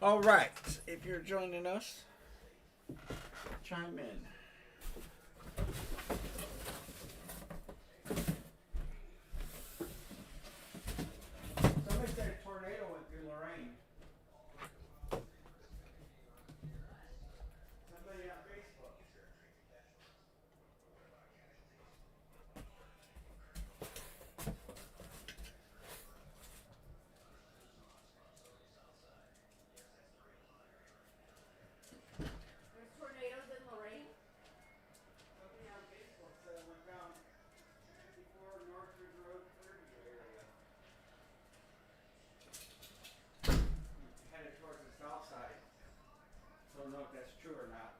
All right. If you're joining us, chime in. Somebody said a tornado went through Lorraine. Somebody on Facebook. There's tornadoes in Lorraine? Somebody on Facebook said it went down 54 Northridge Road 30 area. Headed towards the south side. Don't know if that's true or not.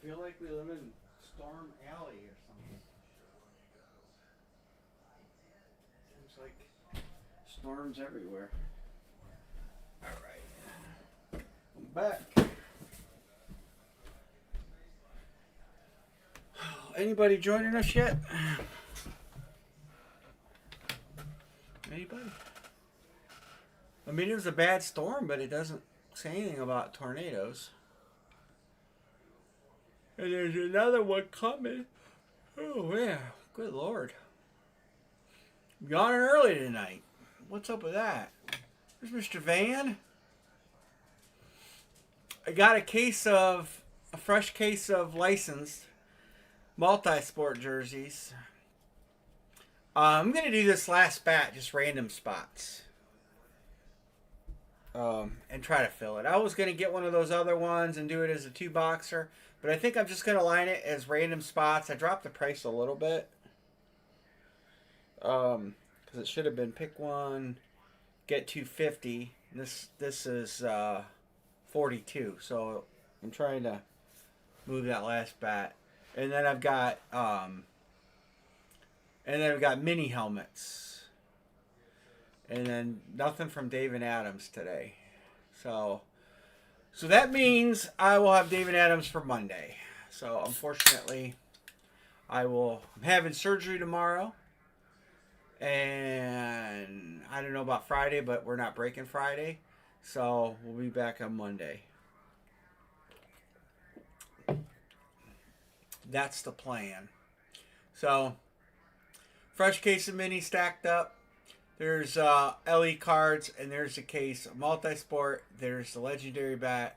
Feel like we live in Storm Alley or something. Seems like storms everywhere. All right, I'm back. Anybody joining us yet? Anybody? I mean, it was a bad storm, but it doesn't say anything about tornadoes. And there's another one coming. Oh, yeah. Good Lord. Yawning early tonight. What's up with that? There's Mr. Van. I got a fresh case of licensed multi-sport jerseys. I'm going to do this last bat, just random spots. And try to fill it. I was going to get one of those other ones and do it as a 2-boxer. But I think I'm just going to line it as random spots. I dropped the price a little bit. Because it should have been pick one, get 250. This is 42. So I'm trying to move that last bat. And then I've got mini helmets. And then nothing from Dave and Adams today. So that means I will have David Adams for Monday. So unfortunately, I'm having surgery tomorrow. And I don't know about Friday, but we're not breaking Friday. So we'll be back on Monday. That's the plan. So, fresh case of mini stacked up. There's LE cards, and there's a case of multi-sport. There's the legendary bat,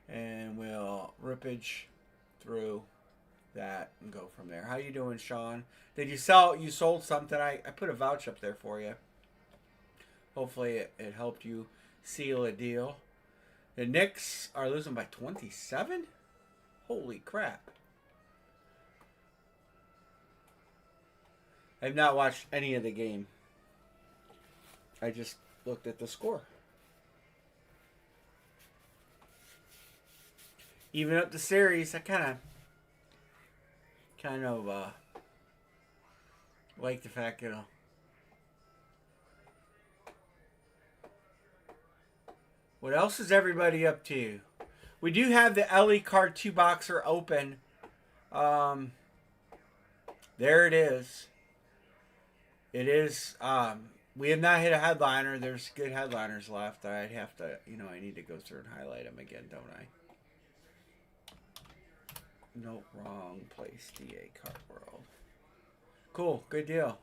and we'll rippage through that and go from there. How you doing, Sean? Did you sell? You sold something? I put a vouch up there for you. Hopefully it helped you seal a deal. The Knicks are losing by 27? Holy crap. I've not watched any of the game. I just looked at the score. Even up the series, I kind of like the fact that what else is everybody up to? We do have the LE card 2-boxer open. There it is. It is. We have not hit a headliner. There's good headliners left. I'd have to, I need to go through and highlight them again, don't I? No, wrong place. DA Card World. Cool. Good deal.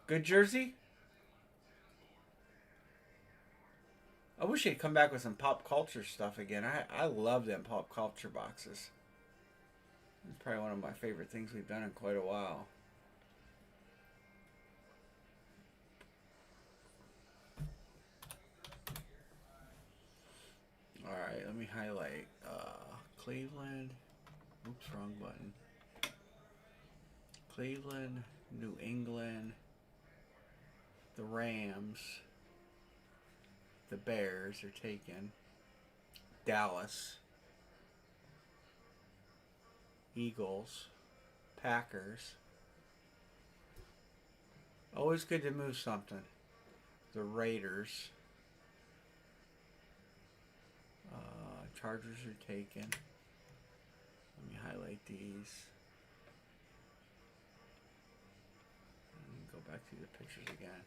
Good jersey. I wish they'd come back with some pop culture stuff again. I love them pop culture boxes. It's probably one of my favorite things we've done in quite a while. Alright, let me highlight Cleveland. Oops, wrong button. Cleveland, New England, the Rams, the Bears are taken. Dallas, Eagles, Packers. Always good to move something. The Raiders. Chargers are taken. Let me highlight these. Go back through the pictures again.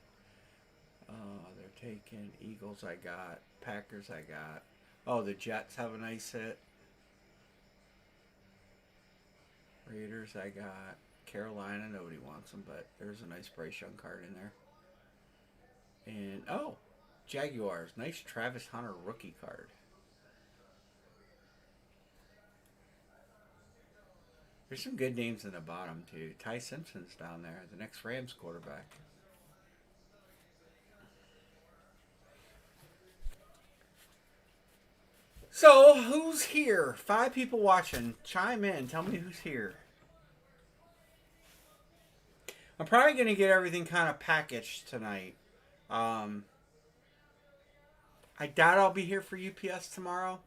They're taken. Eagles I got. Packers I got. Oh, the Jets have a nice hit. Raiders I got. Carolina, nobody wants them, but there's a nice Bryce Young card in there. And, oh, Jaguars. Nice Travis Hunter rookie card. There's some good names in the bottom, too. Ty Simpson's down there, the next Rams quarterback. So, who's here? 5 people watching. Chime in. Tell me who's here. I'm probably going to get everything kind of packaged tonight. I doubt I'll be here for UPS tomorrow.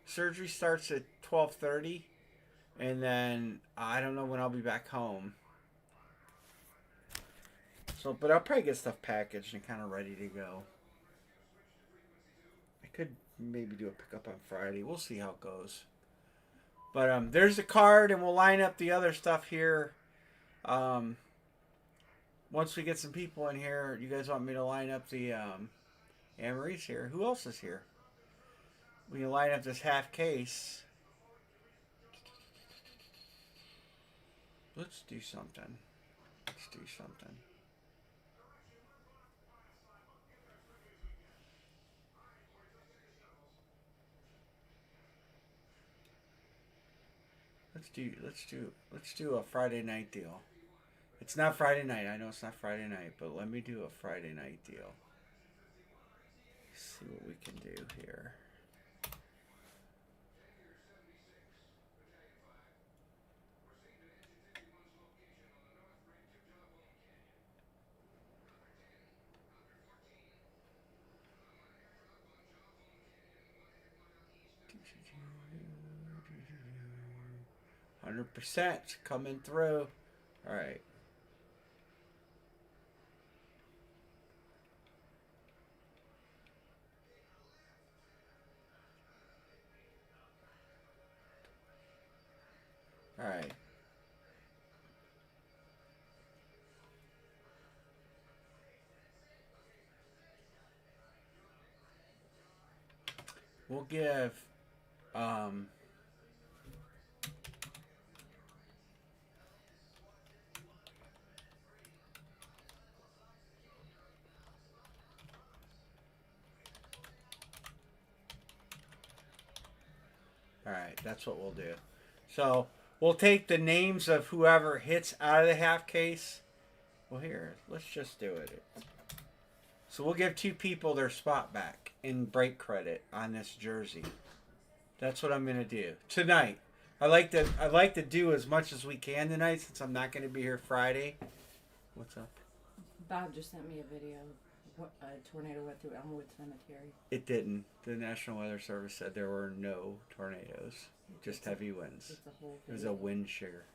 Surgery starts at 12:30. And then I don't know when I'll be back home. So, but I'll probably get stuff packaged and kind of ready to go. I could maybe do a pickup on Friday. We'll see how it goes. But there's the card, and we'll line up the other stuff here. Once we get some people in here, you guys want me to line up the Anne-Marie's here. Who else is here? We can line up this half case. Let's do something. Let's do something. Let's do a Friday night deal. It's not Friday night. I know it's not Friday night, but let me do a Friday night deal. See what we can do here. %, coming through. All right. All right. We'll give all right, that's what we'll do. So we'll take the names of whoever hits out of the half case. Well, here, let's just do it. So we'll give 2 people their spot back in break credit on this jersey. That's what I'm gonna do tonight. I like to do as much as we can tonight since I'm not gonna be here Friday. What's up? Bob just sent me a video. A tornado went through Elmwood Cemetery. It didn't. The National Weather Service said there were no tornadoes, just heavy winds. It was a wind shear.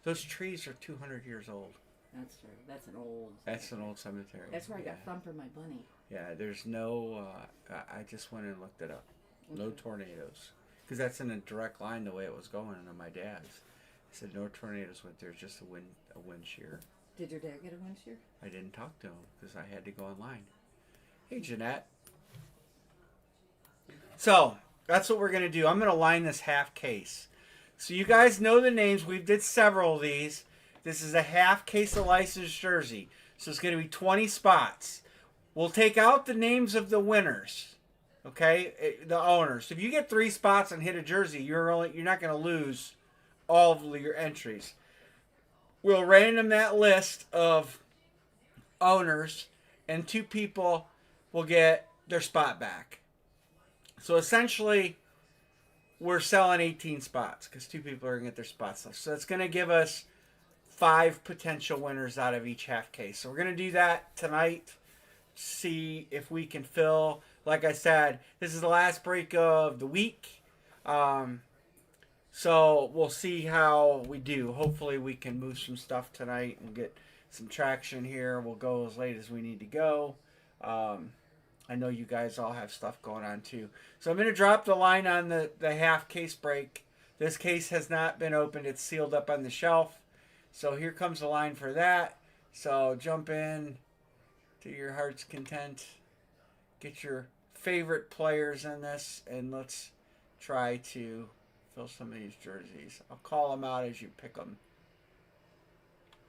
Those trees are 200 years old. That's true. That's an old. That's an old cemetery. That's where I got Thumper, my bunny. Yeah, there's no. I just went and looked it up. No tornadoes, because that's in a direct line the way it was going into my dad's. He said no tornadoes went there, just a wind shear. Did your dad get a wind shear? I didn't talk to him because I had to go online. Hey, Jeanette. So that's what we're gonna do. I'm gonna line this half case. So you guys know the names. We did several of these. This is a half case of licensed jersey. So it's gonna be 20 spots. We'll take out the names of the winners. Okay, the owners. If you get 3 spots and hit a jersey, you're not gonna lose all of your entries. We'll random that list of owners, and 2 people will get their spot back. So essentially, we're selling 18 spots because 2 people are going to get their spots left. So it's going to give us 5 potential winners out of each half case. So we're going to do that tonight. See if we can fill. like I said, this is the last break of the week. Um, so we'll see how we do. Hopefully, we can move some stuff tonight and get some traction here. We'll go as late as we need to go. Um, I know you guys all have stuff going on too. So I'm going to drop the line on the half case break. This case has not been opened. It's sealed up on the shelf. So here comes the line for that. So jump in to your heart's content. Get your favorite players in this, and let's try to fill some of these jerseys. I'll call them out as you pick them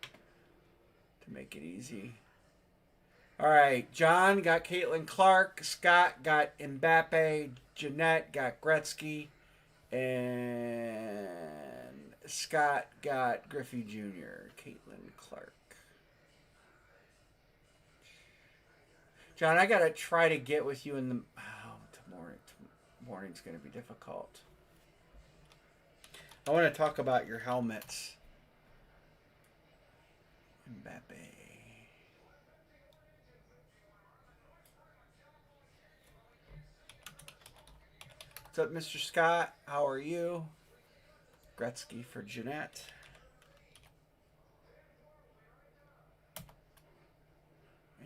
to make it easy. All right, John got Caitlin Clark. Scott got Mbappe. Jeanette got Gretzky. And Scott got Griffey Jr., Caitlin Clark. John, I got to try to get with you in the... Morning's going to be difficult. I want to talk about your helmets. Mbappe. What's up, Mr. Scott? How are you? Gretzky for Jeanette.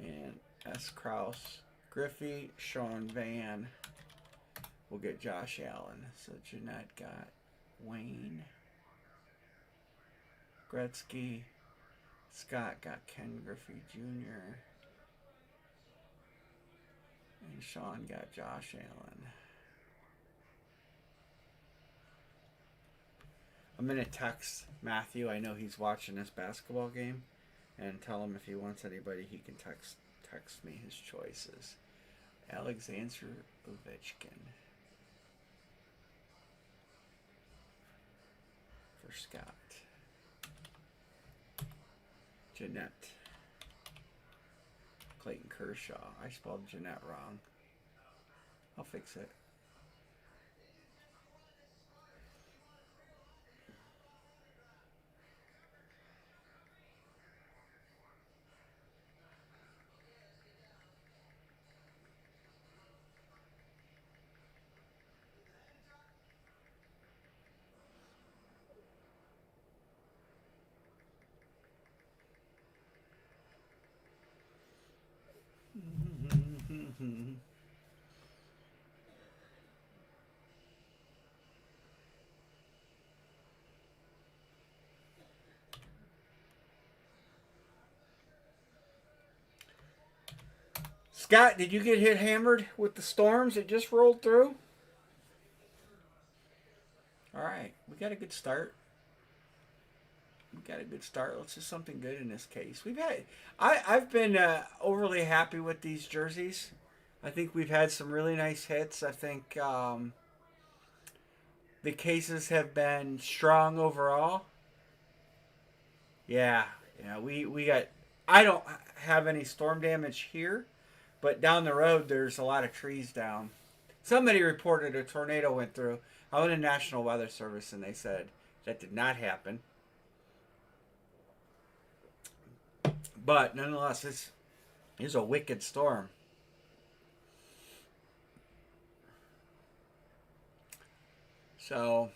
And S. Krause. Griffey, Sean Van. We'll get Josh Allen. So Jeanette got Wayne. Gretzky. Scott got Ken Griffey Jr. And Sean got Josh Allen. I'm going to text Matthew. I know he's watching this basketball game. And tell him if he wants anybody, he can text me his choices. Alexander Ovechkin. For Scott. Jeanette. Clayton Kershaw. I spelled Jeanette wrong. I'll fix it. Scott, did you get hit hammered with the storms that just rolled through? All right, we got a good start. Let's do something good in this case. I've been overly happy with these jerseys. I think we've had some really nice hits. I think the cases have been strong overall. Yeah, we got. I don't have any storm damage here, but down the road there's a lot of trees down. Somebody reported a tornado went through. I went to National Weather Service and they said that did not happen. But nonetheless, this is a wicked storm. So,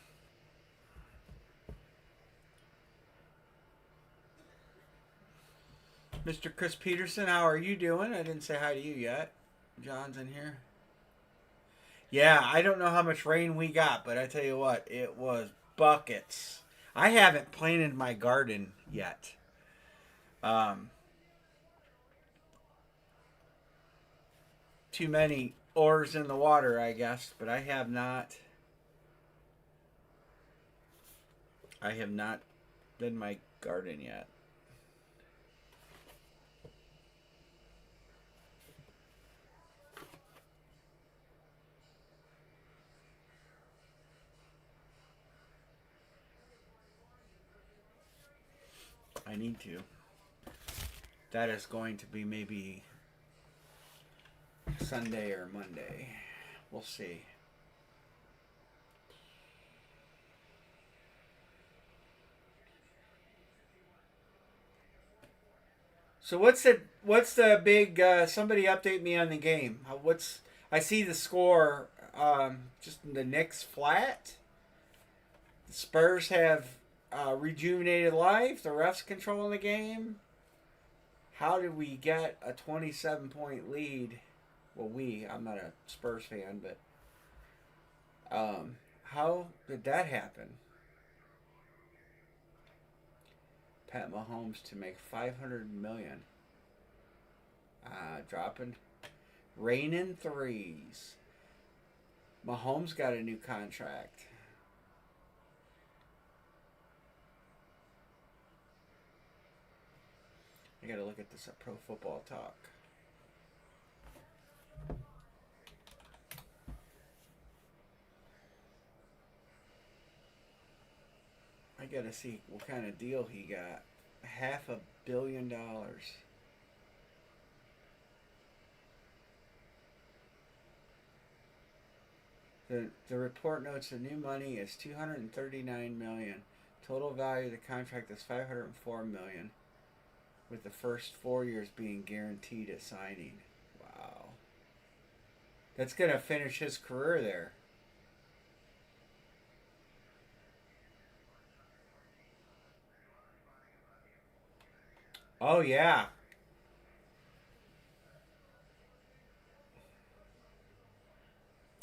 Mr. Chris Peterson, how are you doing? I didn't say hi to you yet. John's in here. Yeah, I don't know how much rain we got, but I tell you what, it was buckets. I haven't planted my garden yet. Too many oars in the water, I guess, but I have not done my garden yet. I need to. That is going to be maybe Sunday or Monday. We'll see. So what's the big? Somebody update me on the game. I see the score. Just the Knicks flat. The Spurs have rejuvenated life. The refs controlling the game. How did we get a 27-point lead? Well, I'm not a Spurs fan, but how did that happen? Pat Mahomes to make 500 million. Dropping rain in threes. Mahomes got a new contract. I gotta look at this at Pro Football Talk. I gotta see what kind of deal he got. $500 million. The report notes the new money is $239 million. Total value of the contract is $504 million, with the first 4 years being guaranteed at signing. Wow, that's gonna finish his career there. Oh yeah,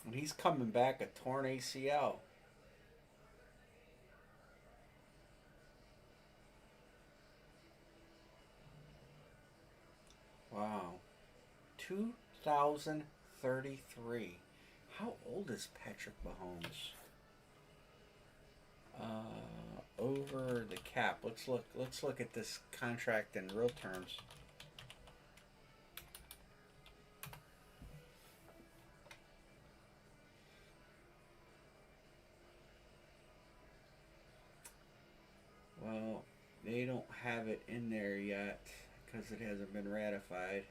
and he's coming back a torn ACL. Wow, 2033. How old is Patrick Mahomes? Over the cap. Let's look. Let's look at this contract in real terms. Well, they don't have it in there yet because it hasn't been ratified.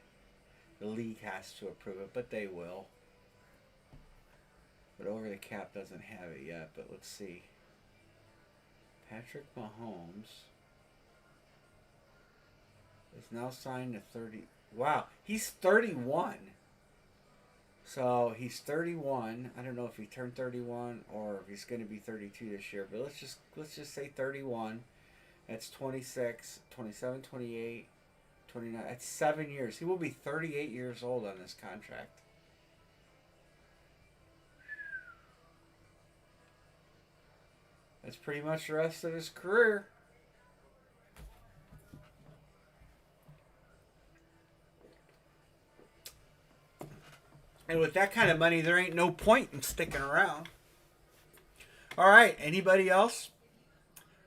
The league has to approve it, but they will. But over the cap doesn't have it yet. But let's see. Patrick Mahomes is now signed to 30. Wow, he's 31. So he's 31. I don't know if he turned 31 or if he's going to be 32 this year. But let's just say 31. That's 26, 27, 28, 29. That's 7 years. He will be 38 years old on this contract. That's pretty much the rest of his career. And with that kind of money, there ain't no point in sticking around. All right. Anybody else?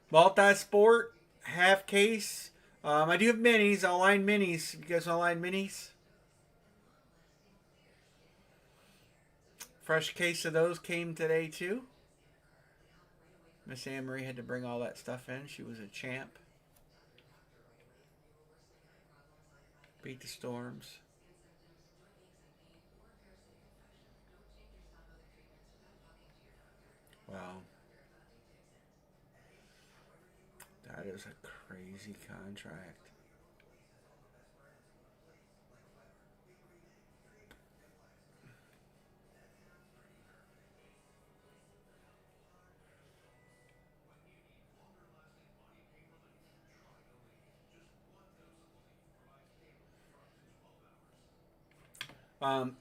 Multi-sport, half case. I do have minis. I'll line minis. You guys want to line minis? Fresh case of those came today too. Miss Anne Marie had to bring all that stuff in. She was a champ. Beat the Storms. Wow. That is a crazy contract.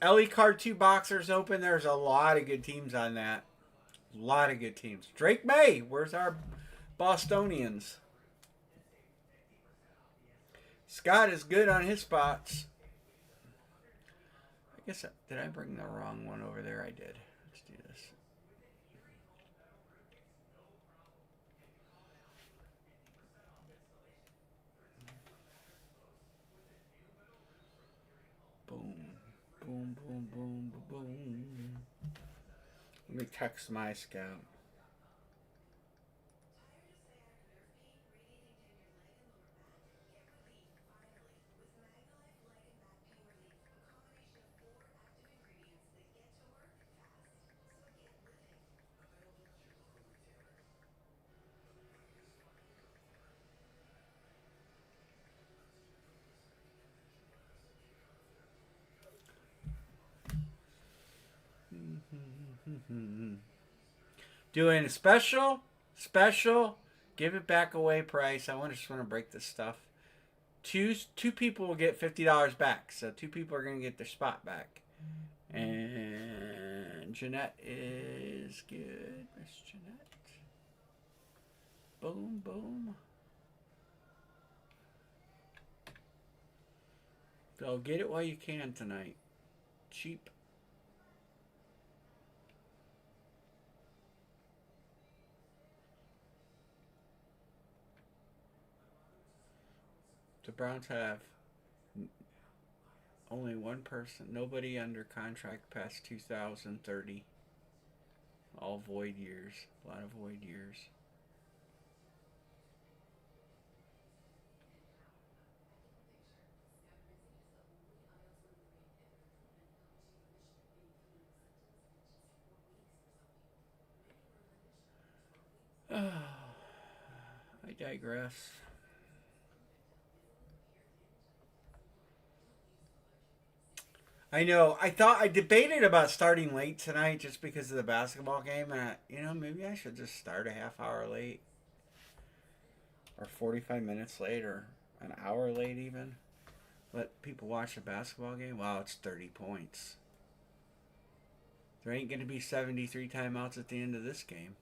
LE Card 2 Boxers Open. There's a lot of good teams on that. A lot of good teams. Drake May. Where's our Bostonians? Scott is good on his spots. I guess, did I bring the wrong one over there? I did. Let's do this. Boom. Boom, boom, boom, boom. Let me text my scout. Doing a special, give it back away price. Just want to break this stuff. Two people will get $50 back, so two people are going to get their spot back. And Jeanette is good. Miss Jeanette. Boom, boom. So get it while you can tonight. Cheap. The Browns have only one person, nobody under contract past 2030. All void years. A lot of void years. I digress. I know. I debated about starting late tonight just because of the basketball game, and maybe I should just start a half hour late, or 45 minutes late, or an hour late even. Let people watch the basketball game. Wow, it's 30 points. There ain't going to be 73 timeouts at the end of this game.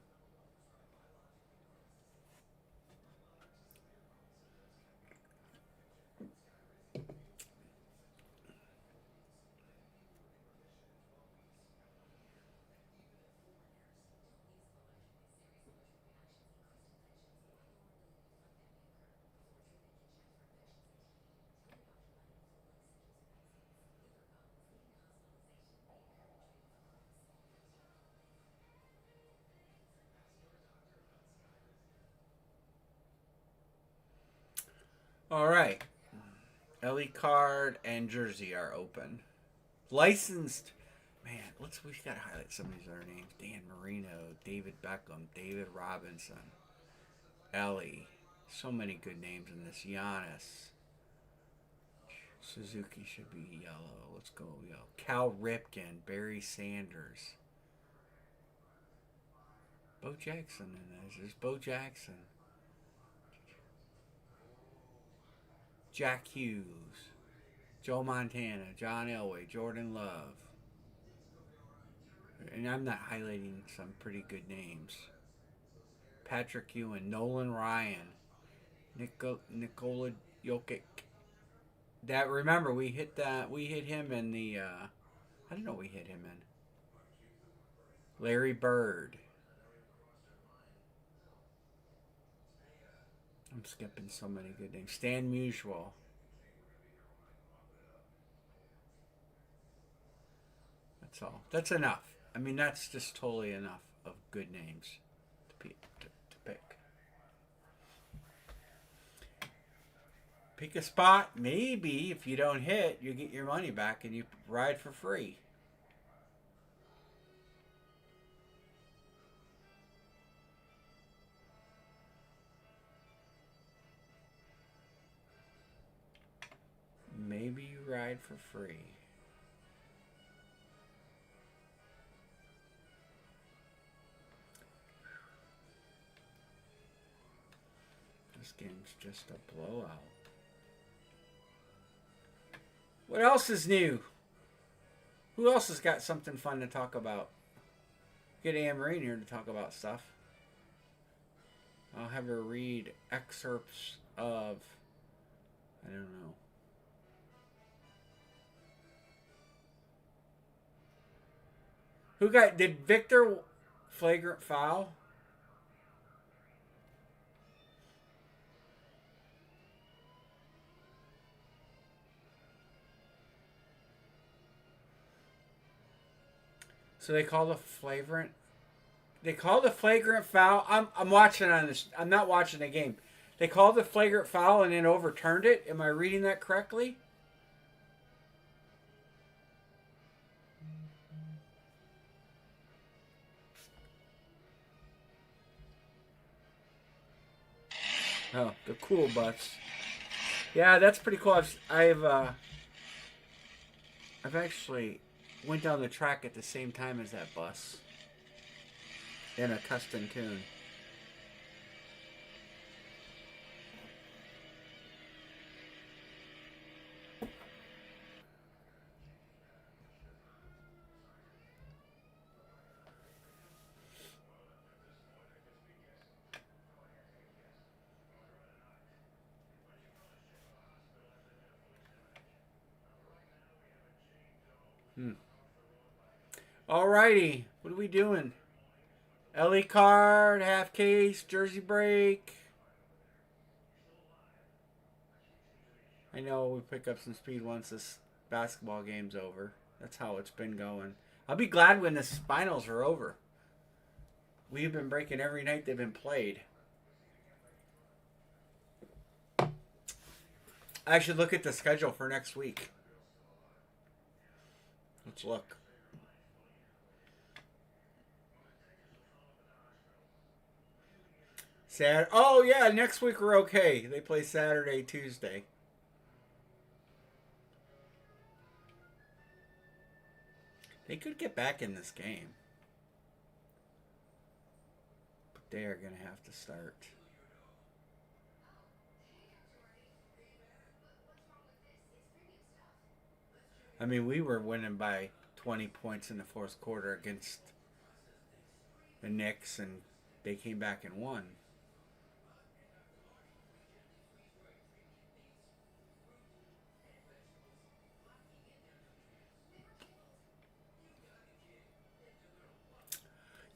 All right. Ellie card and jersey are open. Licensed. Man, we gotta highlight some of these other names. Dan Marino, David Beckham, David Robinson, Ellie. So many good names in this. Giannis. Suzuki should be yellow. Let's go yellow. Cal Ripken, Barry Sanders. Bo Jackson in this. There's Bo Jackson. Jack Hughes. Joe Montana. John Elway. Jordan Love. And I'm not highlighting some pretty good names. Patrick Ewing. Nolan Ryan. Nikola Jokic. That, remember, we hit him in the I don't know we hit him in. Larry Bird. I'm skipping so many good names. Stan Musial. That's all. That's enough. I mean, that's just totally enough of good names to pick. Pick a spot. Maybe if you don't hit, you get your money back and you ride for free. Maybe you ride for free. This game's just a blowout. What else is new? Who else has got something fun to talk about? Get Anne Marie here to talk about stuff. I'll have her read excerpts of, I don't know. Did Victor flagrant foul? So they call the flagrant. They call the flagrant foul. I'm watching on this. I'm not watching the game. They called the flagrant foul and then overturned it. Am I reading that correctly? Oh, the cool butts. Yeah, that's pretty cool. I've actually went down the track at the same time as that bus. in a custom tune. Alrighty, what are we doing? LE card, half case, jersey break. I know we pick up some speed once this basketball game's over. That's how it's been going. I'll be glad when the finals are over. We've been breaking every night they've been played. I should look at the schedule for next week. Let's look. Oh yeah, next week we're okay. They play Saturday, Tuesday. They could get back in this game. But they are going to have to start. I mean, we were winning by 20 points in the fourth quarter against the Knicks, and they came back and won.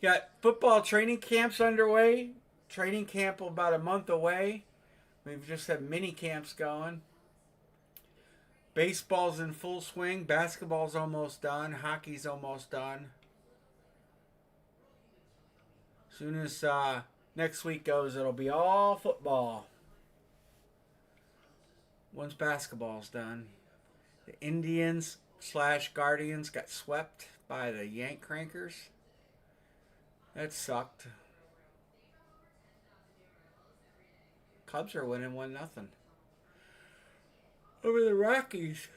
Got football training camps underway. Training camp about a month away. We've just had mini camps going. Baseball's in full swing. Basketball's almost done. Hockey's almost done. As soon as next week goes, it'll be all football. Once basketball's done. The Indians / Guardians got swept by the Yank Crankers. That sucked. Cubs are winning 1-0 over the Rockies.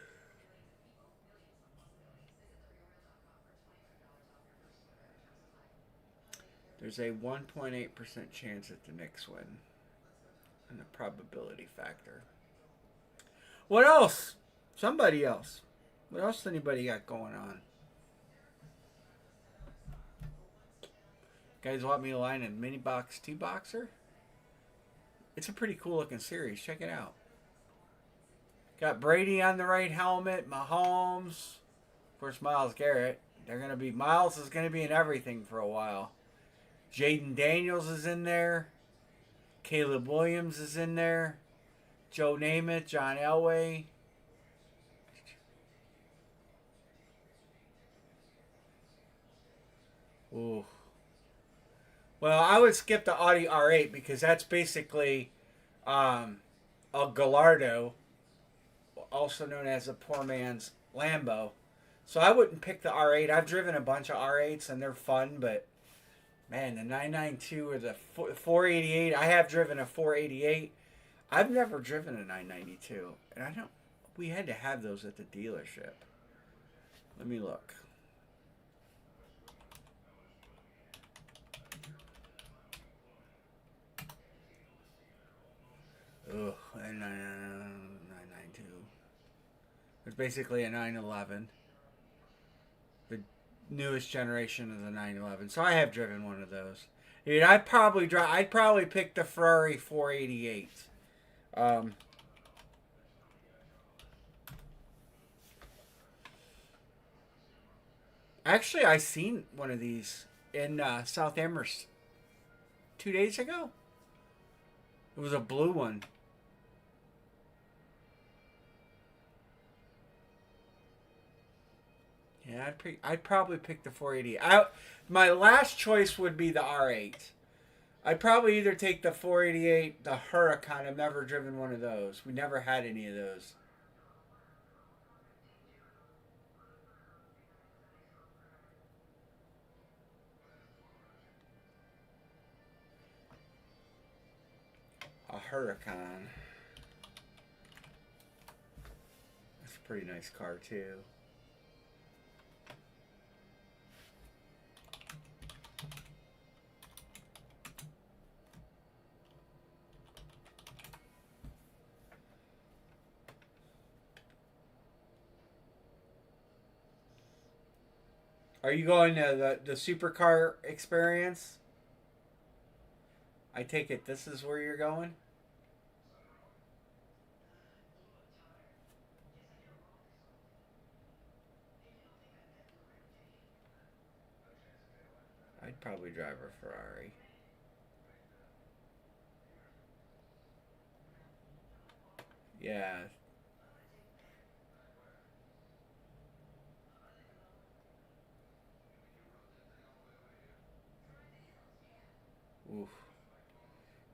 There's a 1.8% chance that the Knicks win. And the probability factor. What else? Somebody else. What else anybody got going on? Guys want me to line a mini box 2-boxer? It's a pretty cool looking series. Check it out. Got Brady on the right helmet, Mahomes, of course Myles Garrett. Miles is gonna be in everything for a while. Jaden Daniels is in there. Caleb Williams is in there. Joe Namath, John Elway. Ooh. Well, I would skip the Audi R8 because that's basically a Gallardo, also known as a poor man's Lambo. So I wouldn't pick the R8. I've driven a bunch of R8s and they're fun, but man, the 992 or the 488, I have driven a 488. I've never driven a 992, and we had to have those at the dealership. Let me look. Ugh, 992. It's basically a 911. The newest generation of the 911. So I have driven one of those. Dude, I'd probably pick the Ferrari 488. Actually, I seen one of these in South Amherst 2 days ago. It was a blue one. Yeah, I'd probably pick the 480. My last choice would be the R8. I'd probably either take the 488, the Huracan. I've never driven one of those. We never had any of those. A Huracan. That's a pretty nice car too. Are you going to the supercar experience? I take it this is where you're going? I'd probably drive a Ferrari. Yeah. Oof.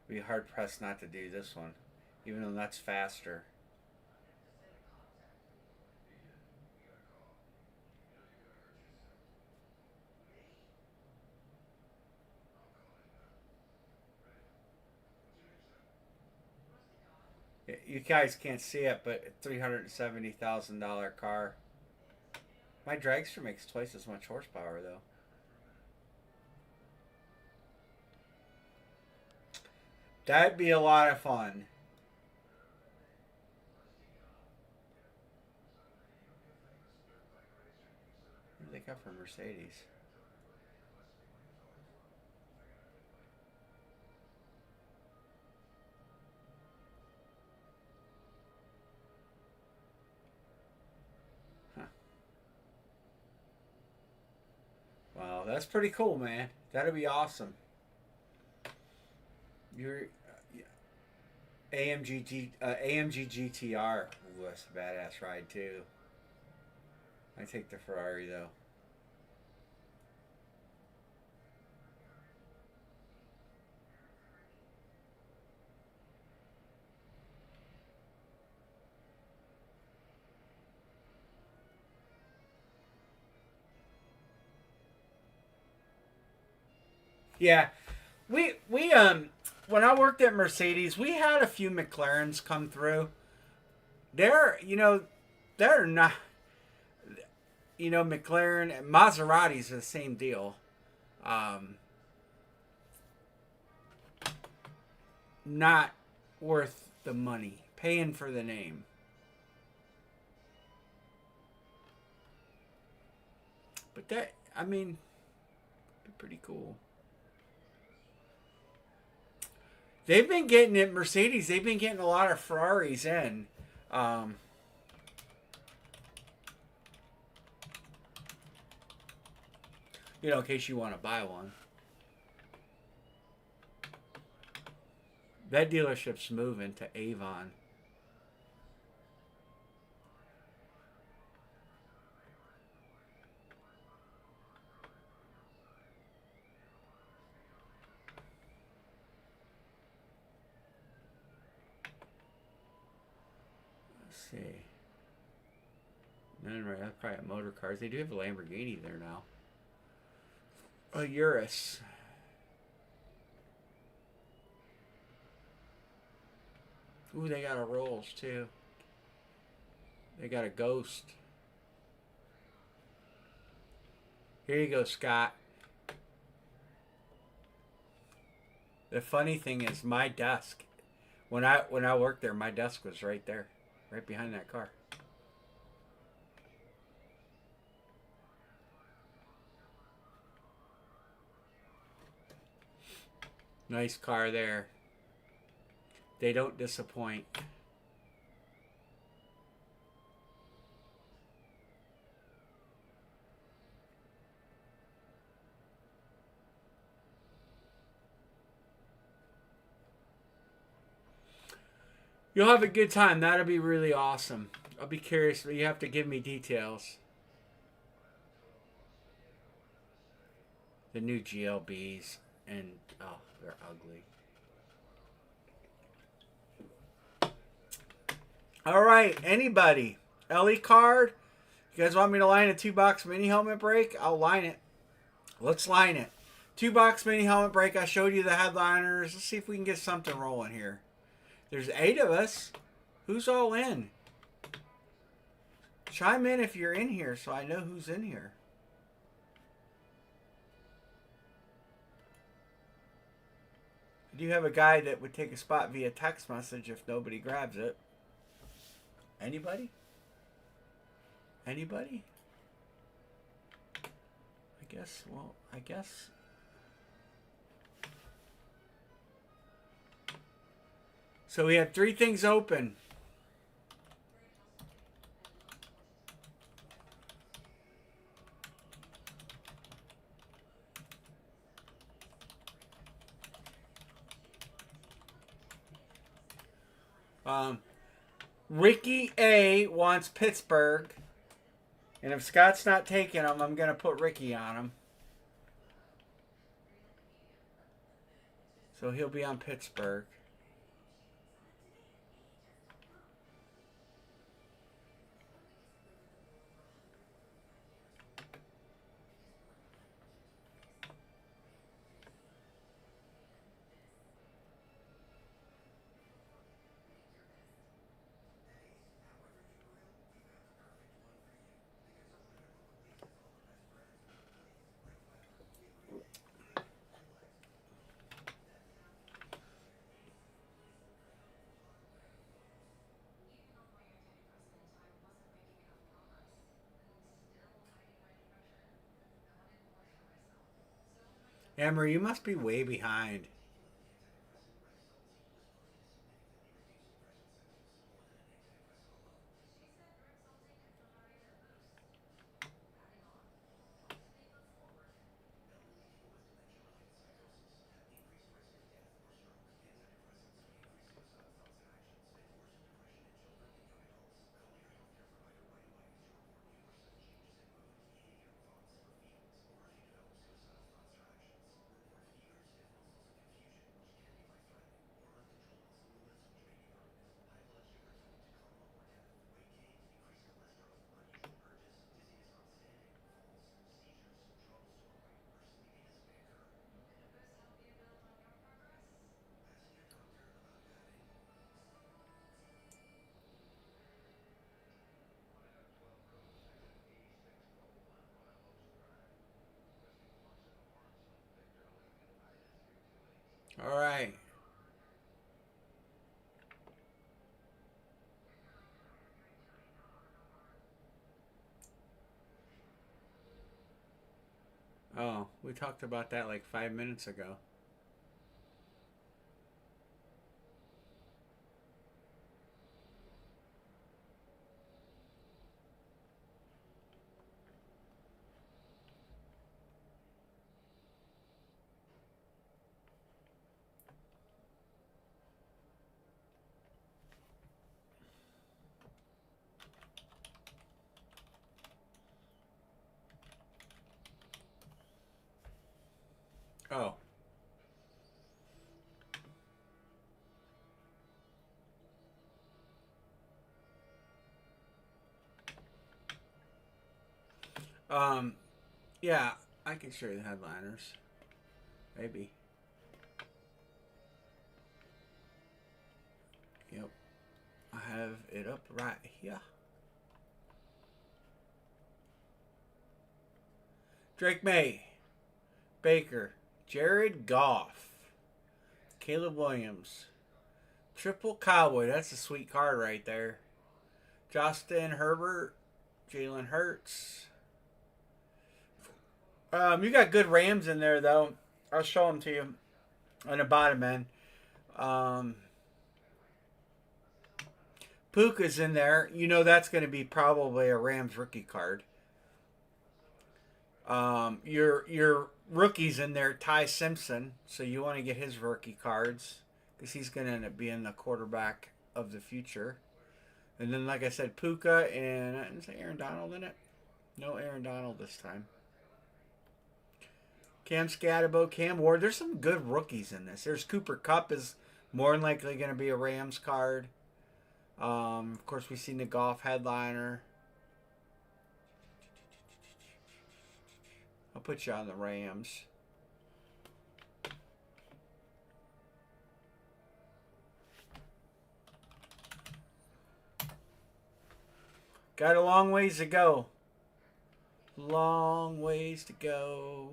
Be hard pressed not to do this one, even though that's faster. You guys can't see it, but $370,000 car. My dragster makes twice as much horsepower though. That'd be a lot of fun. What do they got for Mercedes? Huh. Wow, that's pretty cool, man. That'd be awesome. Your AMG GTR. Ooh, that's a badass ride too. I take the Ferrari though. Yeah, we when I worked at Mercedes, we had a few McLarens come through. They're they're not McLaren and Maseratis are the same deal. Um, not worth the money, paying for the name. But that I mean, pretty cool. They've been getting it Mercedes. They've been getting a lot of Ferraris in. Um, in case you want to buy one. That dealership's moving to Avon. Let's see. None right. That's probably motor cars. They do have a Lamborghini there now. A Urus. Ooh, they got a Rolls too. They got a Ghost. Here you go, Scott. The funny thing is, my desk. When I worked there, my desk was right there, right behind that car. Nice car there. They don't disappoint. You'll have a good time. That'll be really awesome. I'll be curious, but you have to give me details. The new GLBs, and oh, they're ugly. All right, anybody? LE card? You guys want me to line a 2-box mini helmet break? I'll line it. Let's line it. 2-box mini helmet break. I showed you the headliners. Let's see if we can get something rolling here. There's 8 of us. Who's all in? Chime in if you're in here so I know who's in here. I do have a guy that would take a spot via text message if nobody grabs it. Anybody? Anybody? I guess. So we have 3 things open. Ricky A wants Pittsburgh. And if Scott's not taking him, I'm going to put Ricky on him. So he'll be on Pittsburgh. Emmer, you must be way behind. All right. Oh, we talked about that like 5 minutes ago. Oh. Yeah, I can show you the headliners. Maybe. Yep. I have it up right here. Drake May, Baker, Jared Goff, Caleb Williams, Triple Cowboy. That's a sweet card right there. Justin Herbert, Jalen Hurts. You got good Rams in there though. I'll show them to you on the bottom end. Puka's in there. You know that's going to be probably a Rams rookie card. Your rookie's in there, Ty Simpson. So you want to get his rookie cards because he's going to end up being the quarterback of the future. And then, like I said, Puka and is Aaron Donald in it? No Aaron Donald this time. Cam Scatterbo, Cam Ward. There's some good rookies in this. There's Cooper Kupp is more than likely going to be a Rams card. Of course, we've seen the Goff headliner. I'll put you on the Rams. Got a long ways to go. Long ways to go.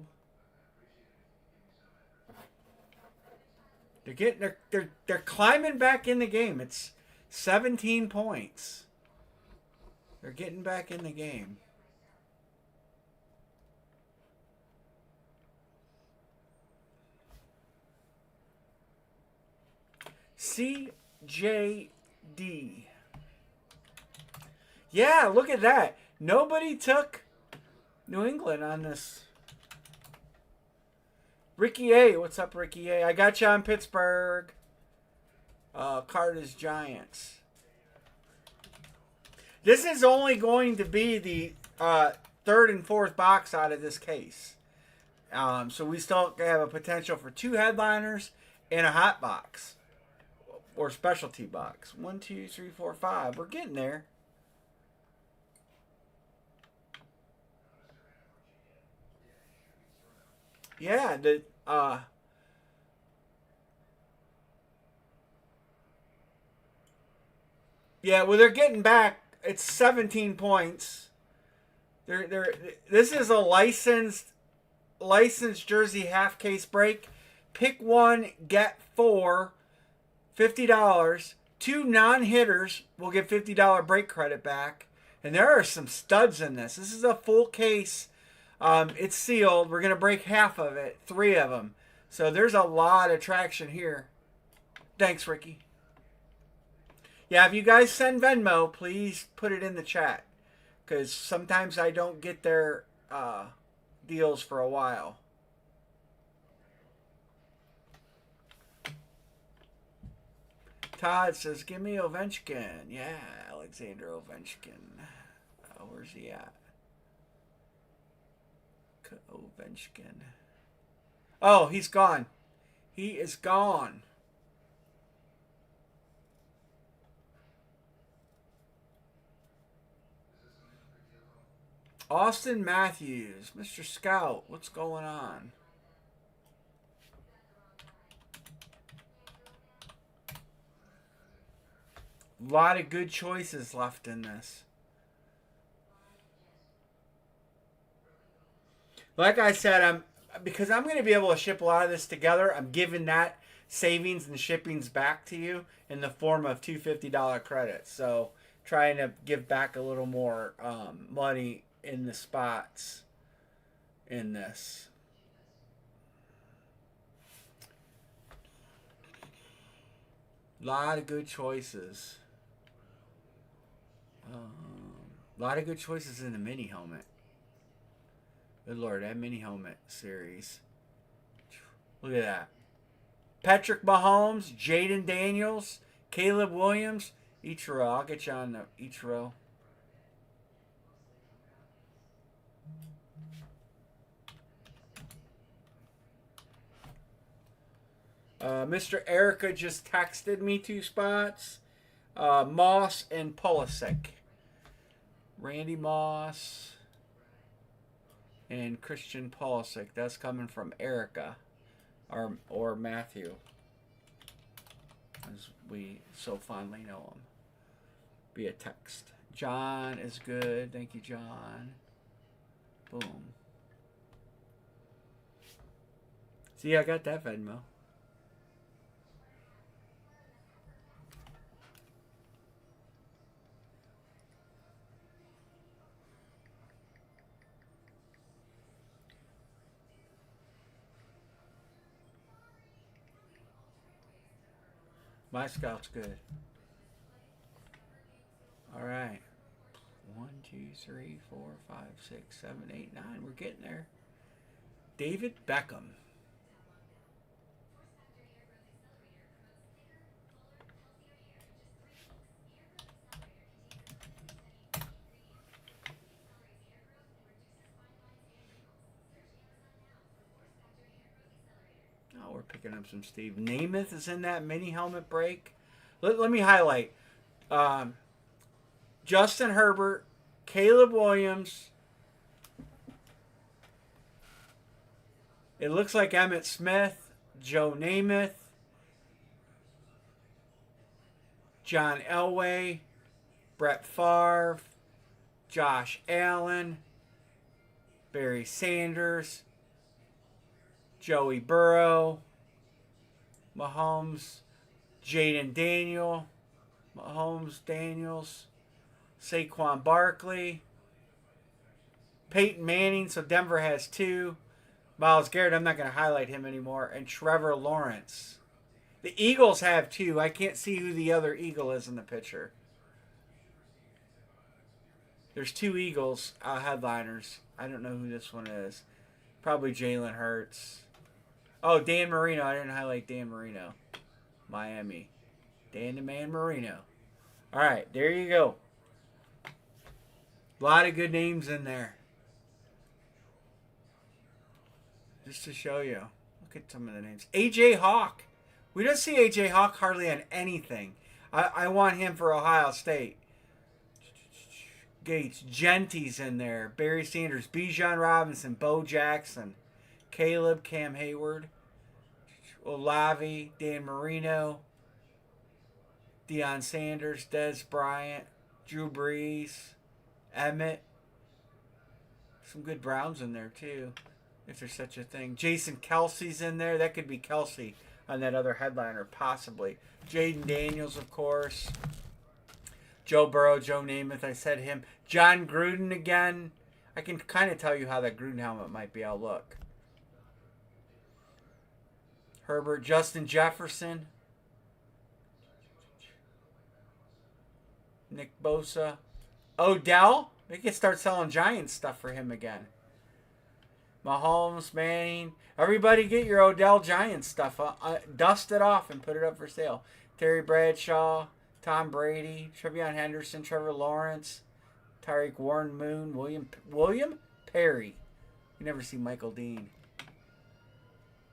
They're climbing back in the game. It's 17 points. They're getting back in the game. CJD. Yeah, look at that. Nobody took New England on this. Ricky A. What's up, Ricky A? I got you on Pittsburgh. Cardinals Giants. This is only going to be the third and fourth box out of this case. So we still have a potential for 2 headliners and a hot box. Or specialty box. 1, 2, 3, 4, 5. We're getting there. Yeah, yeah, well they're getting back. It's 17 points. This is a licensed jersey half case break. Pick 1, get 4, $50. 2 non-hitters will get $50 break credit back. And there are some studs in this. This is a full case. It's sealed. We're going to break half of it. 3 of them. So there's a lot of traction here. Thanks, Ricky. Yeah, if you guys send Venmo, please put it in the chat. Because sometimes I don't get their deals for a while. Todd says, give me Ovechkin. Yeah, Alexander Ovechkin. Where's he at? Ovechkin. Oh, he's gone. He is gone. Austin Matthews. Mr. Scout, what's going on? A lot of good choices left in this. Like I said, because I'm going to be able to ship a lot of this together, I'm giving that savings and shippings back to you in the form of $250 credits. So trying to give back a little more money in the spots in this. A lot of good choices. A lot of good choices in the mini helmet. Good Lord, that mini helmet series. Look at that. Patrick Mahomes, Jaden Daniels, Caleb Williams. Each row. I'll get you on each row. Mr. Erica just texted me 2 spots. Moss and Pulisic. Randy Moss and Christian Pulisic. That's coming from Erica or Matthew, as we so fondly know him, via text. John is good. Thank you, John. Boom. See, I got that Venmo. My scout's good. All right. 1, 2, 3, 4, 5, 6, 7, 8, 9. We're getting there. David Beckham. Oh, we're picking up some Steve Namath is in that mini helmet break. Let me highlight. Justin Herbert, Caleb Williams. It looks like Emmitt Smith, Joe Namath, John Elway, Brett Favre, Josh Allen, Barry Sanders, Joey Burrow, Mahomes, Jaden Daniel, Mahomes Daniels, Saquon Barkley, Peyton Manning, so Denver has 2. Myles Garrett, I'm not going to highlight him anymore, and Trevor Lawrence. The Eagles have two. I can't see who the other Eagle is in the picture. There's two Eagles headliners. I don't know who this one is. Probably Jalen Hurts. Oh, Dan Marino. I didn't highlight Dan Marino. Miami. Dan the Man Marino. All right, there you go. A lot of good names in there. Just to show you. Look at some of the names. A.J. Hawk. We don't see A.J. Hawk hardly on anything. I want him for Ohio State. Gates. Genty's in there. Barry Sanders. Bijan Robinson. Bo Jackson. Caleb. Cam Hayward. Olave. Dan Marino. Deion Sanders. Dez Bryant. Drew Brees. Emmett. Some good Browns in there too, if there's such a thing. Jason Kelsey's in there. That could be Kelsey on that other headliner, possibly. Jaden Daniels, of course. Joe Burrow, Joe Namath, I said him. John Gruden again. I can kind of tell you how that Gruden helmet might be. I'll look. Herbert, Justin Jefferson. Nick Bosa. Odell. They can start selling Giants stuff for him again. Mahomes, Manning. Everybody get your Odell Giants stuff. Dust it off and put it up for sale. Terry Bradshaw, Tom Brady, Trevion Henderson, Trevor Lawrence, Tyreek Warren Moon, William Perry. You never see Michael Dean.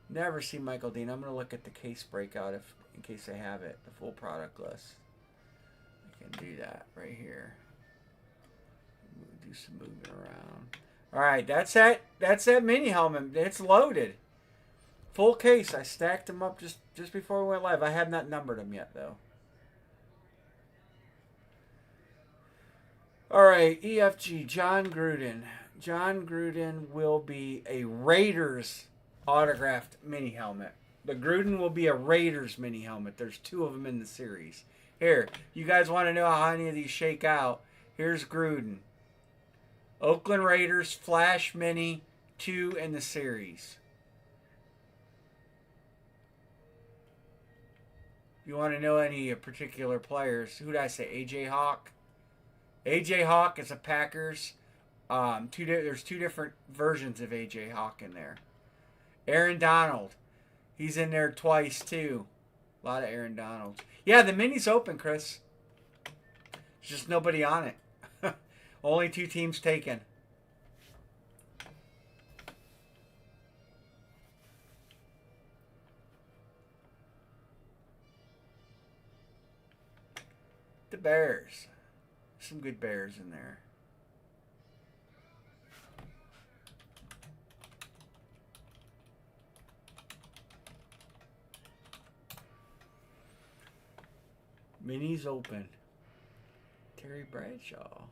Never see Michael Dean. I'm going to look at the case breakout in case I have it, the full product list. I can do that right here. Do some moving around. All right, that's that mini helmet. It's loaded. Full case. I stacked them up just before we went live. I have not numbered them yet, though. All right, EFG, John Gruden. John Gruden will be a Raiders autographed mini helmet. The Gruden will be a Raiders mini helmet. There's two of them in the series. Here, you guys want to know how any of these shake out? Here's Gruden. Oakland Raiders Flash Mini 2 in the series. If you want to know any particular players, who did I say? A.J. Hawk. A.J. Hawk is a Packers. There's two different versions of A.J. Hawk in there. Aaron Donald. He's in there twice, too. A lot of Aaron Donalds. Yeah, the mini's open, Chris. There's just nobody on it. Only 2 teams taken. The Bears. Some good Bears in there. Minis open. Terry Bradshaw.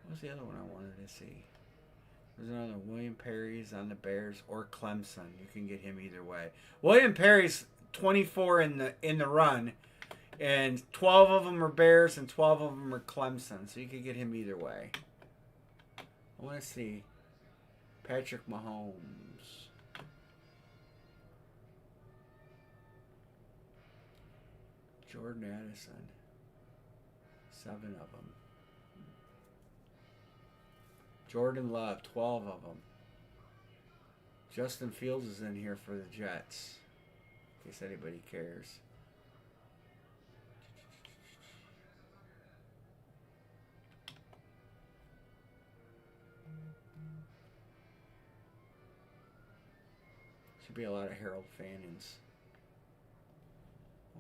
What's the other one I wanted to see? There's another William Perry's on the Bears or Clemson. You can get him either way. William Perry's 24 in the run, and 12 of them are Bears and 12 of them are Clemson. So you can get him either way. I want to see Patrick Mahomes. Jordan Addison. 7 of them. Jordan Love, 12 of them. Justin Fields is in here for the Jets, in case anybody cares. Should be a lot of Harold Fannins.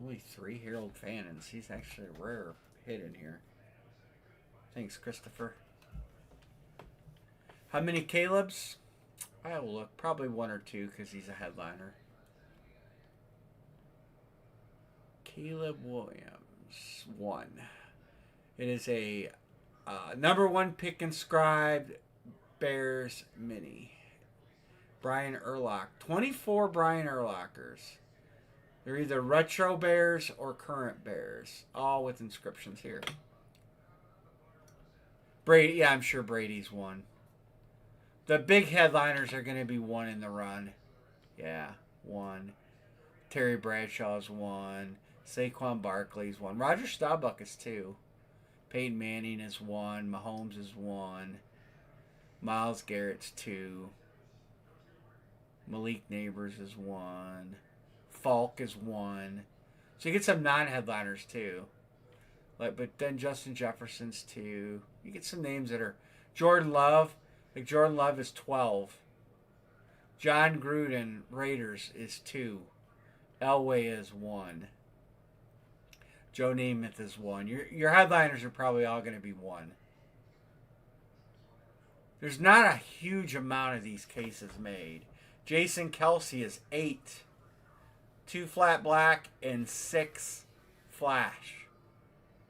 Only 3 Harold Fannins. He's actually a rare hit in here. Thanks, Christopher. How many Caleb's? I will look. Probably 1 or 2 because he's a headliner. Caleb Williams, 1. It is a number 1 pick inscribed Bears mini. Brian Urlacher. 24 Brian Urlachers. They're either retro Bears or current Bears. All with inscriptions here. Brady, yeah, I'm sure Brady's 1. The big headliners are going to be one in the run. Yeah, one. Terry Bradshaw's one. Saquon Barkley's one. Roger Staubach is two. Peyton Manning is one. Mahomes is one. Myles Garrett's two. Malik Neighbors is one. Falk is one. So you get some non-headliners too. But then Justin Jefferson's two. You get some names that are Jordan Love. Like Jordan Love is 12. John Gruden Raiders is two. Elway is one. Joe Namath is one. Your headliners are probably all going to be one. There's not a huge amount of these cases made. Jason Kelsey is 8. 2 flat black and 6 flash.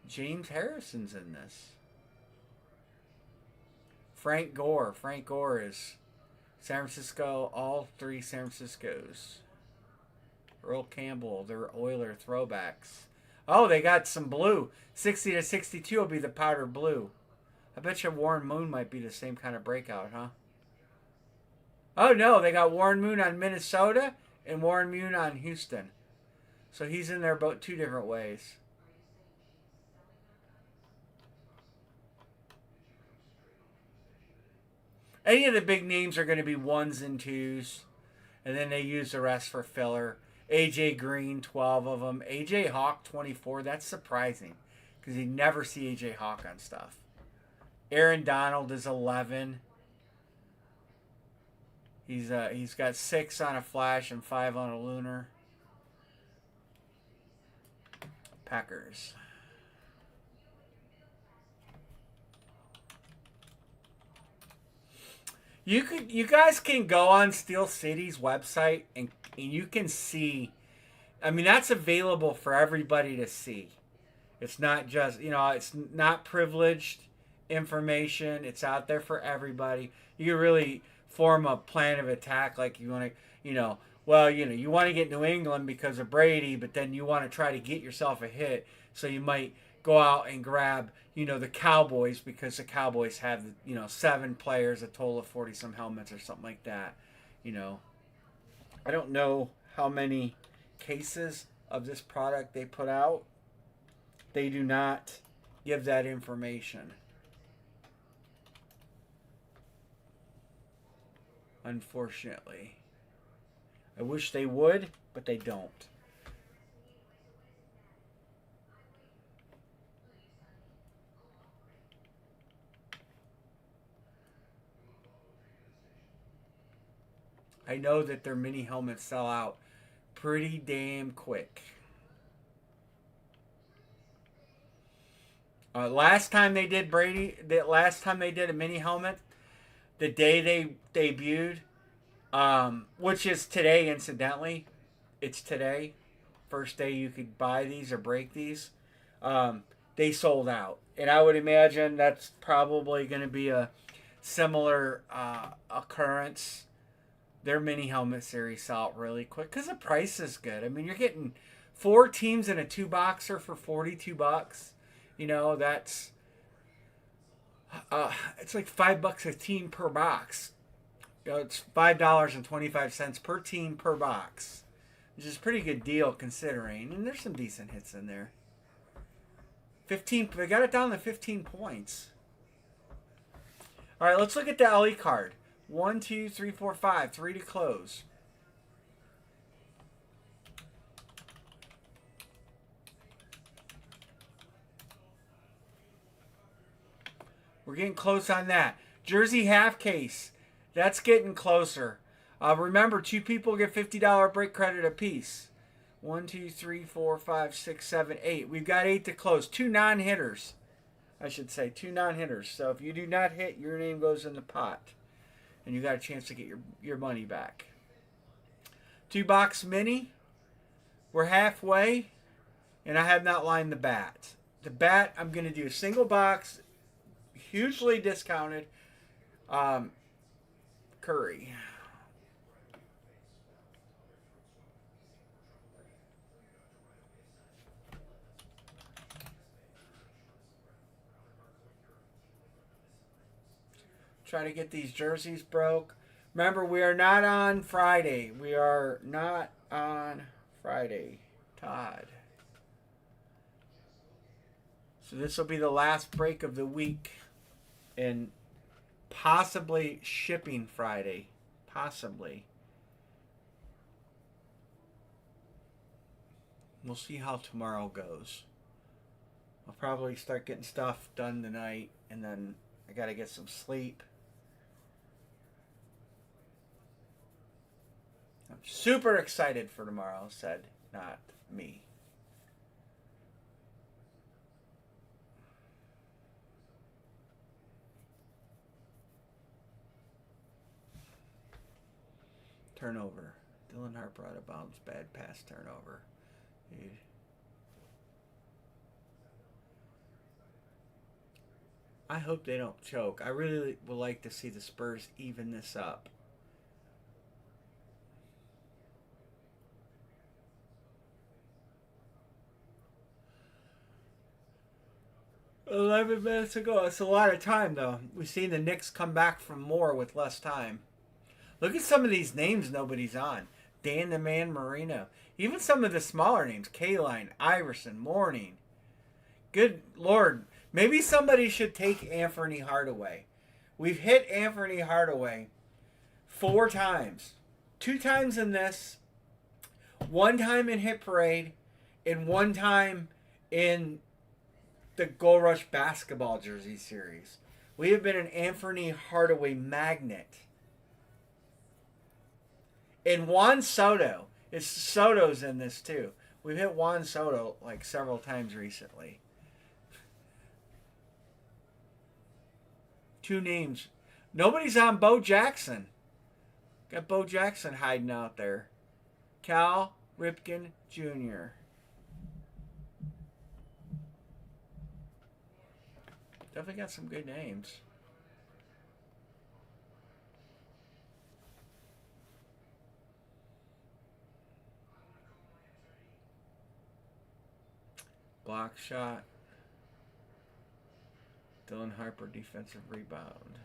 James Harrison's in this. Frank Gore. Frank Gore is San Francisco, all 3 San Franciscos. Earl Campbell, they're Oiler throwbacks. Oh, they got some blue. 60 to 62 will be the powder blue. I bet you Warren Moon might be the same kind of breakout, huh? Oh, no, they got Warren Moon on Minnesota and Warren Moon on Houston. So he's in there about 2 different ways. Any of the big names are going to be 1s and 2s. And then they use the rest for filler. AJ Green, 12 of them. AJ Hawk, 24. That's surprising. Because you never see AJ Hawk on stuff. Aaron Donald is 11. He's got 6 on a flash and 5 on a lunar. Packers. You guys can go on Steel City's website and you can see. I mean, that's available for everybody to see. It's not just, it's not privileged information. It's out there for everybody. You can really form a plan of attack like you want to, you want to get New England because of Brady, but then you want to try to get yourself a hit. So you might go out and grab, the Cowboys because the Cowboys have, 7 players, a total of 40-some helmets or something like that. I don't know how many cases of this product they put out. They do not give that information. Unfortunately. I wish they would, but they don't. I know that their mini helmets sell out pretty damn quick. Last time they did a mini helmet, the day they debuted, which is today, incidentally. It's today. First day you could buy these or break these. They sold out. And I would imagine that's probably going to be a similar occurrence. Their mini helmet series sell out really quick because the price is good. I mean, you're getting 4 teams in a 2-boxer for $42. That's it's like $5 a team per box. It's $5.25 per team per box, which is a pretty good deal considering. And there's some decent hits in there. 15. They got it down to 15 points. All right, let's look at the LE card. 1, 2, 3, 4, 5. 3 to close. We're getting close on that. Jersey half case. That's getting closer. Remember, 2 people get $50 break credit apiece. 1, 2, 3, 4, 5, 6, 7, 8. We've got 8 to close. 2 non-hitters. I should say 2 non-hitters. So if you do not hit, your name goes in the pot. And you got a chance to get your money back. 2-box mini. We're halfway. And I have not lined the bat. The bat, I'm going to do a single box. Hugely discounted. Curry. Try to get these jerseys broke. Remember, we are not on Friday. We are not on Friday, Todd. So this will be the last break of the week. And possibly shipping Friday. Possibly. We'll see how tomorrow goes. I'll probably start getting stuff done tonight, and then I gotta get some sleep. I'm super excited for tomorrow, said not me. Turnover. Dylan Harper out of bounds. Bad pass turnover. Dude. I hope they don't choke. I really would like to see the Spurs even this up. 11 minutes ago. That's a lot of time, though. We've seen the Knicks come back from more with less time. Look at some of these names nobody's on. Dan the Man Marino. Even some of the smaller names. Kaline, Iverson, Mourning. Good Lord. Maybe somebody should take Anthony Hardaway. We've hit Anthony Hardaway 4 times. 2 times in this. 1 time in Hit Parade. And 1 time in the Gold Rush basketball jersey series. We have been an Anthony Hardaway magnet. And Juan Soto. Soto's in this too. We've hit Juan Soto like several times recently. 2 names. Nobody's on Bo Jackson. Got Bo Jackson hiding out there. Cal Ripken Jr. Definitely got some good names. Block shot. Dylan Harper defensive rebound.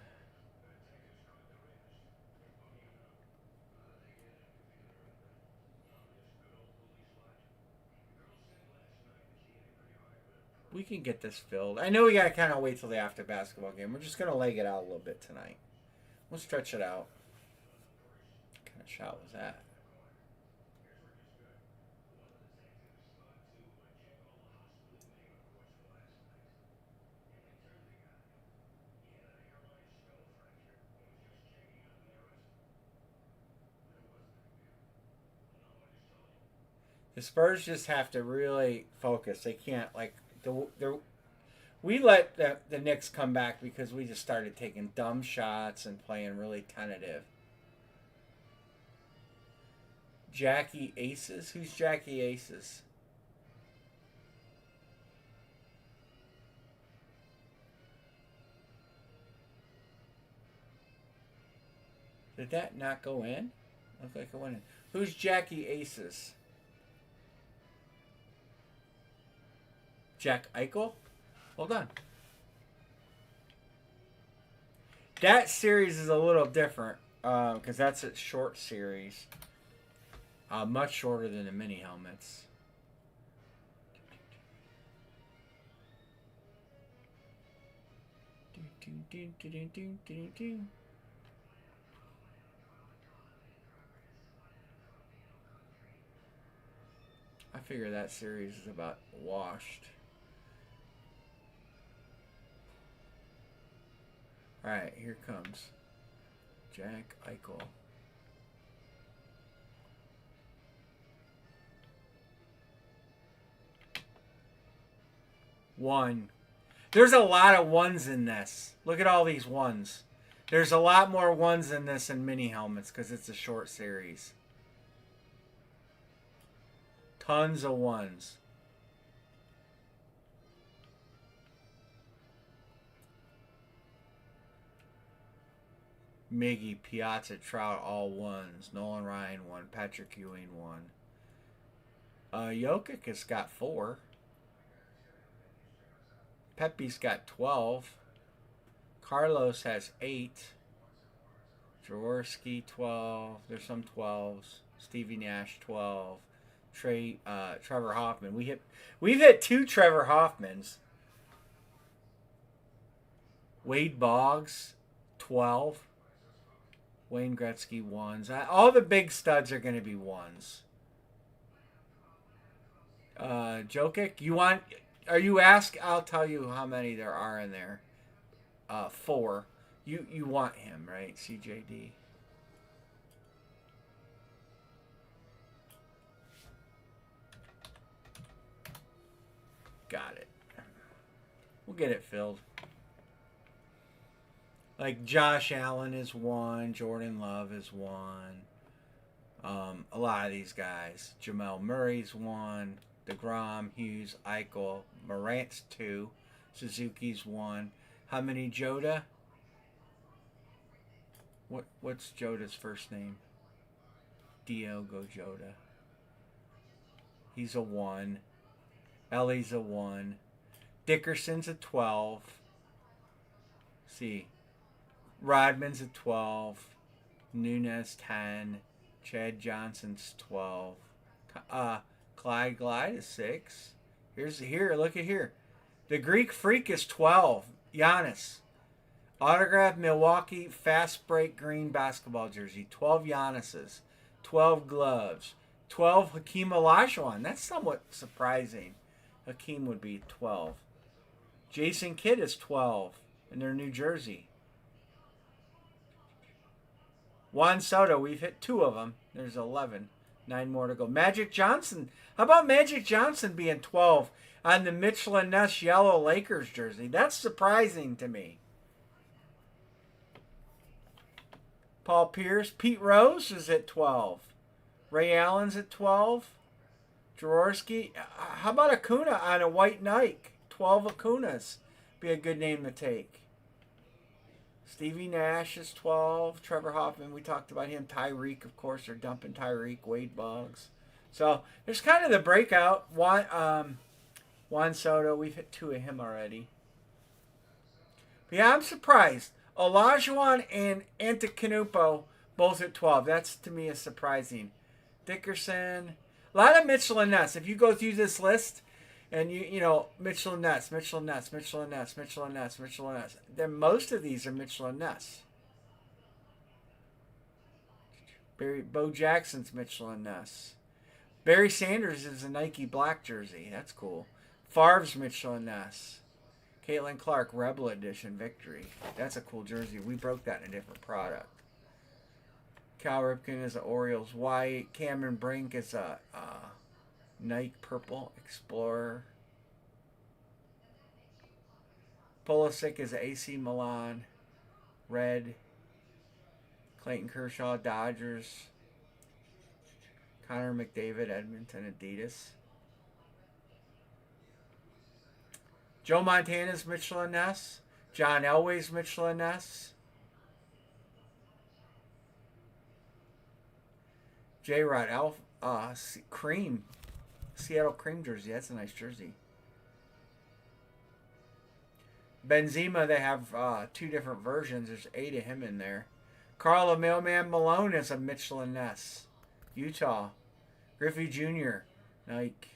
We can get this filled. I know we got to kind of wait till the after basketball game. We're just going to leg it out a little bit tonight. We'll stretch it out. What kind of shot was that? The Spurs just have to really focus. They can't, like, we let the Knicks come back because we just started taking dumb shots and playing really tentative. Jackie Aces? Who's Jackie Aces? Did that not go in? Looked like it went in. Who's Jackie Aces? Jack Eichel? Hold on. That series is a little different because that's a short series. Much shorter than the mini helmets. I figure that series is about washed. Alright, here comes Jack Eichel. One. There's a lot of ones in this. Look at all these ones. There's a lot more ones in this than mini helmets because it's a short series. Tons of ones. Miggy, Piazza, Trout, all ones. Nolan Ryan, 1. Patrick Ewing, 1. Jokic has got 4. Pepe's got 12. Carlos has 8. Jaworski 12. There's some 12s. Stevie Nash 12. Trevor Hoffman. We've hit 2 Trevor Hoffmans. Wade Boggs 12. Wayne Gretzky 1s. All the big studs are going to be 1s. Jokic, you want? Are you ask? I'll tell you how many there are in there. 4. You want him, right? CJD. Got it. We'll get it filled. Like Josh Allen is 1. Jordan Love is 1. A lot of these guys. Jamal Murray's 1. DeGrom, Hughes, Eichel, Morant's 2. Suzuki's 1. How many Joda? What's Joda's first name? Diogo Jota. He's a 1. Ellie's a 1. Dickerson's a 12. See. Rodman's a 12. Nunes 10. Chad Johnson's 12. Clyde Glide is 6. Look at here. The Greek Freak is 12. Giannis. Autographed Milwaukee fast break green basketball jersey. 12 Giannis's. 12 gloves. 12 Hakeem Olajuwon. That's somewhat surprising. Hakeem would be 12. Jason Kidd is 12 in their New Jersey. Juan Soto, we've hit 2 of them. There's 11. 9 more to go. Magic Johnson. How about Magic Johnson being 12 on the Mitchell and Ness yellow Lakers jersey? That's surprising to me. Paul Pierce. Pete Rose is at 12. Ray Allen's at 12. Jaworski. How about Acuna on a white Nike? 12 Acunas. Be a good name to take. Stevie Nash is 12. Trevor Hoffman, we talked about him. Tyreek, of course, they're dumping Tyreek. Wade Boggs. So there's kind of the breakout. Juan Soto, we've hit 2 of him already. But yeah, I'm surprised. Olajuwon and Antetokounmpo both at 12. That's, to me, is surprising. Dickerson. A lot of Mitchell and Ness. If you go through this list, and you know, Mitchell and Ness, Mitchell and Ness, Mitchell and Ness, Mitchell and Ness, Mitchell and Ness. Then most of these are Mitchell and Ness. Bo Jackson's Mitchell and Ness. Barry Sanders is a Nike black jersey. That's cool. Favre's Mitchell and Ness. Caitlin Clark, Rebel Edition Victory. That's a cool jersey. We broke that in a different product. Cal Ripken is an Orioles white. Cameron Brink is a Nike Purple Explorer. Pulisic is AC Milan red. Clayton Kershaw Dodgers. Connor McDavid Edmonton Adidas. Joe Montana's Mitchell and Ness. John Elway's Mitchell and Ness. J-Rod Cream. Seattle Cream jersey. That's a nice jersey. Benzema, they have 2 different versions. There's 8 of him in there. Carl the Mailman Malone is a Mitchell and Ness. Utah. Griffey Jr. Nike.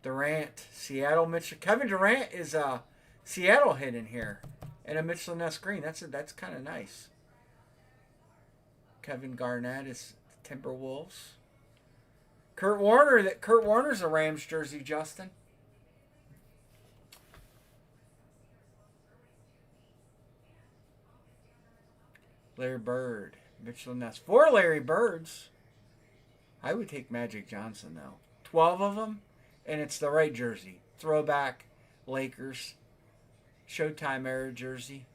Durant. Seattle Mitchell. Kevin Durant is a Seattle hit in here. And a Mitchell and Ness green. That's kind of nice. Kevin Garnett is Timberwolves. Kurt Warner's a Rams jersey, Justin. Larry Bird, Mitchell and Ness. 4 Larry Birds. I would take Magic Johnson though. 12 of them, and it's the right jersey. Throwback, Lakers, Showtime era jersey.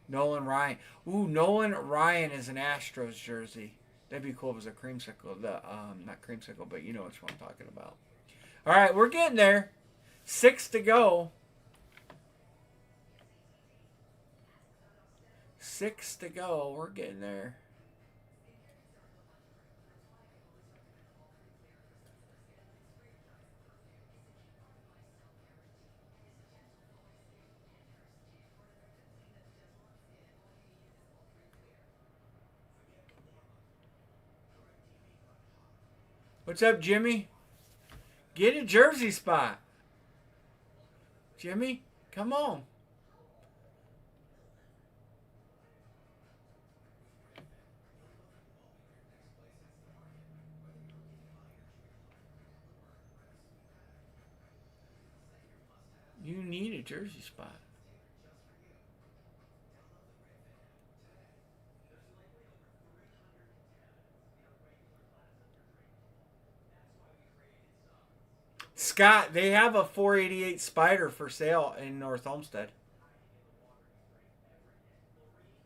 Nolan Ryan. Ooh, Nolan Ryan is an Astros jersey. That'd be cool if it was a creamsicle. Not creamsicle, but you know which one I'm talking about. All right, we're getting there. 6 to go. 6 to go. We're getting there. What's up, Jimmy? Get a jersey spot. Jimmy, come on. You need a jersey spot. Scott, they have a 488 Spider for sale in North Olmsted.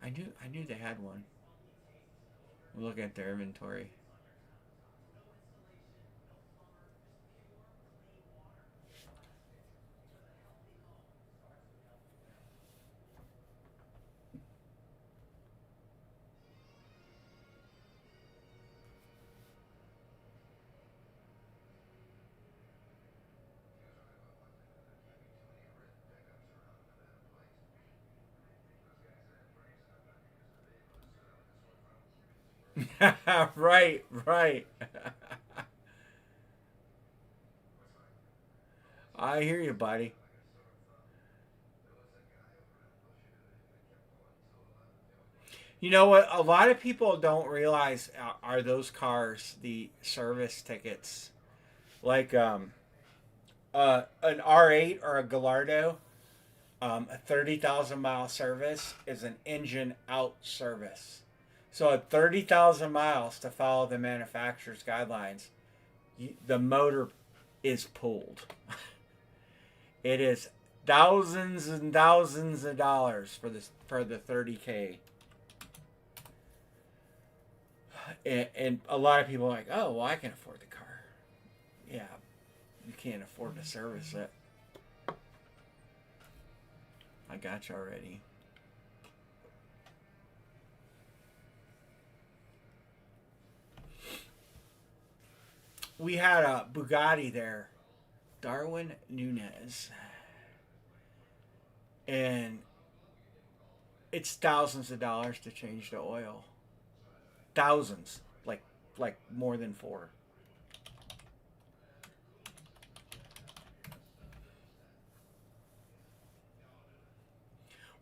I knew they had one. Look at their inventory. Right, right. I hear you, buddy. You know what? A lot of people don't realize are those cars the service tickets, like an R8 or a Gallardo. A 30,000 mile service is an engine out service. So at 30,000 miles to follow the manufacturer's guidelines, the motor is pulled. It is thousands and thousands of dollars for the 30K. And a lot of people are like, oh, well, I can afford the car. Yeah, you can't afford to service it. I got you already. We had a Bugatti there, Darwin Nunez, and it's thousands of dollars to change the oil. Thousands, like more than four.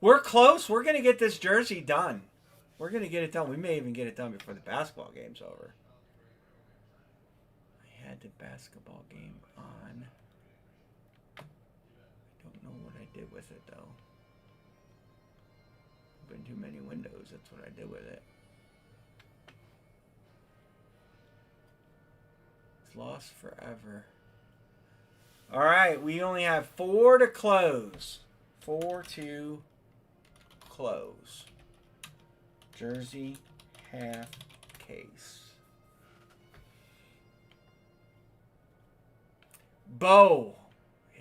We're close. We're gonna get this jersey done. We're gonna get it done. We may even get it done before the basketball game's over. I had the basketball game on. I don't know what I did with it though. Opened too many windows. That's what I did with it. It's lost forever. All right, we only have 4 to close. 4 to close. Jersey half case. Bo.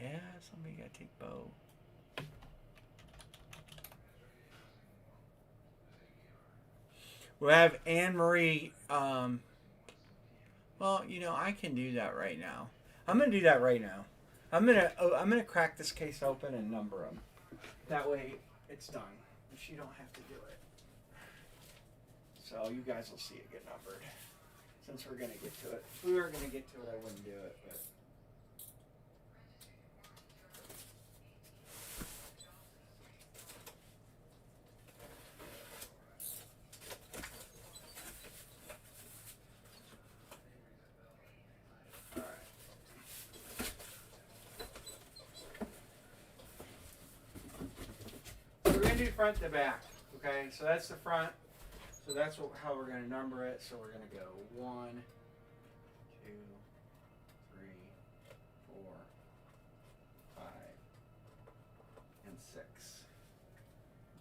Yeah, somebody got to take Bo. We have Anne Marie. Well, you know, I can do that right now. I'm gonna do that right now. I'm gonna crack this case open and number them. That way, it's done. She don't have to do it. So you guys will see it get numbered. Since we're gonna get to it. If we were gonna get to it, I wouldn't do it. But we're gonna do front to back. Okay, so that's the front. So that's how we're gonna number it. So we're gonna go 1, 2, 3, 4, 5, and 6.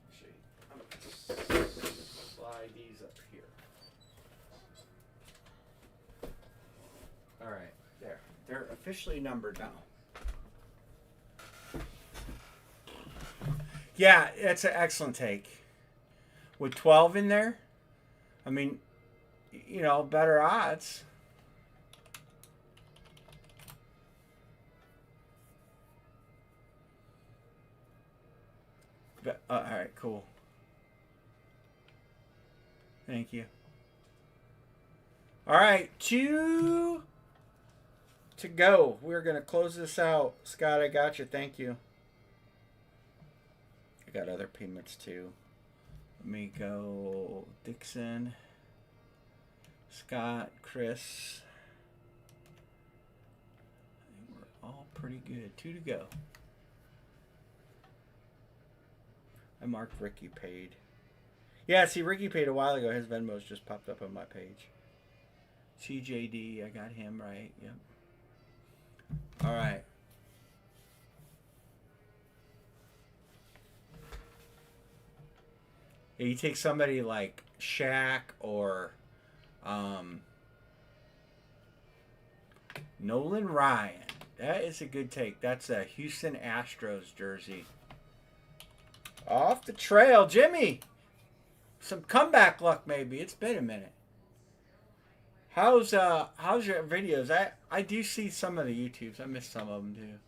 Actually, I'm gonna slide these up here. All right, there. They're officially numbered now. Yeah, that's an excellent take. With 12 in there, I mean, you know, better odds. But, all right, cool. Thank you. All right, 2 to go. We're going to close this out. Scott, I got you. Thank you. I got other payments too. Let me go Dixon, Scott, Chris. I think we're all pretty good. 2 to go. I marked Ricky paid. Yeah, see, Ricky paid a while ago. His Venmo's just popped up on my page. CJD, I got him right. Yep. All right. Yeah, you take somebody like Shaq or Nolan Ryan. That is a good take. That's a Houston Astros jersey. Off the trail, Jimmy. Some comeback luck, maybe. It's been a minute. How's your videos? I do see some of the YouTubes. I miss some of them too.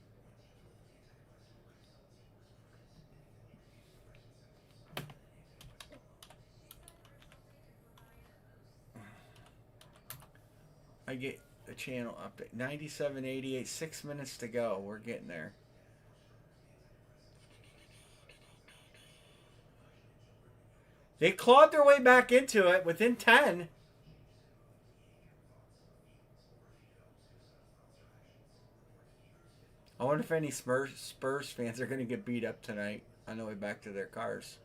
I get the channel update. 97.88. 6 minutes to go. We're getting there. They clawed their way back into it within 10. I wonder if any Spurs fans are going to get beat up tonight on the way back to their cars.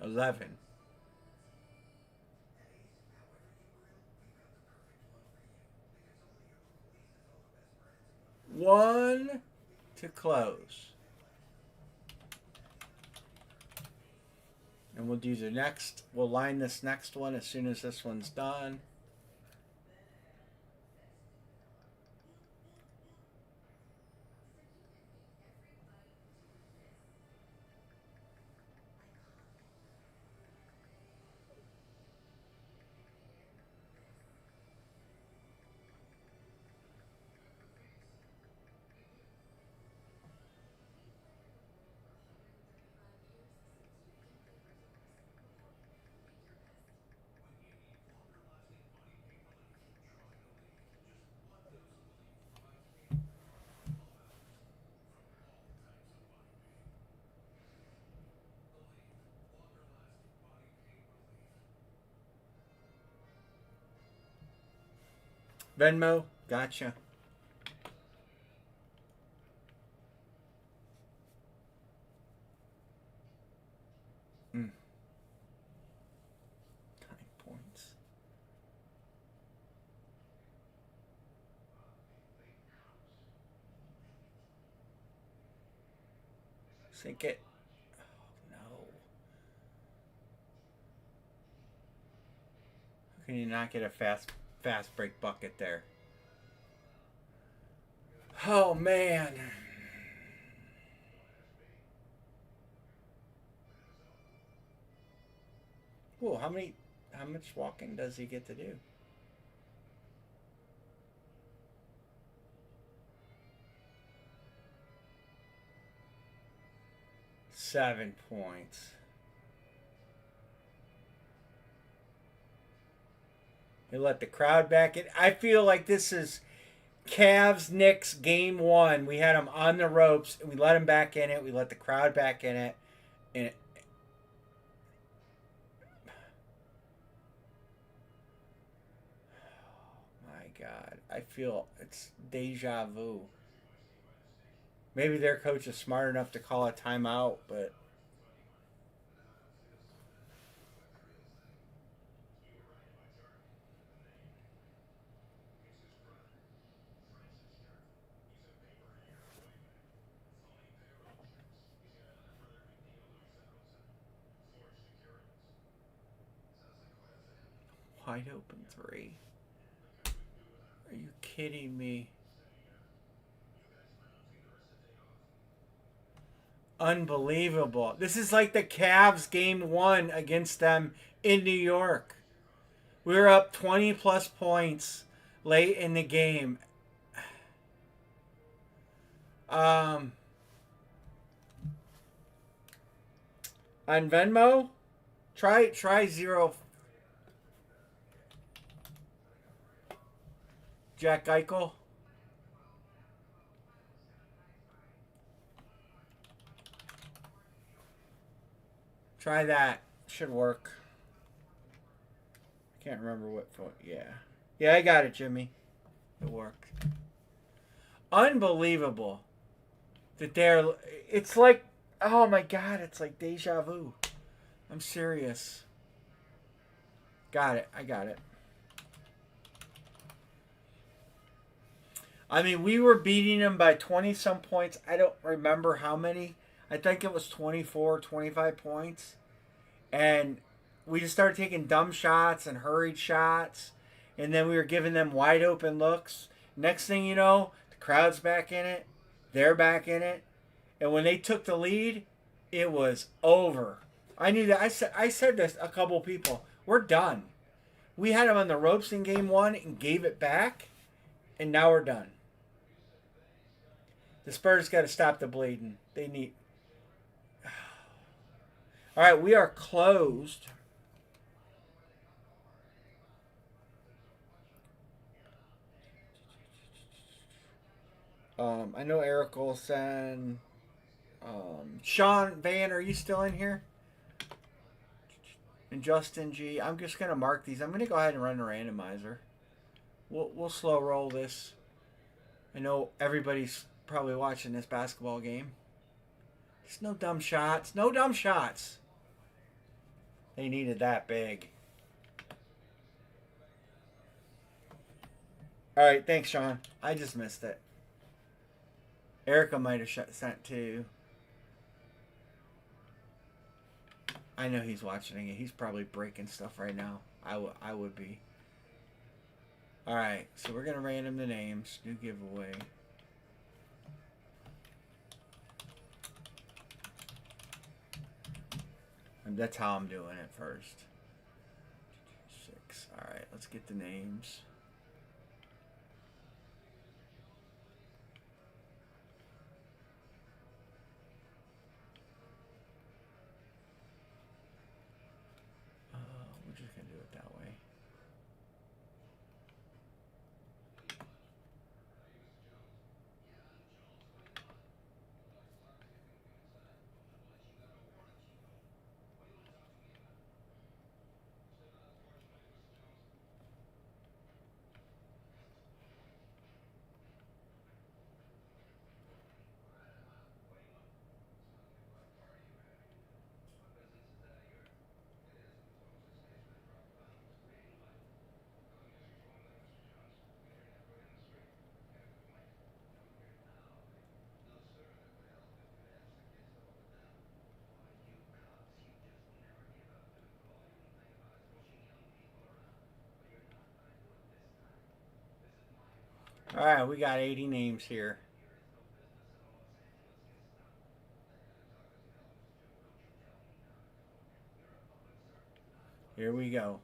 $11. One to close. And we'll do the next. We'll line this next one as soon as this one's done. Venmo, gotcha. Mm. 9 points. Sink it. Oh, no. How can you not get a fast break bucket there? Oh, man. Oh, how much walking does he get to do? Seven points. They let the crowd back in. I feel like this is Cavs Knicks game 1. We had them on the ropes and we let them back in it. We let the crowd back in it. And my God, I feel it's deja vu. Maybe their coach is smart enough to call a timeout, but wide open 3. Are you kidding me? Unbelievable. This is like the Cavs game 1 against them in New York. We were up 20 plus points late in the game. Um, on Venmo, try zero Jack Eichel. Try that. Should work. Can't remember what phone. Yeah. Yeah, I got it, Jimmy. It worked. Unbelievable that they're. It's like, oh my god, it's like deja vu. I'm serious. Got it. I got it. I mean, we were beating them by 20 some points. I don't remember how many. I think it was 24, 25 points. And we just started taking dumb shots and hurried shots. And then we were giving them wide open looks. Next thing you know, the crowd's back in it. They're back in it. And when they took the lead, it was over. I knew that. I said this a couple people. We're done. We had them on the ropes in game one and gave it back. And now we're done. The Spurs got to stop the bleeding. They need. All right, we are closed. I know Eric Olsen. Sean Van, are you still in here? And Justin G. I'm just gonna mark these. I'm gonna go ahead and run a randomizer. We'll slow roll this. I know everybody's probably watching this basketball game. There's no dumb shots. No dumb shots. They needed that big. All right, thanks, Sean. I just missed it. Erica might have sent too. I know he's watching it. He's probably breaking stuff right now. I would be. All right, so we're gonna random the names. New giveaway. And that's how I'm doing it first. 6. All right, let's get the names. We're just gonna do it that way. All right, we got 80 names here. Here we go.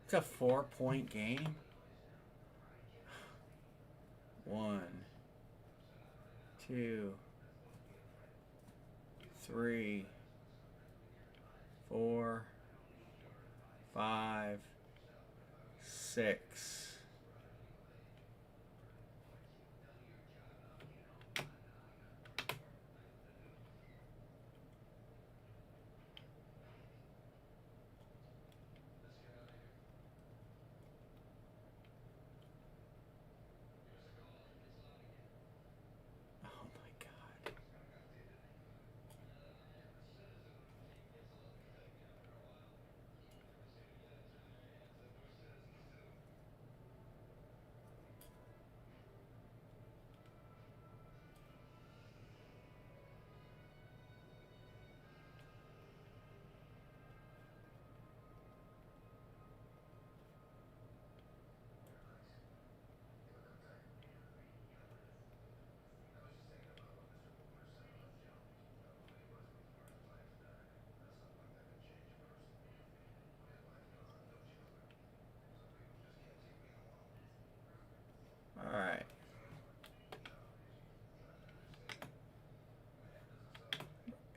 It's a 4-point game. 1, 2, 3, 4, 5, 6. Oh my God.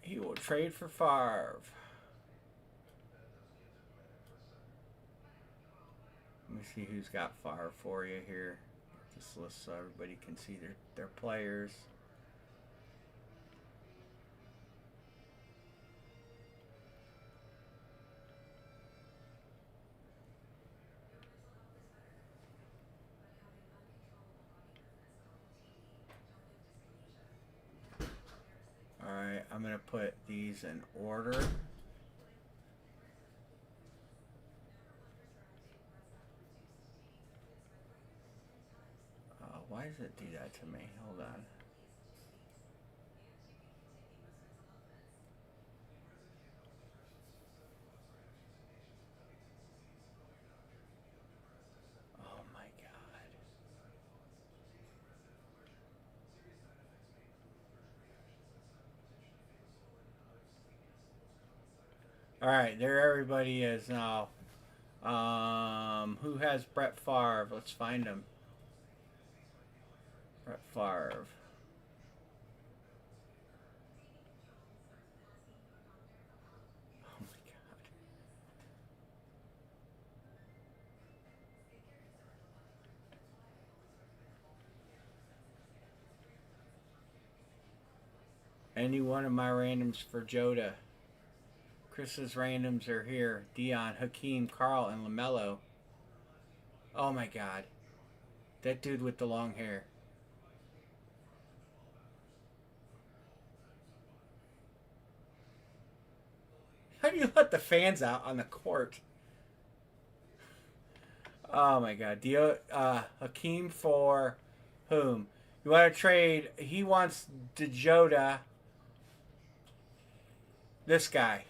He will trade for Favre. Let me see who's got Favre for you here. This list so everybody can see their players. Alright, I'm going to put these in order. Why does it do that to me? Hold on. Oh my God. Alright, there everybody is now. Who has Brett Favre? Let's find him. Brett Favre. Oh my God. Any one of my randoms for Joda. Chris's randoms are here. Dion, Hakeem, Carl, and LaMelo. Oh my God. That dude with the long hair. How do you let the fans out on the court? Oh my God. Hakeem for whom? You want to trade? He wants DeJoda. This guy.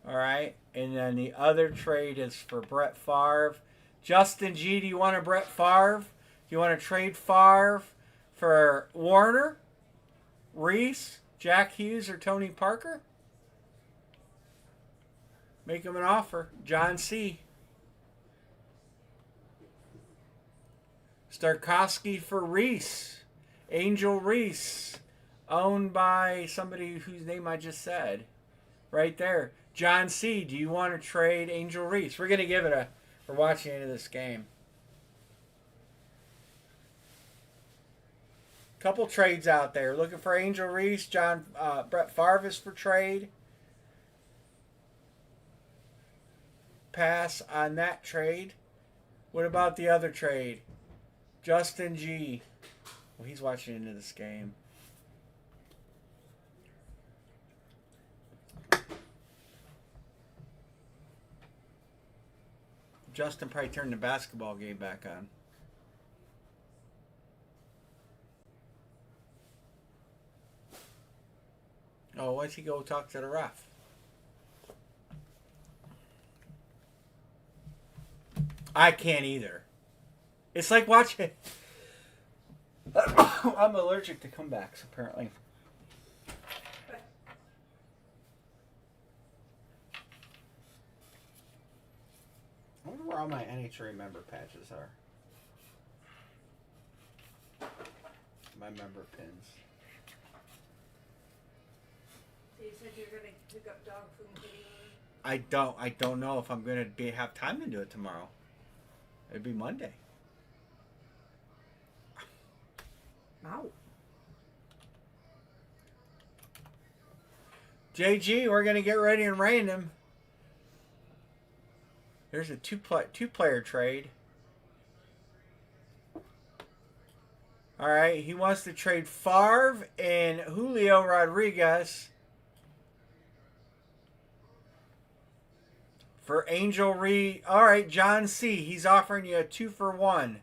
All right. And then the other trade is for Brett Favre. Justin G, do you want a Brett Favre? Do you want to trade Favre for Warner, Reese, Jack Hughes, or Tony Parker? Make him an offer. John C. Starkowski for Reese. Angel Reese. Owned by somebody whose name I just said. Right there. John C., do you want to trade Angel Reese? We're going to give it a... We're watching into this game. Couple trades out there. Looking for Angel Reese. Brett Favre is for trade. Pass on that trade. What about the other trade? Justin G. Well, he's watching into this game. Justin probably turned the basketball game back on. Oh, why don't you go talk to the ref? I can't either. It's like watching... I'm allergic to comebacks, apparently. I wonder where all my NHRA member patches are. My member pins. So you said you're going to pick up dog food and kitty food? I don't know if I'm going to have time to do it tomorrow. It'd be Monday. Ow. JG, we're going to get ready and random. There's a two-player trade. All right, he wants to trade Favre and Julio Rodriguez for Angel Reed. All right, John C. He's offering you a 2-for-1.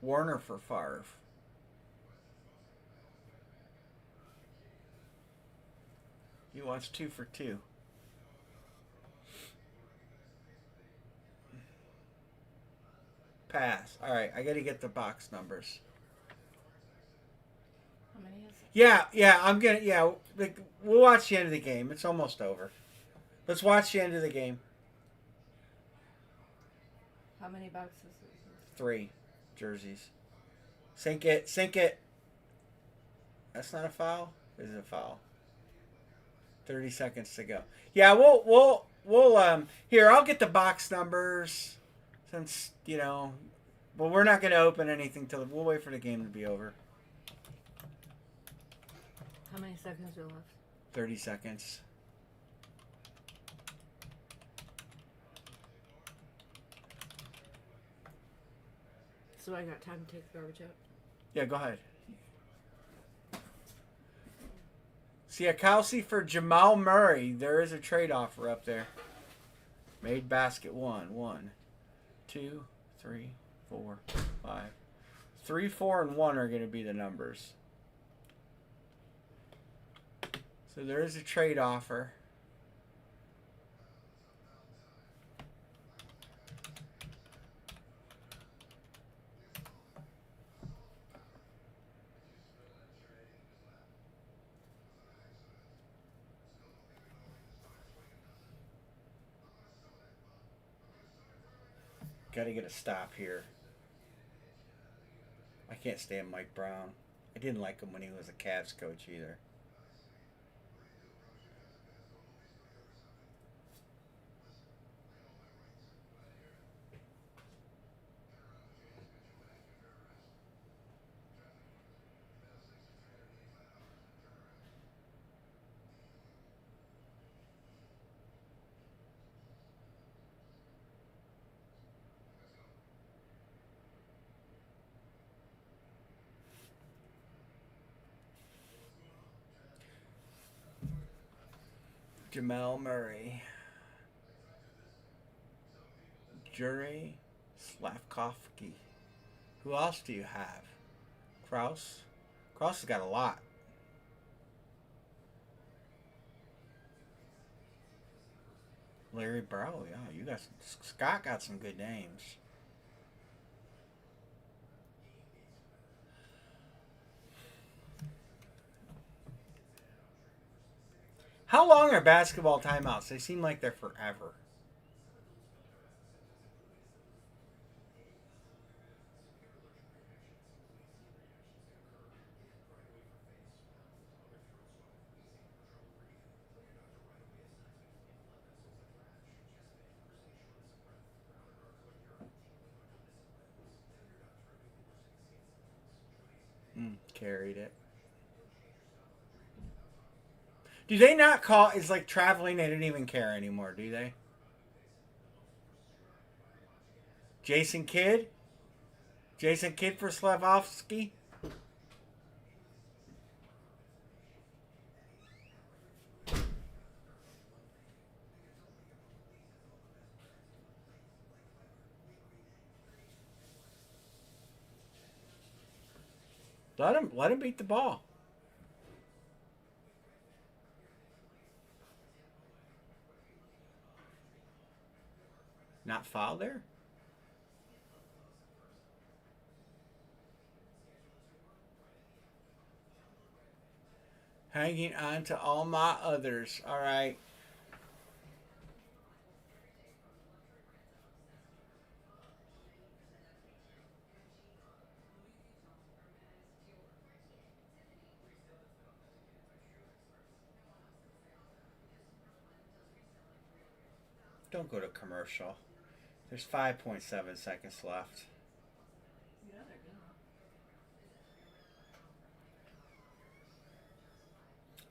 Warner for Favre. He wants 2-for-2. Pass. All right, I got to get the box numbers. How many is it? Yeah. We'll watch the end of the game. It's almost over. Let's watch the end of the game. How many boxes is it? 3 jerseys. Sink it. Sink it. That's not a foul. Is it a foul? 30 seconds to go. Yeah, we'll here, I'll get the box numbers since, but we're not going to open anything till we'll wait for the game to be over. How many seconds are left? 30 seconds. So I got time to take the garbage out. Yeah, go ahead. Siakowski for Jamal Murray. There is a trade offer up there. Made basket 1. 1, 2, 3, 4, 5. 3, 4, and 1 are going to be the numbers. So there is a trade offer. Got to get a stop here. I can't stand Mike Brown. I didn't like him when he was a Cavs coach either. Jamal Murray. Jure Slavkovsky. Who else do you have? Kraus? Kraus has got a lot. Larry Brow, yeah, you got Scott got some good names. How long are basketball timeouts? They seem like they're forever. Carried it. Do they not call? It's like traveling. They don't even care anymore, do they? Jason Kidd? Jason Kidd for Slavkovsky? Let him beat the ball. Not foul there? Hanging on to all my others. All right. Don't go to commercial. There's 5.7 seconds left. Yeah, they're good.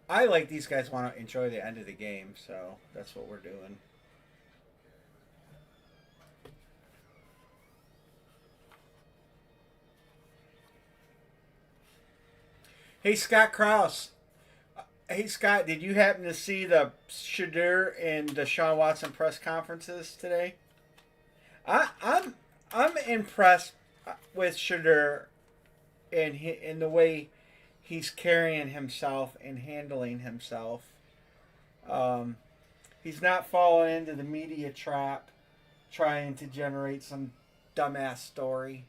I like these guys want to enjoy the end of the game, so that's what we're doing. Hey, Scott Krause. Hey, Scott, did you happen to see the Shadur and Deshaun Watson press conferences today? I'm impressed with Shadur and in the way he's carrying himself and handling himself. He's not falling into the media trap, trying to generate some dumbass story.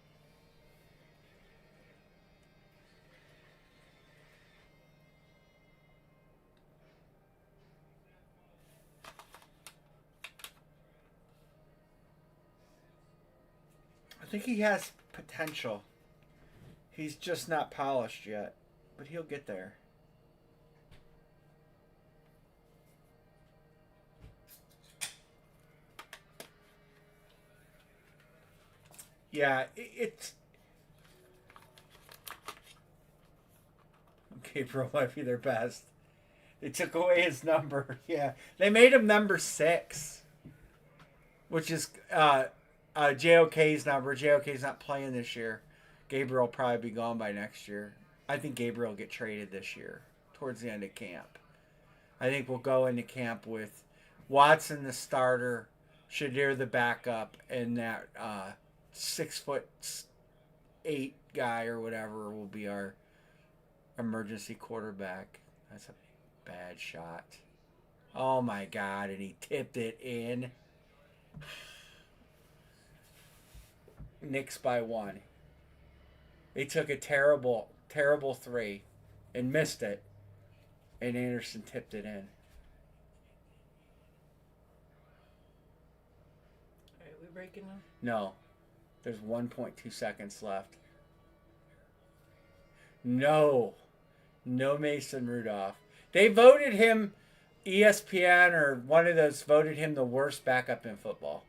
think he has potential. He's just not polished yet, but he'll get there. Yeah, it's... Gabriel might be their best. They took away his number. Yeah, they made him number 6, which is JOK's number. JOK's not playing this year. Gabriel will probably be gone by next year. I think Gabriel will get traded this year towards the end of camp. I think we'll go into camp with Watson the starter, Shadir the backup, and that 6'8" guy or whatever will be our emergency quarterback. That's a bad shot. Oh my God, and he tipped it in. Knicks by 1. They took a terrible 3 and missed it. And Anderson tipped it in. Alright, we breaking now? No. There's 1.2 seconds left. No. No Mason Rudolph. They voted him, ESPN or one of those voted him the worst backup in football.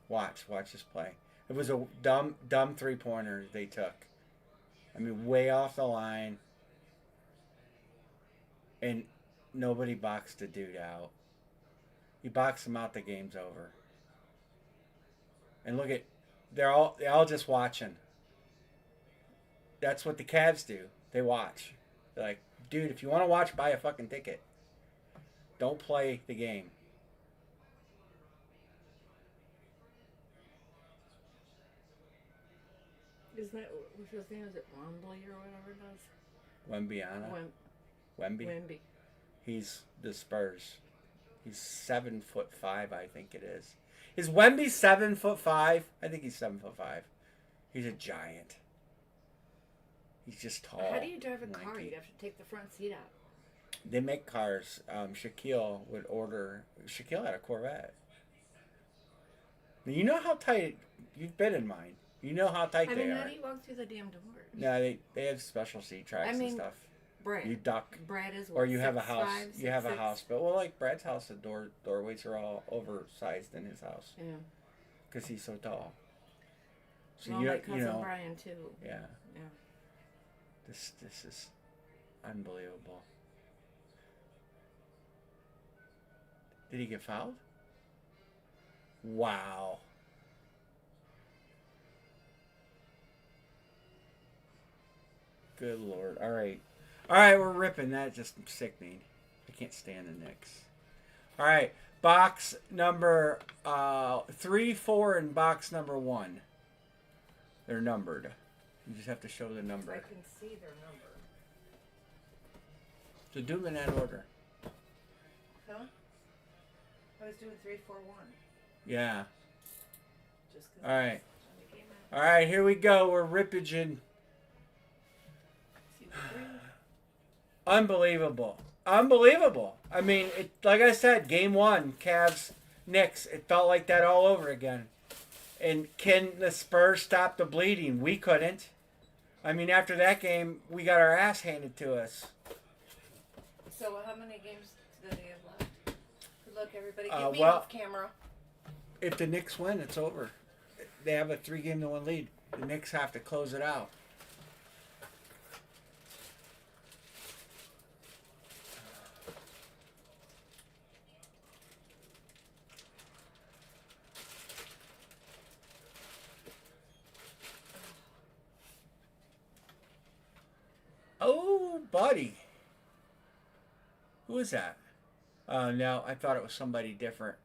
Watch this play. It was a dumb 3-pointer they took. I mean, way off the line. And nobody boxed the dude out. You box him out, the game's over. And look at, they're all just watching. That's what the Cavs do. They watch. They're like, dude, if you want to watch, buy a fucking ticket. Don't play the game. Isn't that, what's his name? Is it Wembley or whatever it is? Wembiana? Wemby? Wemby. He's the Spurs. He's 7'5", I think it is. Is Wemby 7'5"? I think he's 7'5". He's a giant. He's just tall. How do you drive a car? lanky. You have to take the front seat out. They make cars. Shaquille would order. Shaquille had a Corvette. You know how tight. You've been in mine. You know how tight they how are. do you walk through the damn doors? No, they have special seat tracks and stuff. Brad. You duck. Brad is what, Or you have a 6'5", house. You have a 6'6"? house, but well, like Brad's house, the doorways are all oversized in his house. Yeah. Because he's so tall. So Well, my cousin Brian too. Yeah. Yeah. This is unbelievable. Did he get fouled? Wow. Good Lord. All right, we're ripping. That just sickening. I can't stand the Knicks. All right, box number 3, 4, and box number 1. They're numbered. You just have to show the number. I can see their number. So do them in that order. Huh? I was doing 3, 4, 1. Yeah. Just All right. All right, here we go. We're rippaging. Unbelievable. I mean, like I said, game 1, Cavs, Knicks. It felt like that all over again. And can the Spurs stop the bleeding? We couldn't. I mean, after that game, we got our ass handed to us. So how many games do they have left? Look, everybody, get me off camera. If the Knicks win, it's over. They have a 3-1 lead. The Knicks have to close it out. Oh, buddy. Who is that? Oh, no, I thought it was somebody different.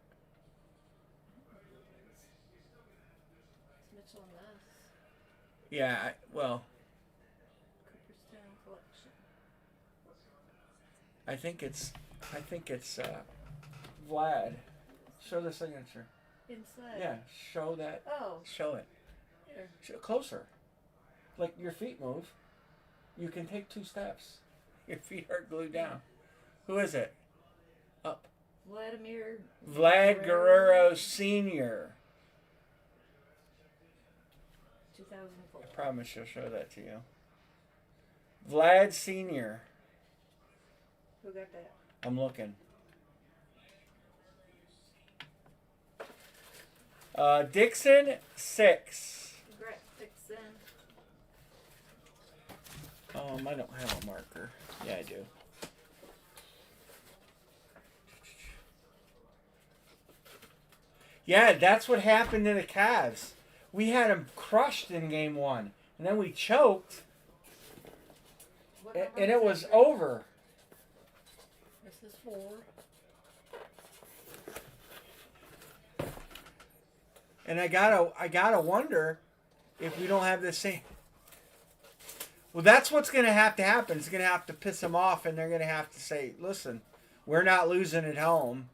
It's Mitchell and Ness. Yeah, well, Cooperstown collection. I think it's Vlad. Show the signature. Inside. Yeah, show that. Oh. Show it. Here. Closer. Like your feet move. You can take 2 steps. Your feet are glued down. Who is it? Up. Vlad Guerrero Sr. 2004. I promise she'll show that to you. Vlad Sr. Who got that? I'm looking. Dixon 6. Congrats, Dixon. I don't have a marker. Yeah, I do. Yeah, that's what happened to the Cavs. We had them crushed in game 1, and then we choked, and it was over. This is 4. And I gotta wonder if we don't have the same. Well, that's what's going to happen. It's going to have to piss them off, and they're going to have to say, "Listen, we're not losing at home."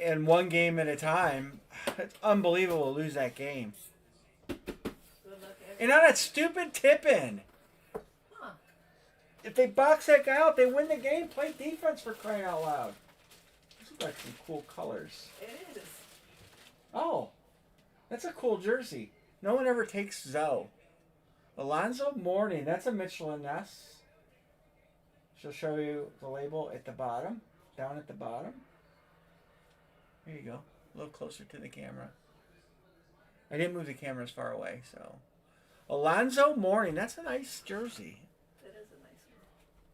And one game at a time, it's unbelievable to lose that game. And on that stupid tip-in. Huh. If they box that guy out, they win the game. Play defense, for crying out loud. These look like some cool colors. It is. Oh, that's a cool jersey. No one ever takes Zoe. Alonzo Mourning. That's a Michelin Ness. She'll show you the label at the bottom. Down at the bottom. There you go. A little closer to the camera. I didn't move the camera as far away, so. Alonzo Mourning. That's a nice jersey. That is a nice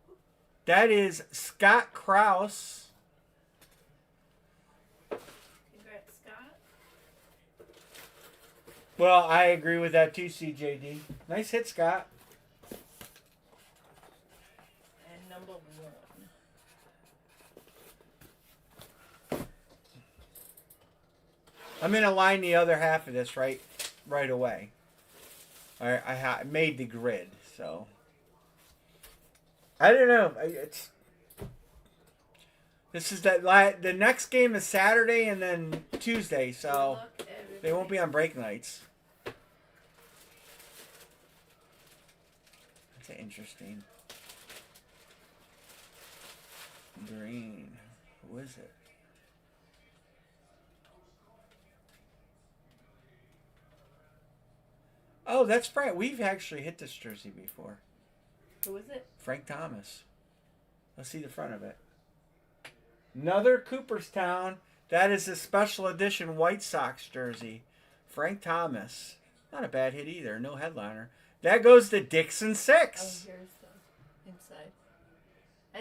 one. That is Scott Krause. Congrats, Scott. Well, I agree with that too, CJD. Nice hit, Scott. And number 1. I'm going to line the other half of this right away. I made the grid, so. I don't know. This is the next game is Saturday and then Tuesday, so they won't be on break nights. That's interesting. Green. Who is it? Oh, that's right. We've actually hit this jersey before. Who is it? Frank Thomas. Let's see the front of it. Another Cooperstown. That is a special edition White Sox jersey. Frank Thomas. Not a bad hit either. No headliner. That goes to Dixon 6. Oh, here's the inside.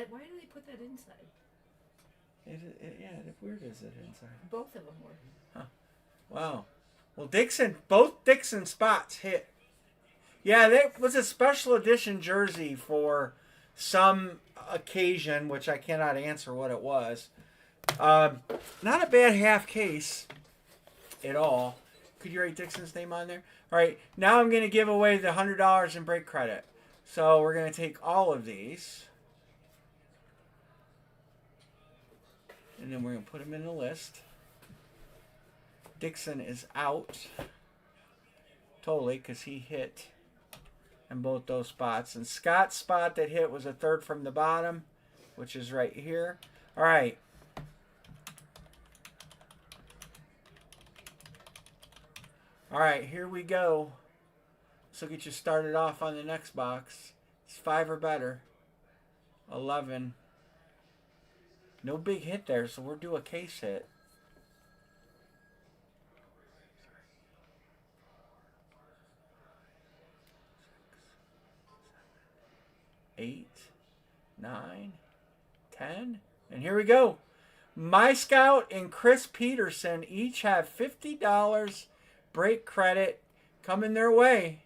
Why do they put that inside? Yeah, where is it inside? Both of them were. Huh. Wow. Well, both Dixon spots hit. Yeah, that was a special edition jersey for some occasion, which I cannot answer what it was. Not a bad half case at all. Could you write Dixon's name on there? All right, now I'm going to give away the $100 in break credit. So we're going to take all of these. And then we're going to put them in the list. Dixon is out totally because he hit in both those spots. And Scott's spot that hit was a third from the bottom, which is right here. All right. All right, here we go. This will get you started off on the next box. It's 5 or better. 11. No big hit there, so we'll do a case hit. 8, 9, 10, and here we go. My Scout and Chris Peterson each have $50 break credit coming their way.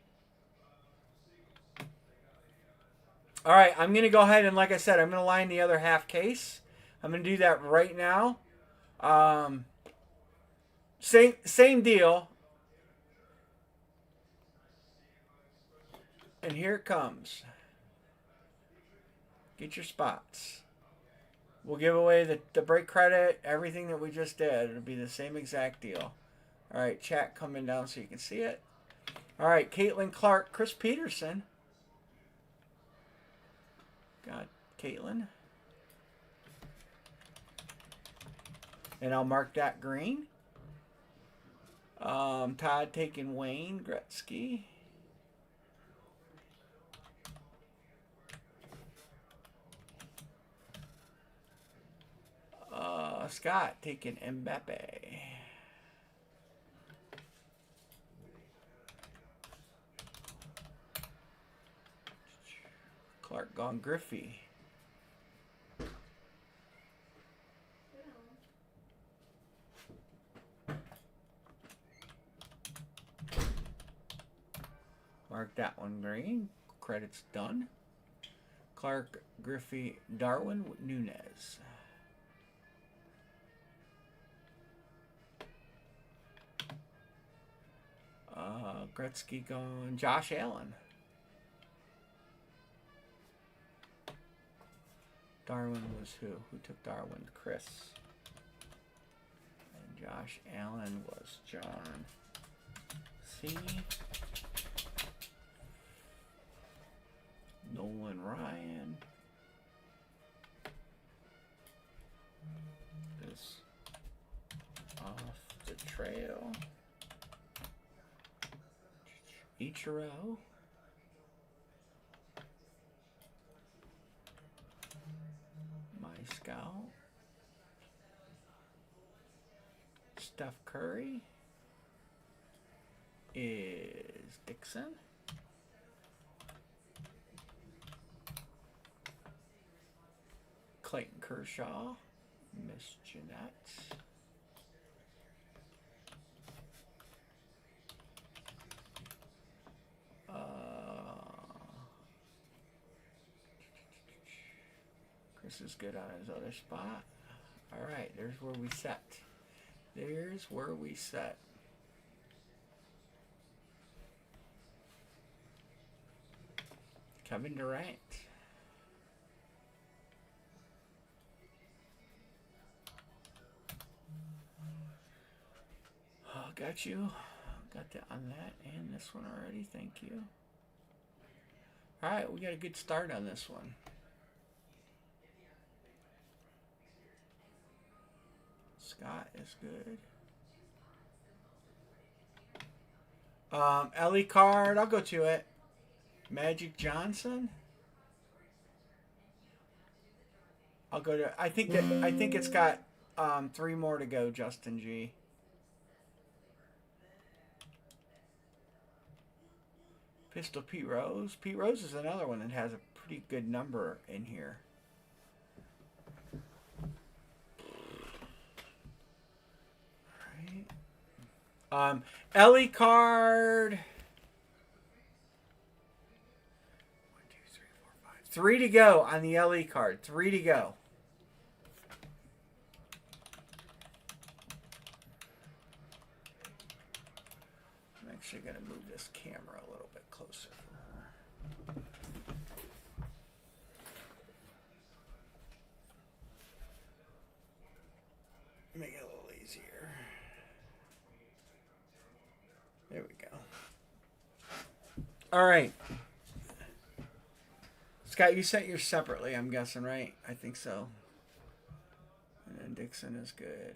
All right, I'm going to go ahead and, like I said, I'm going to line the other half case. I'm going to do that right now. Same deal. And here it comes. Get your spots. We'll give away the break credit, everything that we just did. It'll be the same exact deal. All right, chat coming down so you can see it. All right, Caitlin Clark, Chris Peterson. Got Caitlin. And I'll mark that green. Todd taking Wayne Gretzky. Scott taking Mbappe. Clark gone Griffey. Mark that one green. Credits done. Clark, Griffey, Darwin, Nunez. Gretzky gone. Josh Allen. Darwin was who? Who took Darwin? Chris. And Josh Allen was John C. Nolan Ryan. This off the trail. Ichiro. My Scout. Steph Curry is Dixon. Clayton Kershaw, Miss Jeanette. Chris is good on his other spot. All right, there's where we set. There's where we set. Kevin Durant. Oh, got you. Got that on that and this one already. Thank you. All right, we got a good start on this one. Scott is good. Ellie card. I'll go to it. Magic Johnson. I'll go to. I think it's got 3 more to go. Justin G. Pistol Pete Rose. Pete Rose is another one that has a pretty good number in here. All right. Ellie card. 1, 2, 3, 4, 5. 3 to go on the LE card. 3 to go. I'm actually going to move this camera a little bit closer. Make it a little easier. There we go. All right. Scott, you sent yours separately, I'm guessing, right? I think so. And then Dixon is good.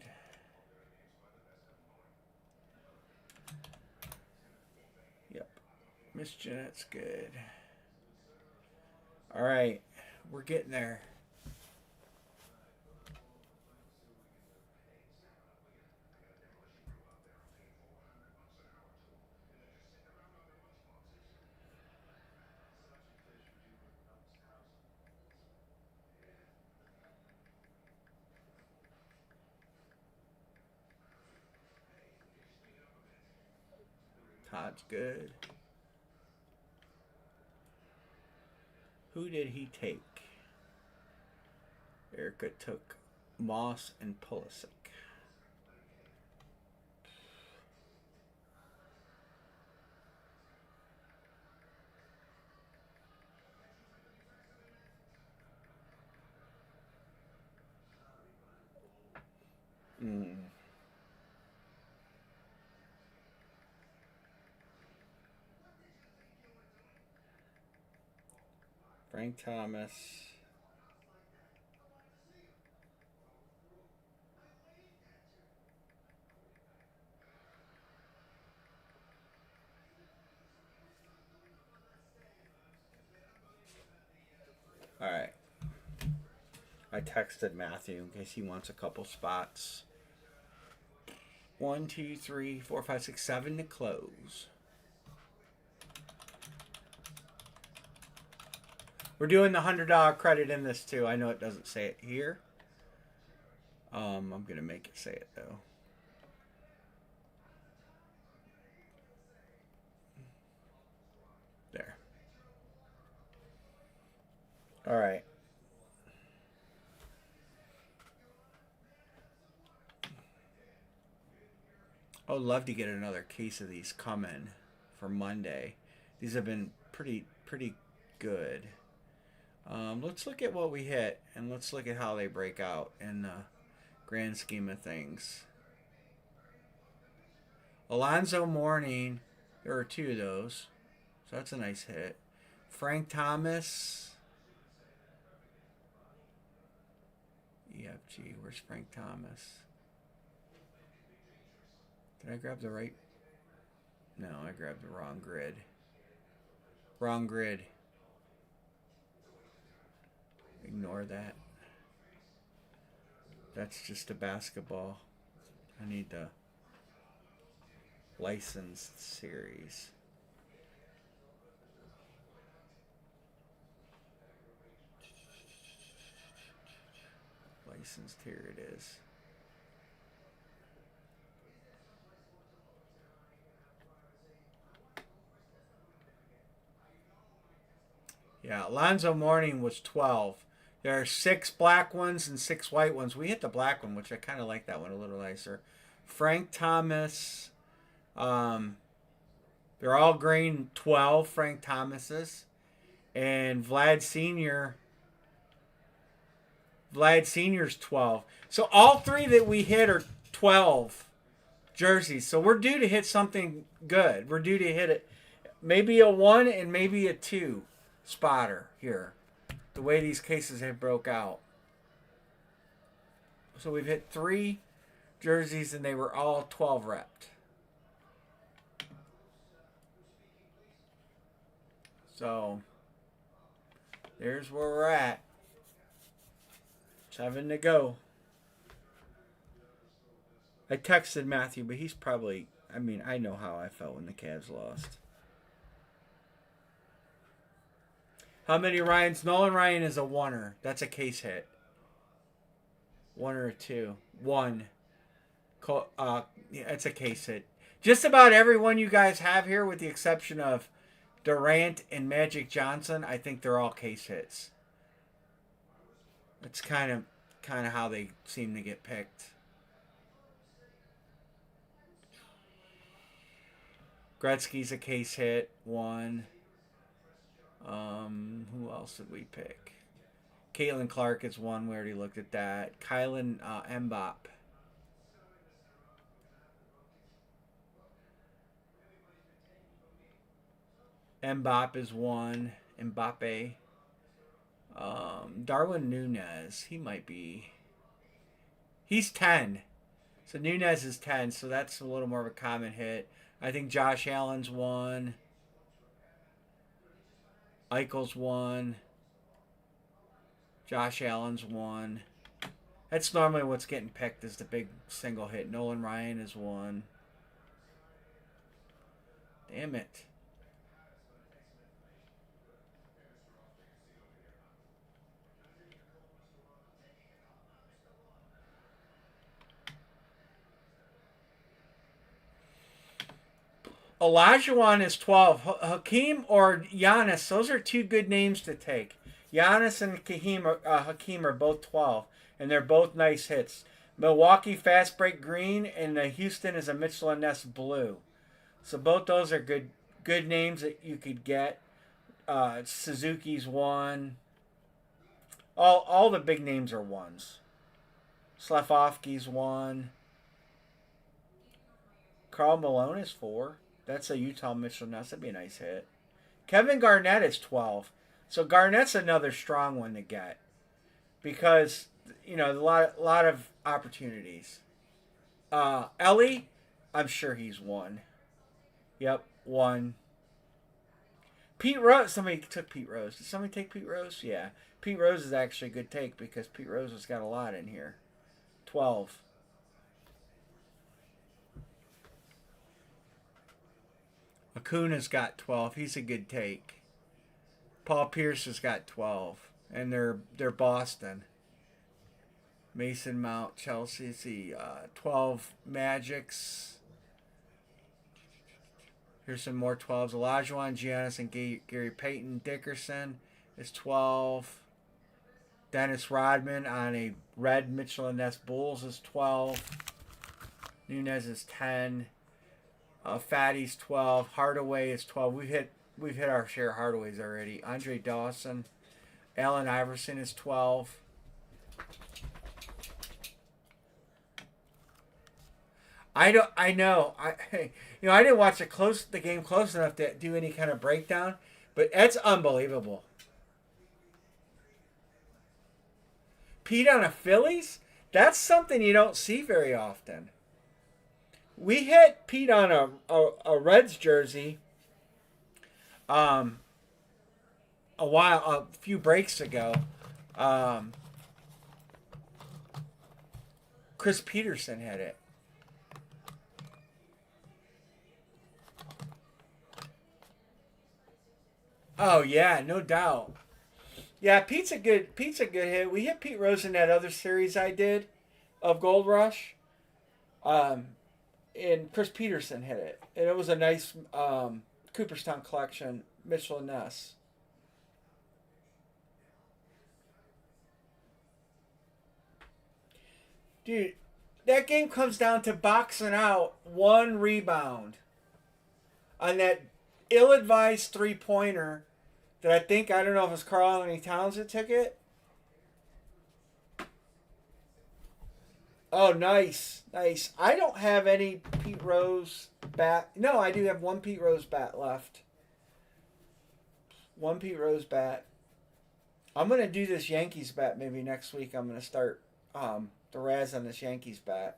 Yep. Miss Jeanette's good. All right. We're getting there. Todd's good. Who did he take? Erica took Moss and Pulisic. Frank Thomas. All right. I texted Matthew in case he wants a couple spots. 1, 2, 3, 4, 5, 6, 7 to close. We're doing the $100 credit in this too. I know it doesn't say it here. I'm gonna make it say it though. There. All right. I would love to get another case of these coming for Monday. These have been pretty good. Let's look at what we hit and let's look at how they break out in the grand scheme of things. Alonzo Mourning, there are 2 of those, so that's a nice hit. Frank Thomas, EFG, where's Frank Thomas? Did I grab the right? No, I grabbed the wrong grid. Wrong grid. Ignore that. That's just a basketball. I need the licensed series. Licensed, here it is. Yeah, Alonzo Mourning was 12. There are 6 black ones and 6 white ones. We hit the black one, which I kind of like that one a little nicer. Frank Thomas. They're all green 12 Frank Thomases. And Vlad Sr. Vlad Sr.'s 12. So all 3 that we hit are 12 jerseys. So we're due to hit something good. We're due to hit it. Maybe a 1 and maybe a 2 spotter here. The way these cases have broke out. So we've hit 3 jerseys and they were all 12 repped. So there's where we're at. 7 to go. I texted Matthew, but he's probably, I mean, I know how I felt when the Cavs lost. How many Ryans? Nolan Ryan is a 1er. That's a case hit. 1 or a 2. 1. Yeah, it's a case hit. Just about everyone you guys have here, with the exception of Durant and Magic Johnson, I think they're all case hits. It's kind of how they seem to get picked. Gretzky's a case hit. 1. Who else did we pick? Caitlin Clark is 1. We already looked at that. Kylan Mbop. Mbop is 1. Mbappe. Darwin Nunez. He might be. He's 10. So Nunez is 10. So that's a little more of a common hit. I think Josh Allen's 1. Eichel's 1. Josh Allen's 1. That's normally what's getting picked, is the big single hit. Nolan Ryan is 1. Damn it. Olajuwon is 12. Hakeem or Giannis, those are 2 good names to take. Giannis and Hakeem are both 12, and they're both nice hits. Milwaukee fast break green, and Houston is a Mitchell and Ness blue. So both those are good names that you could get. Suzuki's 1. All the big names are 1s. Slavovsky's 1. Karl Malone is 4. That's a Utah Mitchell Ness. That'd be a nice hit. Kevin Garnett is 12. So Garnett's another strong one to get, because, you know, a lot of opportunities. Ellie, I'm sure he's 1. Yep, 1. Pete Rose. Somebody took Pete Rose. Did somebody take Pete Rose? Yeah. Pete Rose is actually a good take because Pete Rose has got a lot in here. 12. Acuna's got 12. He's a good take. Paul Pierce has got 12. And they're Boston. Mason Mount, Chelsea, see, 12 Magics. Here's some more 12s. Olajuwon, Giannis, and Gary Payton. Dickerson is 12. Dennis Rodman on a red Mitchell and Ness Bulls is 12. Nunez is 10. Fatty's 12. Hardaway is 12. We've hit our share of Hardaways already. Andre Dawson. Allen Iverson is 12. I know. I didn't watch the game close enough to do any kind of breakdown, but it's unbelievable. Pete on a Phillies? That's something you don't see very often. We hit Pete on a Reds jersey a few breaks ago. Chris Peterson had it. Oh yeah, no doubt. Yeah, Pete's a good hit. We hit Pete Rose in that other series I did of Gold Rush. And Chris Peterson hit it. And it was a nice Cooperstown collection, Mitchell and Ness. Dude, that game comes down to boxing out one rebound on that ill-advised three-pointer that I don't know if it was Karl Anthony Towns that took it. Oh, nice. Nice. I don't have any Pete Rose bat. No, I do have one Pete Rose bat left. One Pete Rose bat. I'm going to do this Yankees bat maybe next week. I'm going to start the Raz on this Yankees bat.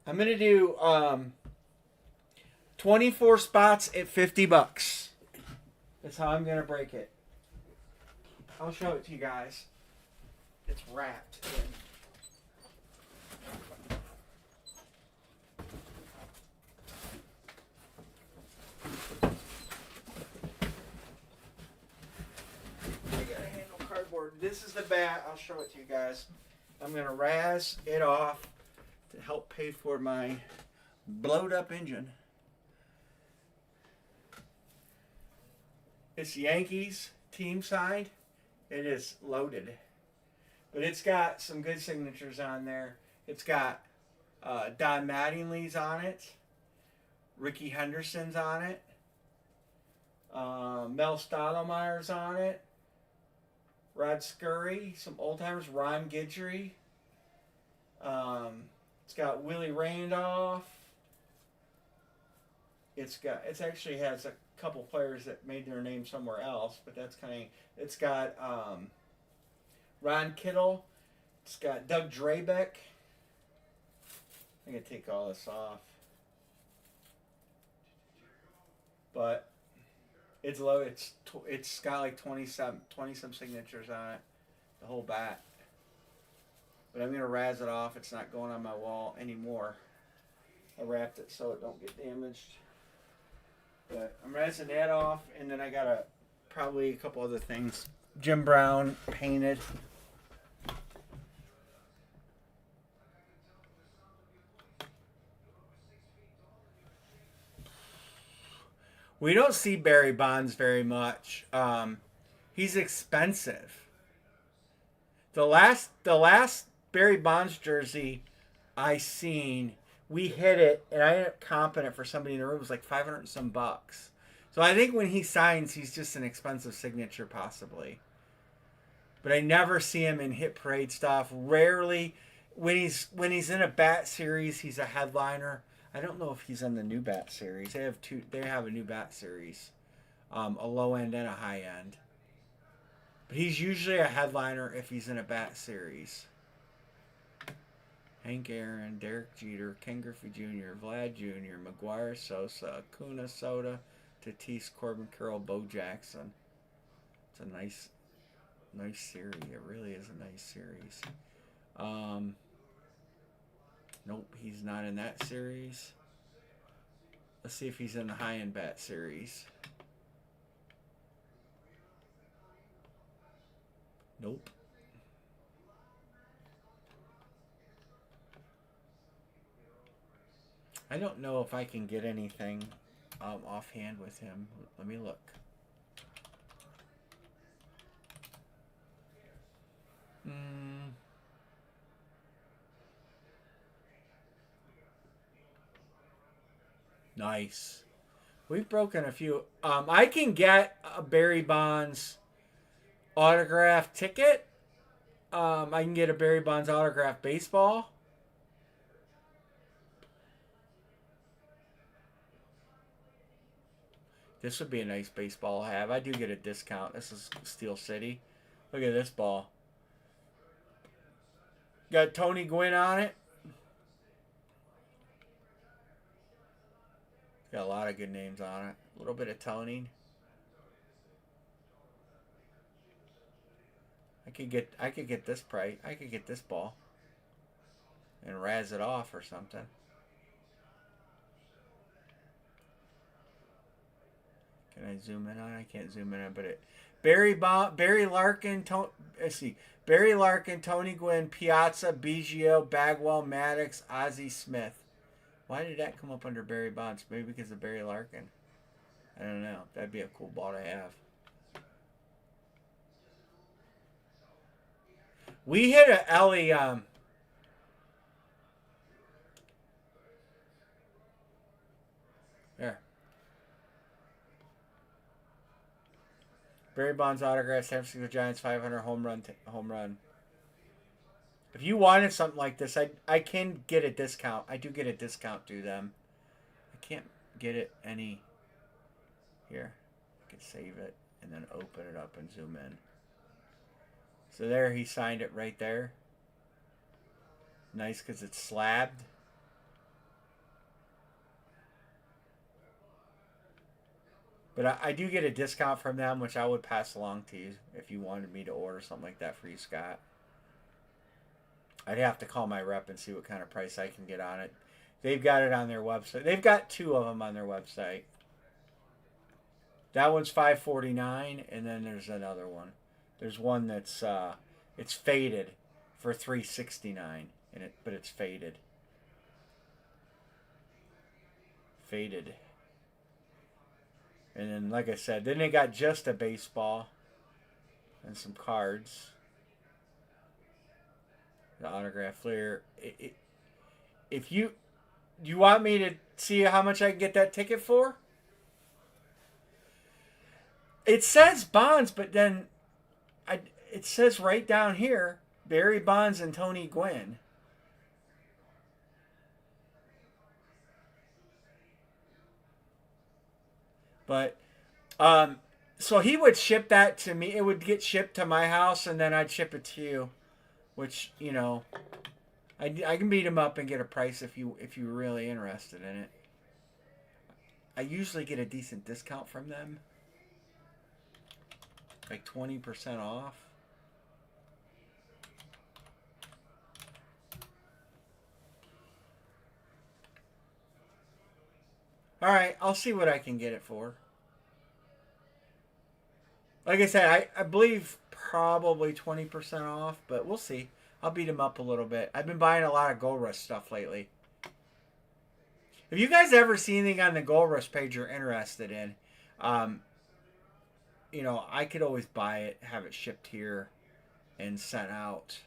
I'm going to do 24 spots at $50. That's how I'm going to break it. I'll show it to you guys. It's wrapped in. This is the bat. I'll show it to you guys. I'm going to razz it off to help pay for my blowed up engine. It's Yankees team side. It is loaded. But it's got some good signatures on there. It's got Don Mattingly's on it. Ricky Henderson's on it. Mel Stottlemyre's on it. Rod Scurry, some old timers, Ron Guidry. It's got Willie Randolph. It actually has a couple players that made their name somewhere else, but that's kind of. It's got Ron Kittle. It's got Doug Drabeck. I'm gonna take all this off, but. It's low. It's got like 20 some signatures on it, the whole bat. But I'm gonna razz it off. It's not going on my wall anymore. I wrapped it so it don't get damaged. But I'm razzing that off, and then I got probably a couple other things. Jim Brown painted. We don't see Barry Bonds very much. He's expensive. The last Barry Bonds jersey I seen, we hit it, and I ended up comping it for somebody in the room. It was like 500 and some bucks. So I think when he signs, he's just an expensive signature, possibly. But I never see him in hit parade stuff. Rarely, when he's in a bat series, he's a headliner. I don't know if he's in the new bat series. They have a new bat series, a low end and a high end. But he's usually a headliner if he's in a bat series. Hank Aaron, Derek Jeter, Ken Griffey Jr., Vlad Jr., McGuire, Sosa, Acuna, Soda, Tatis, Corbin Carroll, Bo Jackson. It's a nice Nice series. It really is a nice series. Nope, he's not in that series. Let's see if he's in the high-end bat series. Nope. I don't know if I can get anything offhand with him. Let me look. Nice. We've broken a few. I can get a Barry Bonds autograph ticket. I can get a Barry Bonds autograph baseball. This would be a nice baseball to have. I do get a discount. This is Steel City. Look at this ball. Got Tony Gwynn on it. Got a lot of good names on it. A little bit of toning. I could get this price. I could get this ball and razz it off or something. Can I zoom in on it? I can't zoom in on it, but it Barry Larkin, let's see. Barry Larkin, Tony Gwynn, Piazza, Biggio, Bagwell, Maddox, Ozzie Smith. Why did that come up under Barry Bonds? Maybe because of Barry Larkin. I don't know. That'd be a cool ball to have. We hit a Ellie. There. Barry Bonds autograph, San Francisco Giants 500 home run. If you wanted something like this, I can get a discount. I do get a discount to them. I can't get it any. Here, I can save it and then open it up and zoom in. So there, he signed it right there. Nice because it's slabbed. But I do get a discount from them, which I would pass along to you if you wanted me to order something like that for you, Scott. I'd have to call my rep and see what kind of price I can get on it. They've got it on their website. They've got two of them on their website. That one's $549, and then there's another one. There's one that's it's faded for $369, but it's faded. Faded. And then, like I said, then they got just a baseball and some cards. The autograph flare. If you want me to see how much I can get that ticket for? It says Bonds, but then it says right down here Barry Bonds and Tony Gwynn. But so he would ship that to me. It would get shipped to my house, and then I'd ship it to you. Which, you know, I can beat him up and get a price if you're really interested in it. I usually get a decent discount from them, like 20% off. All right, I'll see what I can get it for. Like I said, I believe probably 20% off, but we'll see. I'll beat him up a little bit. I've been buying a lot of Gold Rush stuff lately. If you guys ever see anything on the Gold Rush page you're interested in, you know, I could always buy it, have it shipped here, and sent out.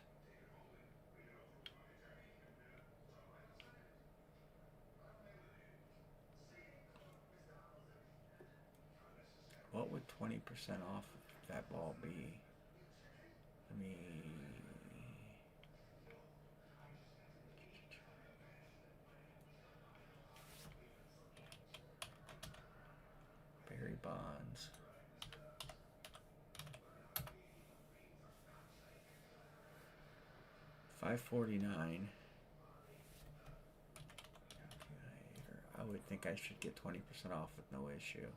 What would 20% off that ball be? Let me. Barry Bonds. $549. I would think I should get 20% off with no issue.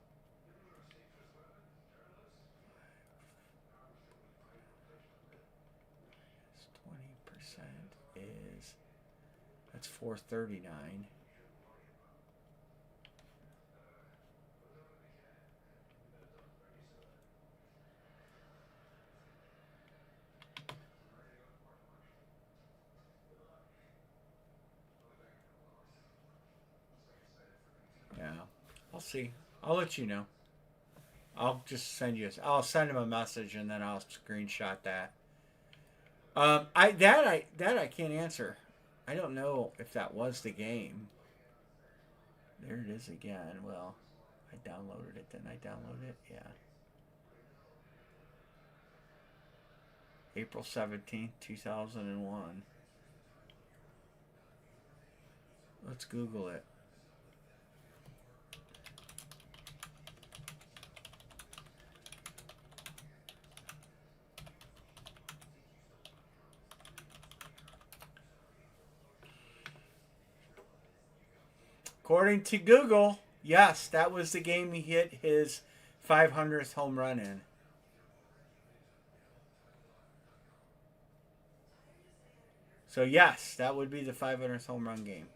439. Yeah, I'll see. I'll let you know. I'll just send you. I'll send him a message and then I'll screenshot that. I can't answer. I don't know if that was the game. There it is again. Well, I downloaded it. Didn't I download it? Yeah. April 17th, 2001. Let's Google it. According to Google, yes, that was the game he hit his 500th home run in. So, yes, that would be the 500th home run game.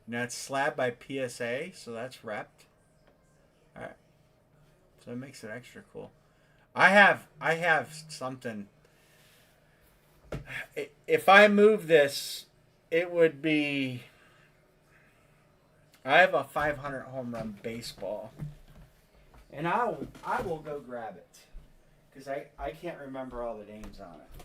And that's slabbed by PSA, so that's repped. All right. So it makes it extra cool. I have something. If I move this, it would be. I have a 500 home run baseball, and I will go grab it because I can't remember all the names on it.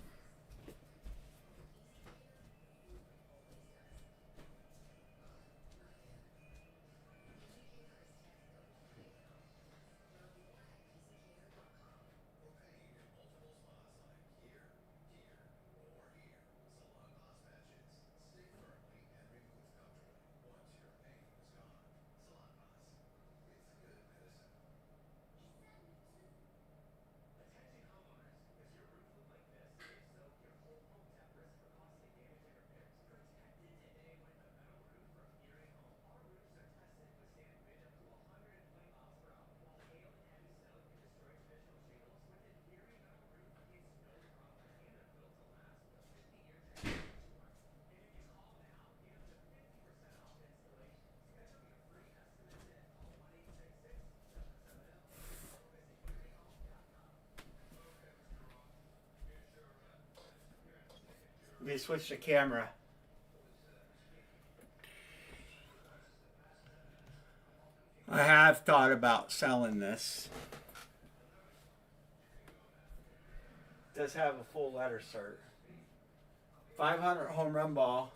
Let me switch the camera. I have thought about selling this. It does have a full letter cert. 500 home run ball.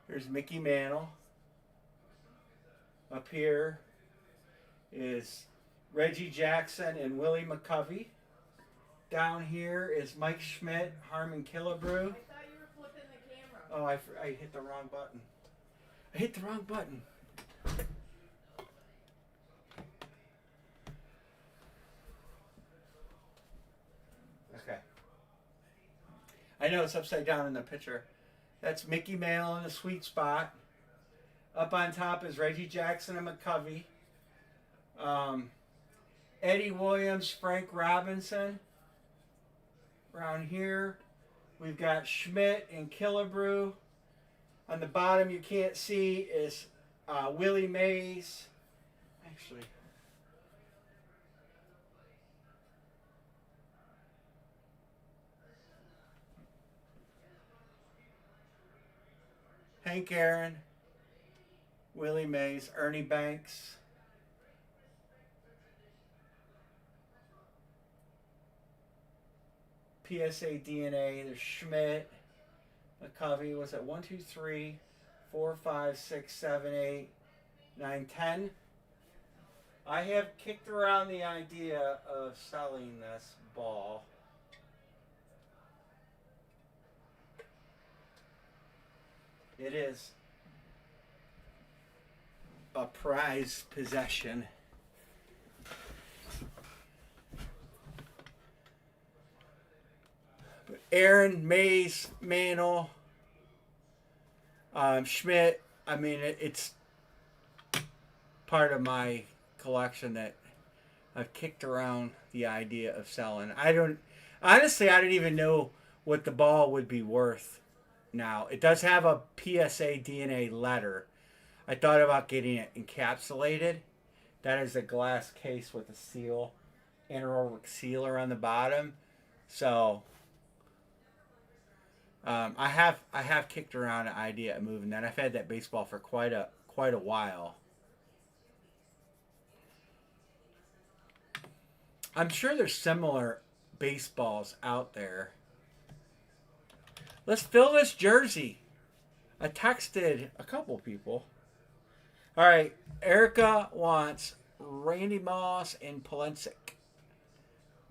Here's Mickey Mantle. Up here is Reggie Jackson and Willie McCovey. Down here is Mike Schmidt, Harmon Killebrew. I thought you were flipping the camera. Oh, I hit the wrong button. I hit the wrong button. Okay. I know it's upside down in the picture. That's Mickey Mantle in the sweet spot. Up on top is Reggie Jackson and McCovey. Eddie Williams, Frank Robinson. Around here, we've got Schmidt and Killebrew. On the bottom, you can't see, is Willie Mays. Actually, Hank Aaron, Willie Mays, Ernie Banks. PSA DNA, there's Schmidt, McCovey. Was it 1, 2, 3, 4, 5, 6, 7, 8, 9, 10? I have kicked around the idea of selling this ball. It is a prized possession. But Aaron, Mays, Mantle, Schmidt. I mean, it's part of my collection that I've kicked around the idea of selling. I don't even know what the ball would be worth now. It does have a PSA DNA letter. I thought about getting it encapsulated. That is a glass case with a seal, anaerobic sealer on the bottom. So I have kicked around an idea of moving that. I've had that baseball for quite a while. I'm sure there's similar baseballs out there. Let's fill this jersey. I texted a couple people. All right, Erica wants Randy Moss and Polensik.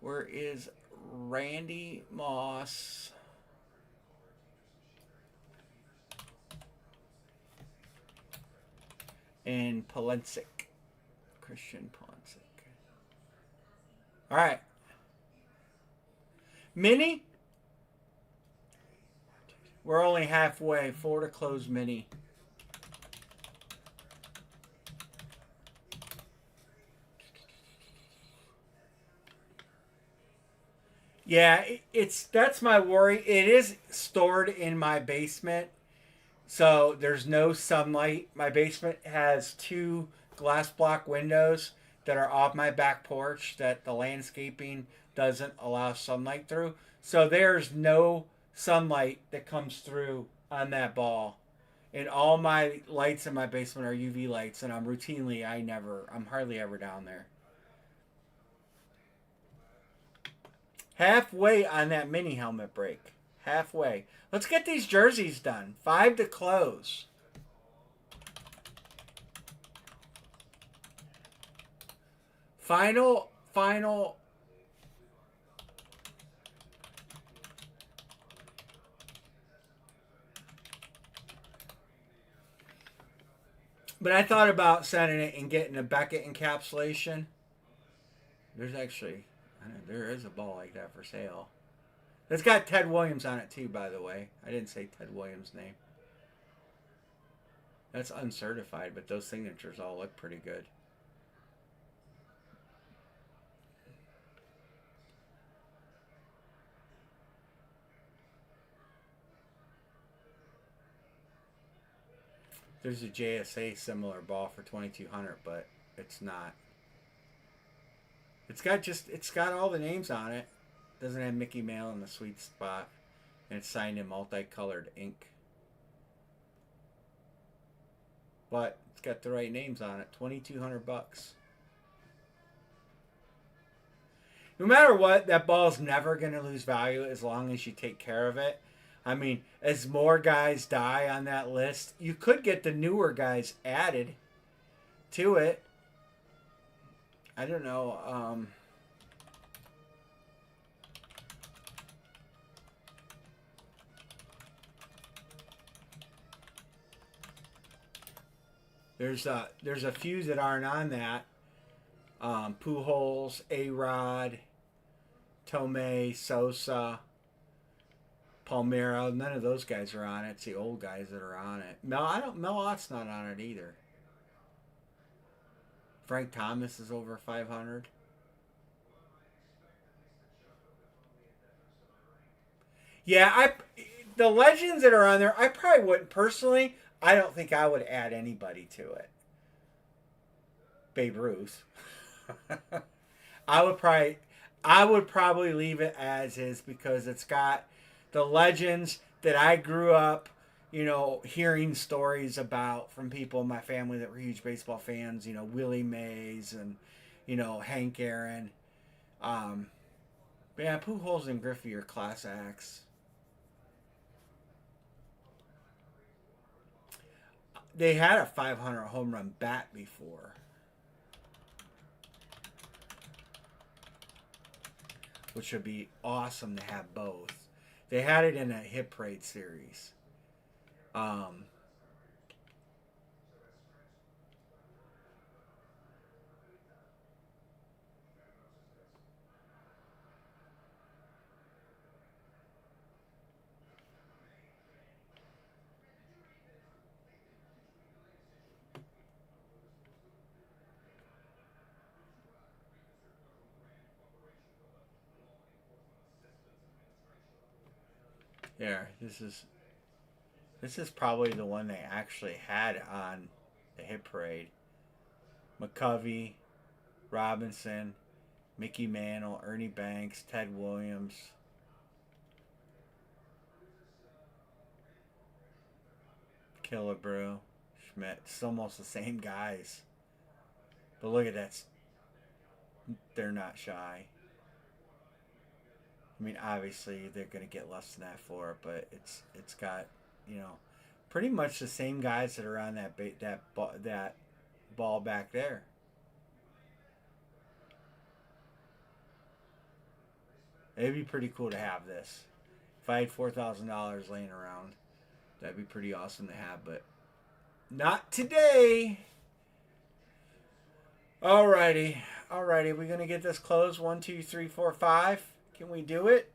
Where is Randy Moss and Polensik? Christian Polensik. All right. Mini? We're only halfway. 4 to close mini. Yeah, it's that's my worry. It is stored in my basement, so there's no sunlight. My basement has two glass block windows that are off my back porch that the landscaping doesn't allow sunlight through. So there's no sunlight that comes through on that ball. And all my lights in my basement are UV lights, and I'm hardly ever down there. Halfway on that mini helmet break. Halfway. Let's get these jerseys done. 5 to close. Final. But I thought about sending it and getting a Beckett encapsulation. There's actually, there is a ball like that for sale. It's got Ted Williams on it too, by the way. I didn't say Ted Williams' name. That's uncertified, but those signatures all look pretty good. There's a JSA similar ball for 2200, but it's not. It's got all the names on it. Doesn't have Mickey Mail in the sweet spot, and it's signed in multicolored ink. But it's got the right names on it. $2,200. No matter what, that ball's never going to lose value as long as you take care of it. I mean, as more guys die on that list, you could get the newer guys added to it. I don't know. There's a few that aren't on that. Pujols, A-Rod, Tomei, Sosa, Palmeiro. None of those guys are on it. It's the old guys that are on it. Mel Ott's not on it either. Frank Thomas is over 500. Yeah, the legends that are on there, I probably wouldn't personally. I don't think I would add anybody to it. Babe Ruth. I would probably leave it as is because it's got the legends that I grew up, hearing stories about from people in my family that were huge baseball fans. Willie Mays and Hank Aaron. But yeah, Pujols and Griffey are class acts. They had a 500 home run bat before, which would be awesome to have both. They had it in a hit parade series. Um, Here, this is probably the one they actually had on the hit parade. McCovey, Robinson, Mickey Mantle, Ernie Banks, Ted Williams. Killebrew, Schmidt. It's almost the same guys. But look at that. They're not shy. I mean, obviously they're going to get less than that for it, but it's got, you know, pretty much the same guys that are on that ball back there. It'd be pretty cool to have this. If I had $4,000 laying around, that'd be pretty awesome to have, but not today. Alrighty. Alrighty. We're going to get this closed. 1, 2, 3, 4, 5. Can we do it?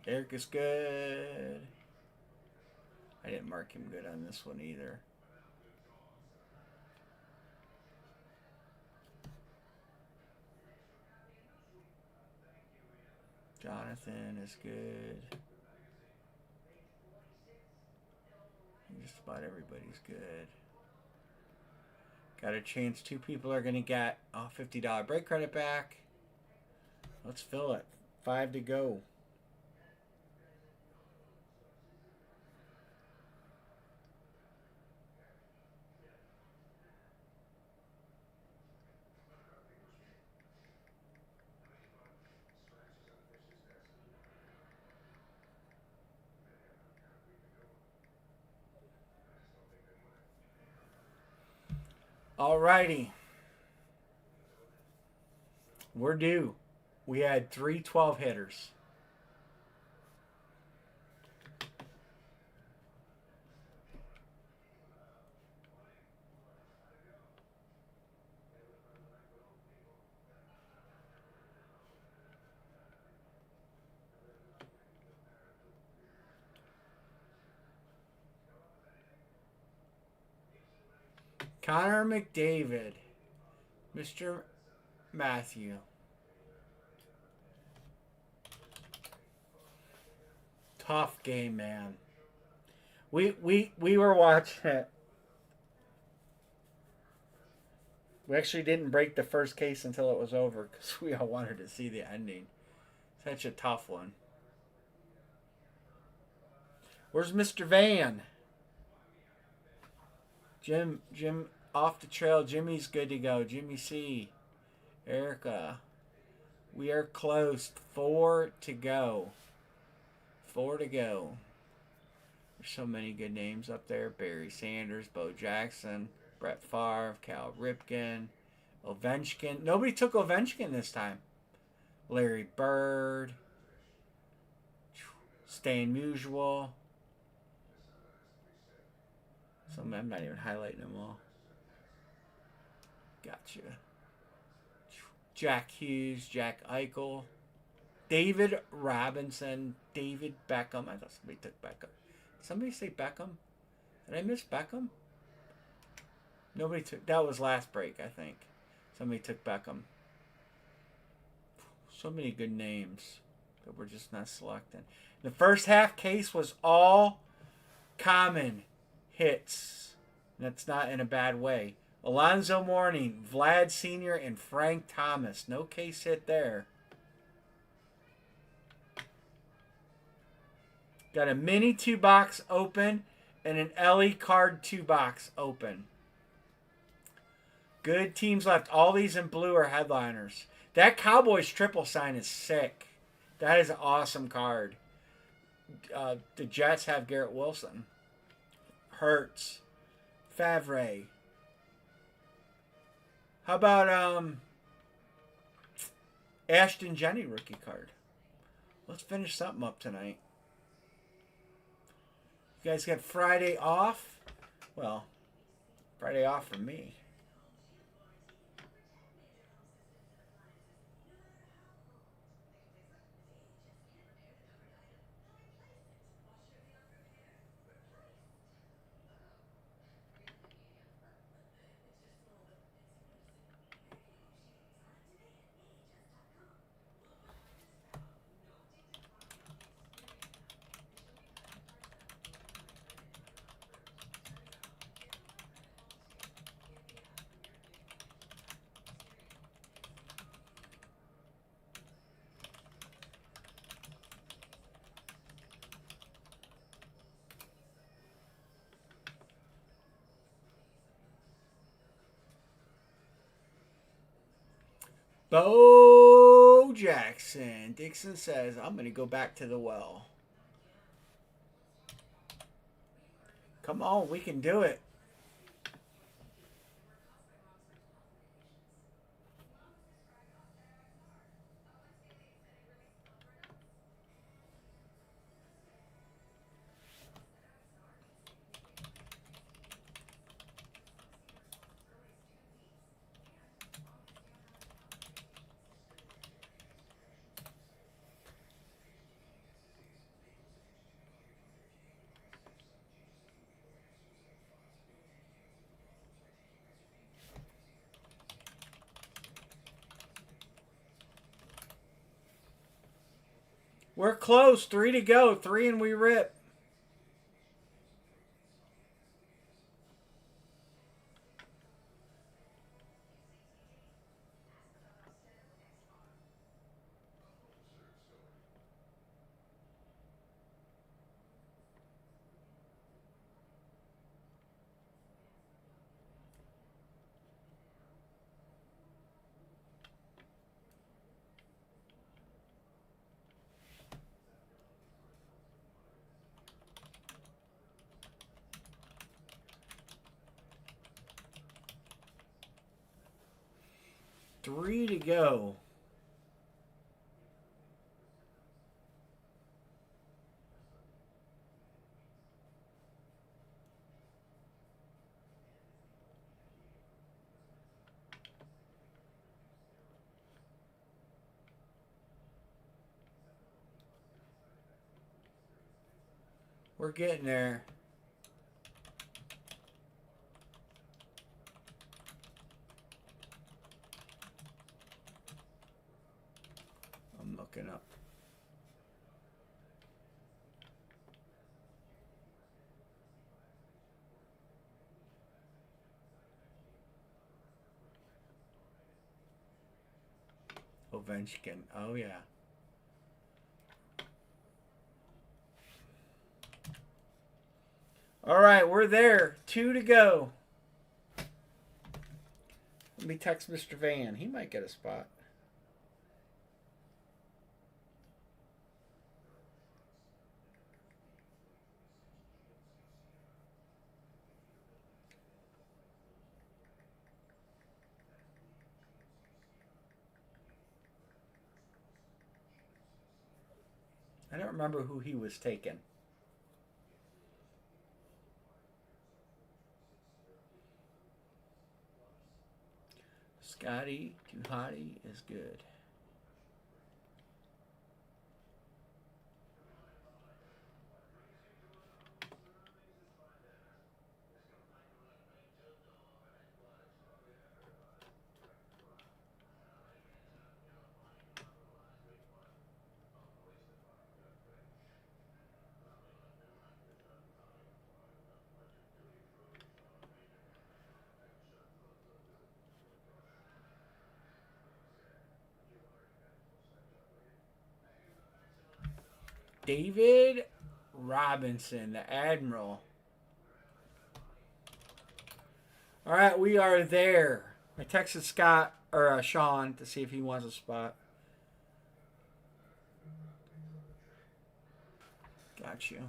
Eric is good. I didn't mark him good on this one either. Jonathan is good. Just about everybody's good. Got a chance 2 people are going to get a $50 break credit back. Let's fill it. 5 to go. Alrighty. We're due. We had 3 12 hitters. Connor McDavid. Mr. Matthew. Tough game, man. We were watching it. We actually didn't break the first case until it was over because we all wanted to see the ending. Such a tough one. Where's Mr. Van? Jim off the trail. Jimmy's good to go. Jimmy C. Erica. We are close. 4 to go. 4 to go. There's so many good names up there. Barry Sanders, Bo Jackson, Brett Favre, Cal Ripken, Ovechkin. Nobody took Ovechkin this time. Larry Bird. Stan Musial. Some I'm not even highlighting them all. Gotcha. Jack Hughes, Jack Eichel, David Robinson, David Beckham. I thought somebody took Beckham. Did somebody say Beckham? Did I miss Beckham? Nobody took. That was last break, I think. Somebody took Beckham. So many good names that we're just not selecting. The first half case was all common hits. That's not in a bad way. Alonzo Mourning, Vlad Sr., and Frank Thomas. No case hit there. Got a mini 2-box open and an LE card 2-box open. Good teams left. All these in blue are headliners. That Cowboys triple sign is sick. That is an awesome card. The Jets have Garrett Wilson. Hurts. Favre. How about Ashton Jenny rookie card? Let's finish something up tonight. You guys got Friday off? Well, Friday off for me. Bo Jackson. Dixon says, I'm going to go back to the well. Come on, we can do it. We're close. 3 to go. 3 and we rip. Three to go. We're getting there. I'm looking up. Ovechkin. Oh, yeah. All right, we're there. 2 to go. Let me text Mr. Van. He might get a spot. I don't remember who he was taking. Scotty Tuhati is good. David Robinson, the Admiral. All right, we are there. I texted Scott or Sean to see if he wants a spot. Got you.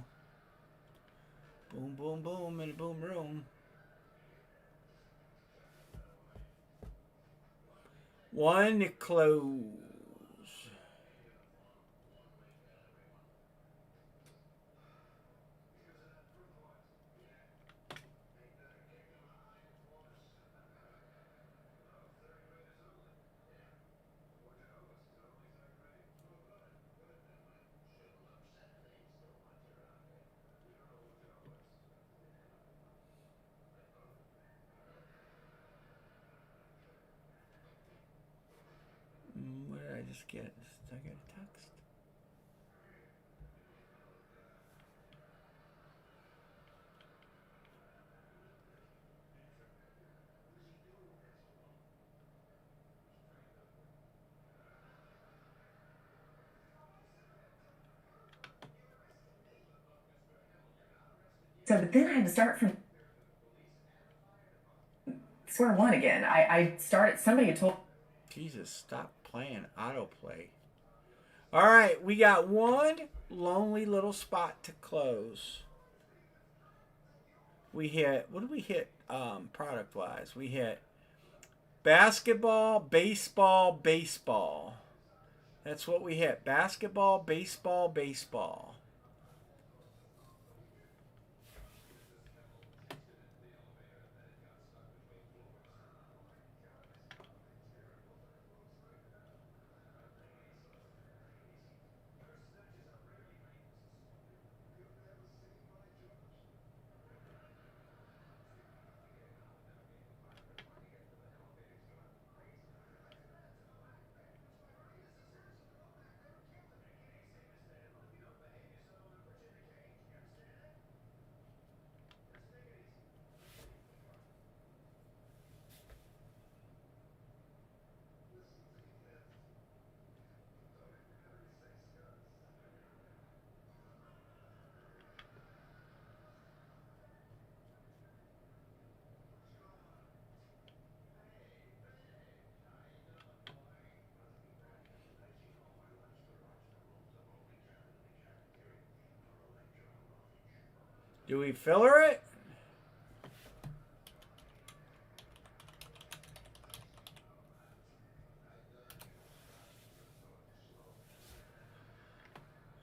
Boom, boom, boom, in a boom room. One to close. What did I just get? Did I get a text? So, but then I had to start from square one again. I started, somebody had told Jesus, stop playing autoplay. All right, we got one lonely little spot to close. We hit, what did we hit product wise? We hit basketball, baseball, baseball. That's what we hit. Basketball, baseball, baseball. Do we filler it?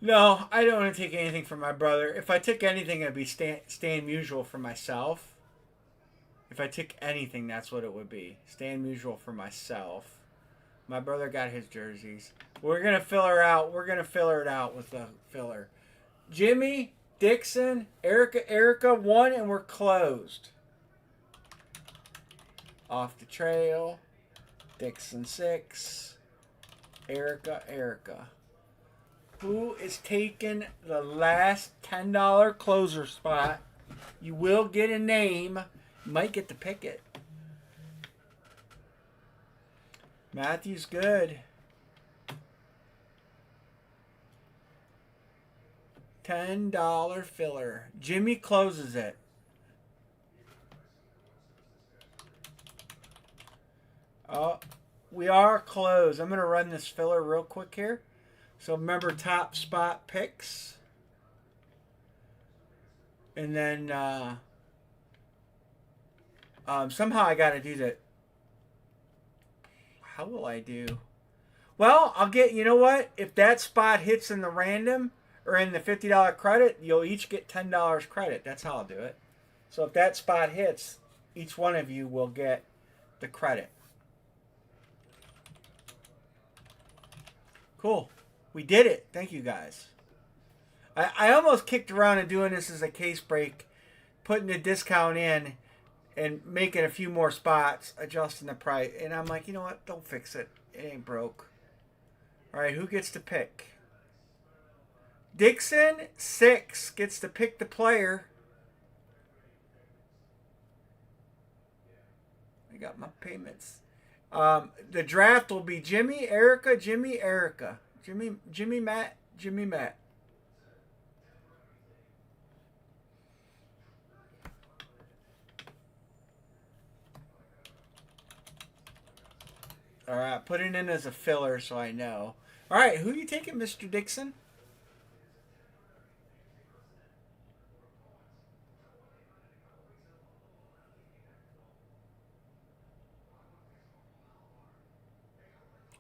No, I don't want to take anything from my brother. If I took anything, it'd be Stan Musial for myself. If I took anything, that's what it would be. Stan Musial for myself. My brother got his jerseys. We're going to filler out. We're going to filler it out with the filler. Jimmy, Dixon, Erica, 1, and we're closed. Off the trail. Dixon, 6. Erica. Who is taking the last $10 closer spot? You will get a name. You might get to pick it. Matthew's good. $10 filler. Jimmy closes it. Oh, we are closed. I'm going to run this filler real quick here. So remember top spot picks. And then somehow I got to do that. How will I do? Well, I'll get, you know what? If that spot hits in the random or in the $50 credit, you'll each get $10 credit. That's how I'll do it. So if that spot hits, each one of you will get the credit. Cool. We did it. Thank you, guys. I almost kicked around and doing this as a case break, putting the discount in and making a few more spots, adjusting the price. And I'm like, you know what? Don't fix it. It ain't broke. All right, who gets to pick? Dixon, 6, gets to pick the player. I got my payments. The draft will be Jimmy, Erica, Jimmy, Erica. Jimmy, Matt, Jimmy, Matt. All right, put it in as a filler so I know. All right, who are you taking, Mr. Dixon?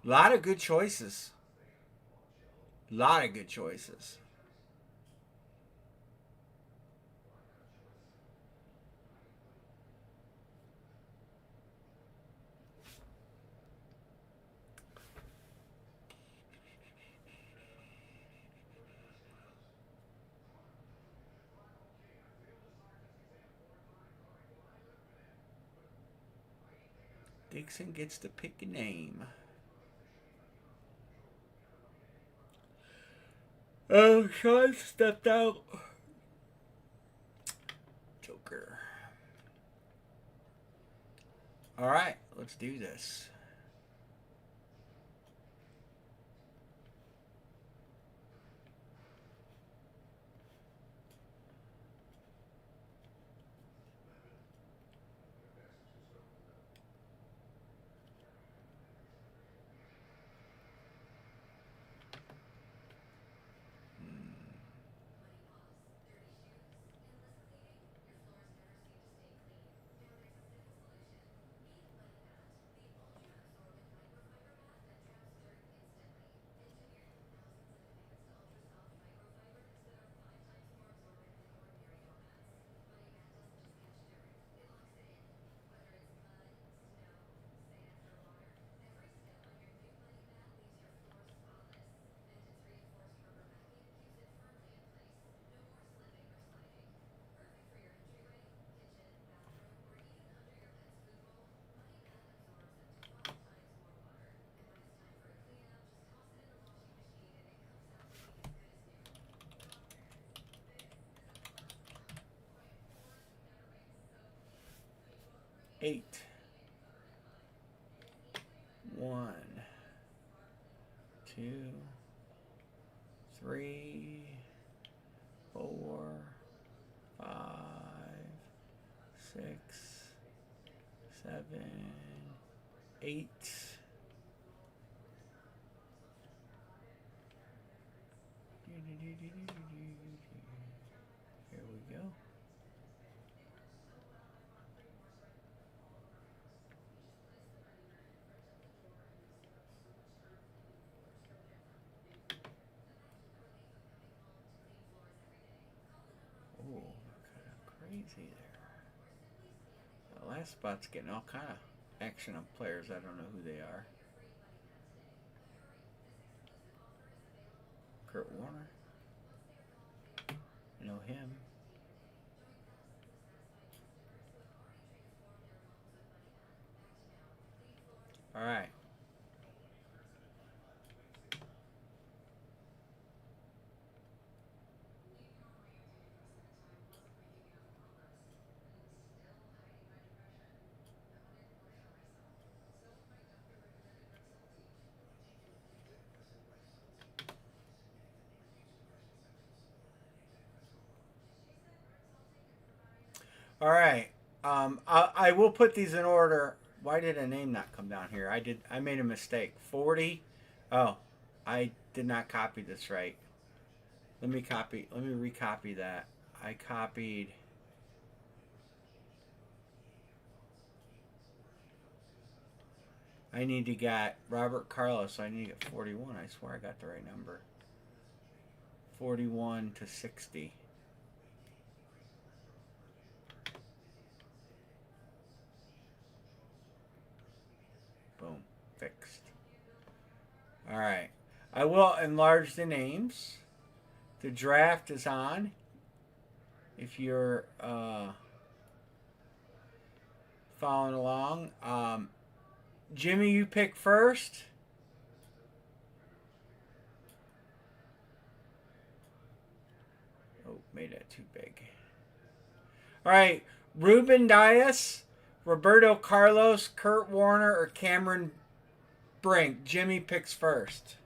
A lot of good choices. Lot of good choices. Dixon gets to pick a name. Oh, Sean stepped out. Joker. All right, let's do this. 8. 1, 2, 3, 4, 5, 6, 7, 8. Here we go. Oh, kind of crazy there. The last spot's getting all kind of action of players. I don't know who they are. Kurt Warner. I know him. All right. All right. I will put these in order. Why did a name not come down here? I made a mistake. 40. Oh, I did not copy this right. Let me recopy that. I copied. I need to get Robert Carlos. So I need to get 41. I swear I got the right number. 41 to 60. Boom. Fixed. All right. I will enlarge the names. The draft is on. If you're following along. Jimmy, you pick first. Oh, made that too big. All right. Ruben Dias, Roberto Carlos, Kurt Warner, or Cameron Brink. Jimmy picks first.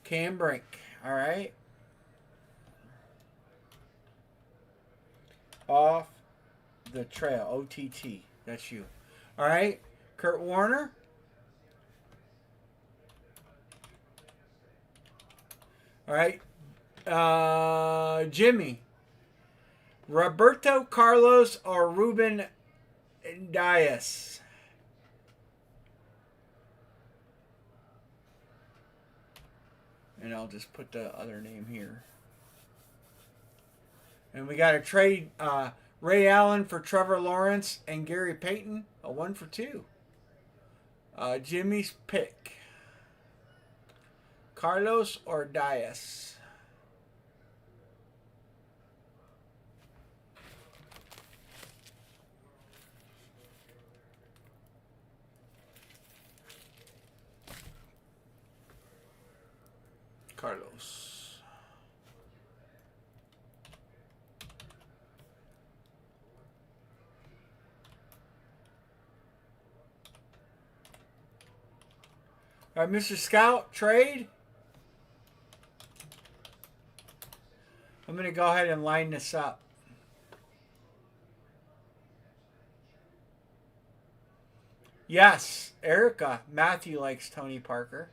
Cam Brink. All right. Off the trail. OTT. That's you. All right. Kurt Warner. All right. Jimmy. Roberto Carlos or Ruben Dias. And I'll just put the other name here. And we got to trade Ray Allen for Trevor Lawrence and Gary Payton. A 1 for 2. Jimmy's pick. Carlos or Dias? Carlos. All right, Mr. Scout, trade. I'm going to go ahead and line this up. Yes, Erica. Matthew likes Tony Parker.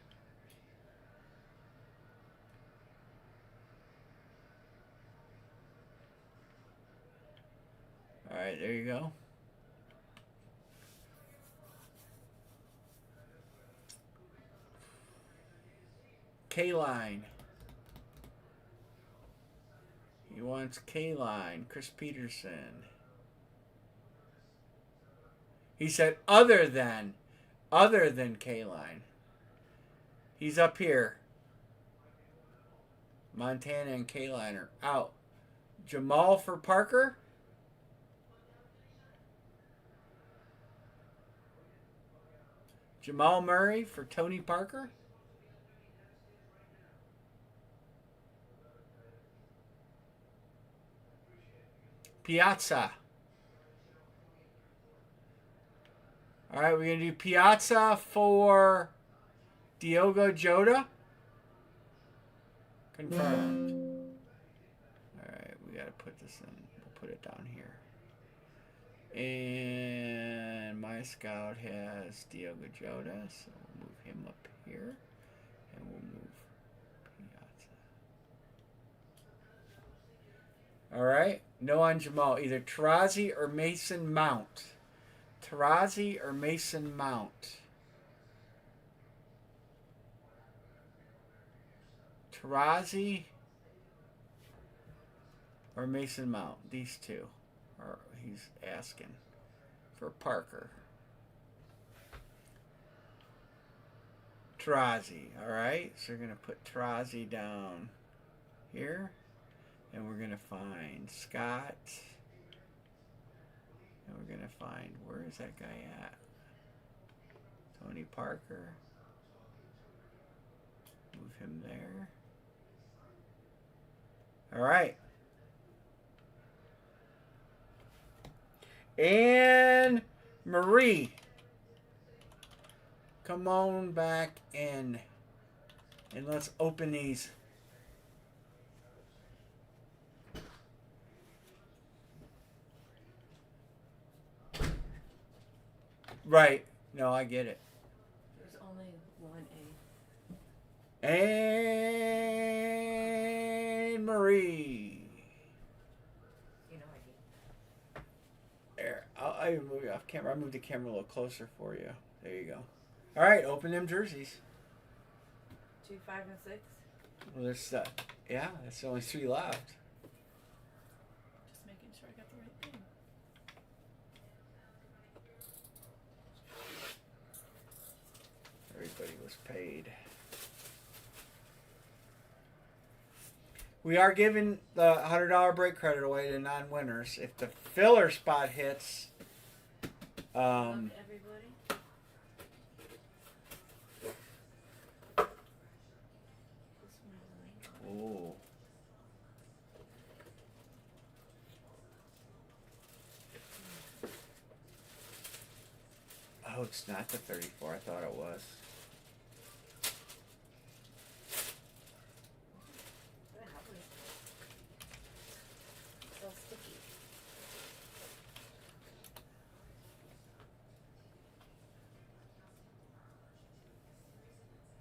All right, there you go. K-Line. He wants K-Line. Chris Peterson. He said other than K-Line. He's up here. Montana and K-Line are out. Jamal for Parker. Jamal Murray for Tony Parker. Piazza. All right, we're going to do Piazza for Diogo Jota. Confirmed. All right, we got to put this in. We'll put it down here. And my scout has Diogo Jota, so we'll move him up here. And we'll move Piazza. All right, no on Jamal. Either Tarazi or Mason Mount. Tarazi or Mason Mount. Tarazi or Mason Mount. These two. Or he's asking for Parker. Tarazi. Alright. So we're going to put Tarazi down here. And we're going to find Scott. And we're going to find, where is that guy at? Tony Parker. Move him there. All right. And Marie. Come on back in. And let's open these. Right. No, I get it. There's only one A. And Marie. You know I do. There. I move you off camera. I moved the camera a little closer for you. There you go. All right, open them jerseys. 2, 5, and 6. Well, there's yeah, that's the only 3 left. Just making sure I got the right thing. Everybody was paid. We are giving the $100 break credit away to non-winners. If the filler spot hits, Look, everybody. This one. oh, oh, it's not the 34. I thought it was. What happened? It's so sticky.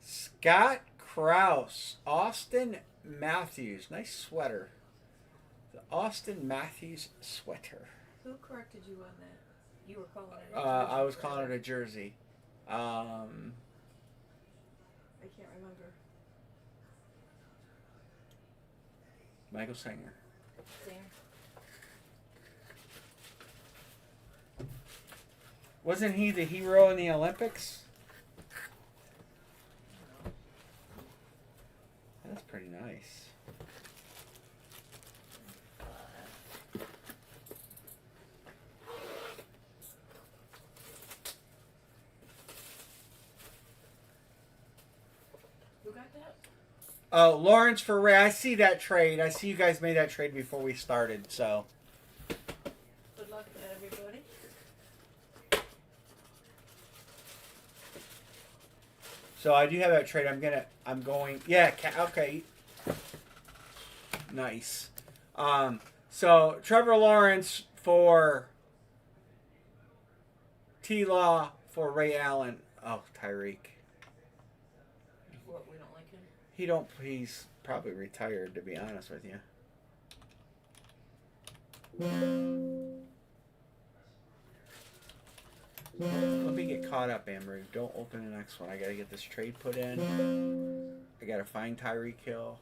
Scott Krause, Austin Matthews, nice sweater. The Austin Matthews sweater. Who corrected you on that? You were calling it. I was calling it a jersey. I can't remember. Michael Singer. Sam. Wasn't he the hero in the Olympics? That's pretty nice. Who got that? Oh, Lawrence for Ray. I see that trade. I see you guys made that trade before we started. So Good luck to everybody. I do have that trade. I'm going. Yeah. Okay. Nice. So Trevor Lawrence for T-Law for Ray Allen. Oh, Tyreek. What, we don't like him? He's probably retired, to be honest with you. Let me get caught up, Amber. Don't open the next one. I gotta get this trade put in. I gotta find Tyreek Hill.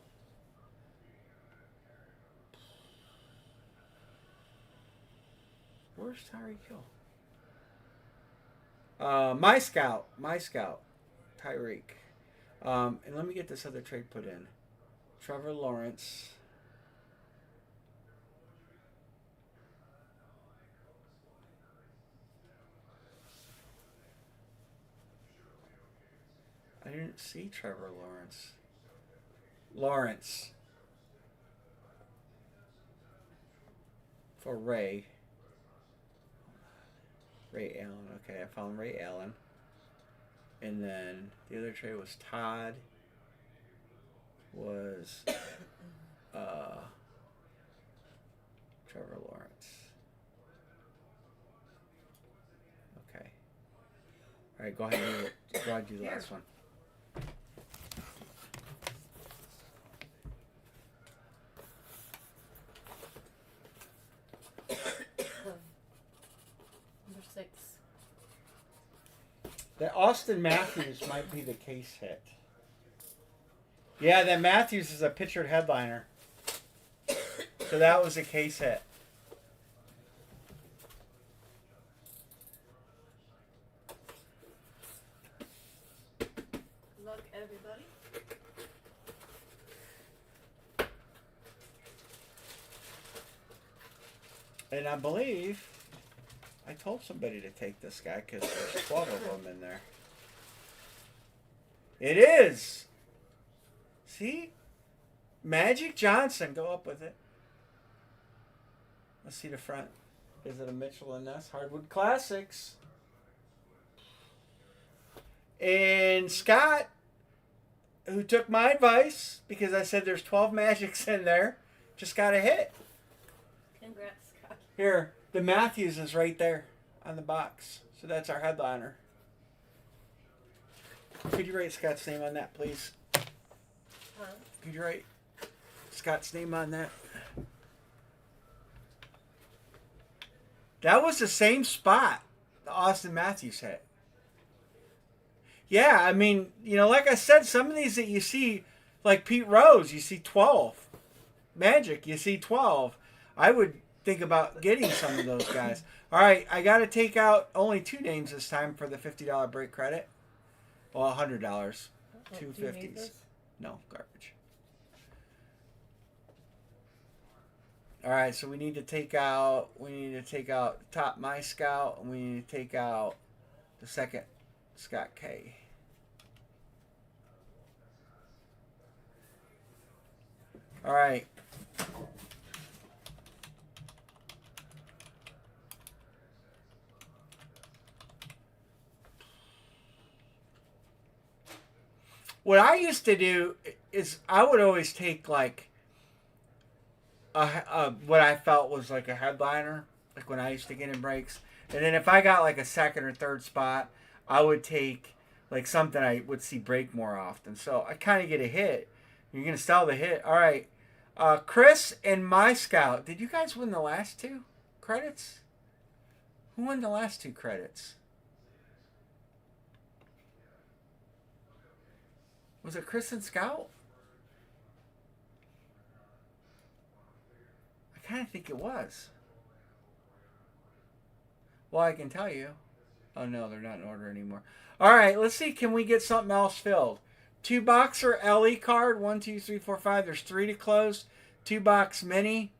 Where's Tyreek Hill? My scout, Tyreek. And let me get this other trade put in. Trevor Lawrence. I didn't see Trevor Lawrence. Lawrence. for Ray. Ray Allen. Okay, I found Ray Allen. And then the other trade was Todd. Was Trevor Lawrence. Okay. All right, go ahead and do the last one. Number 6. That Austin Matthews might be the case hit. Yeah, that Matthews is a pictured headliner. So that was a case hit. Good luck, everybody. And I believe I told somebody to take this guy because there's 12 of them in there. It is. See? Magic Johnson. Go up with it. Let's see the front. Is it a Mitchell and Ness? Hardwood Classics. And Scott, who took my advice because I said there's 12 Magics in there, just got a hit. Congrats, Scott. Here, the Matthews is right there on the box. So that's our headliner. Could you write Scott's name on that, please? Huh? Could you write Scott's name on that? That was the same spot the Austin Matthews hit. Yeah, I mean, you know, like I said, some of these that you see, like Pete Rose, you see 12. Magic, you see 12. I would think about getting some of those guys. All right, I got to take out only 2 names this time for the $50 break credit. Well, $100. Two do you need 50s. this? No, garbage. All right, so we need to take out top My Scout, and we need to take out the second Scott K. All right. What I used to do is I would always take like what I felt was like a headliner, like when I used to get in breaks, and then if I got like a second or third spot, I would take like something I would see break more often. So I kind of get a hit. You're gonna sell the hit. All right, Chris and My Scout. Did you guys win the last 2 credits? Who won the last 2 credits? Was it Chris and Scout? I kind of think it was. Well, I can tell you. Oh, no, they're not in order anymore. All right, let's see. Can we get something else filled? 2-boxer LE card. 1, 2, 3, 4, 5. There's 3 to close. 2-box mini.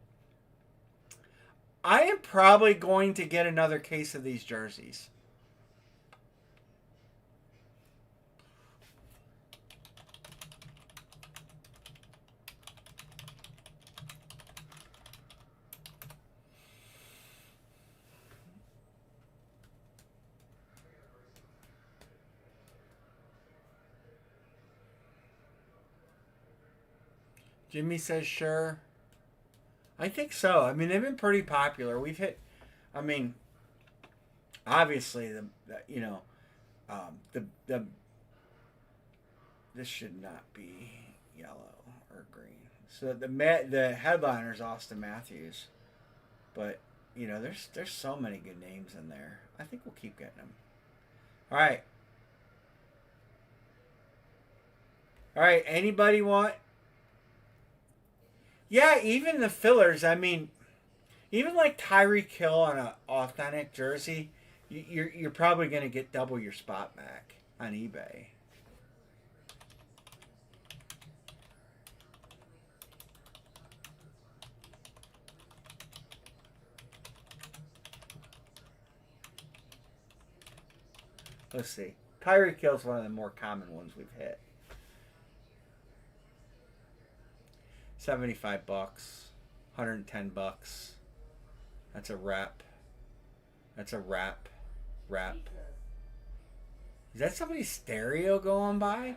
I am probably going to get another case of these jerseys. Jimmy says sure. I think so. I mean, they've been pretty popular. We've hit. I mean, obviously the this should not be yellow or green. So the headliner's Austin Matthews, but you know there's so many good names in there. I think we'll keep getting them. All right. All right. Anybody want? Yeah, even the fillers. I mean, even like Tyreek Hill on an authentic jersey, you're probably going to get double your spot back on eBay. Let's see. Tyreek Hill's one of the more common ones we've hit. $75, $110. That's a wrap. That's a wrap. Wrap. Is that somebody's stereo going by?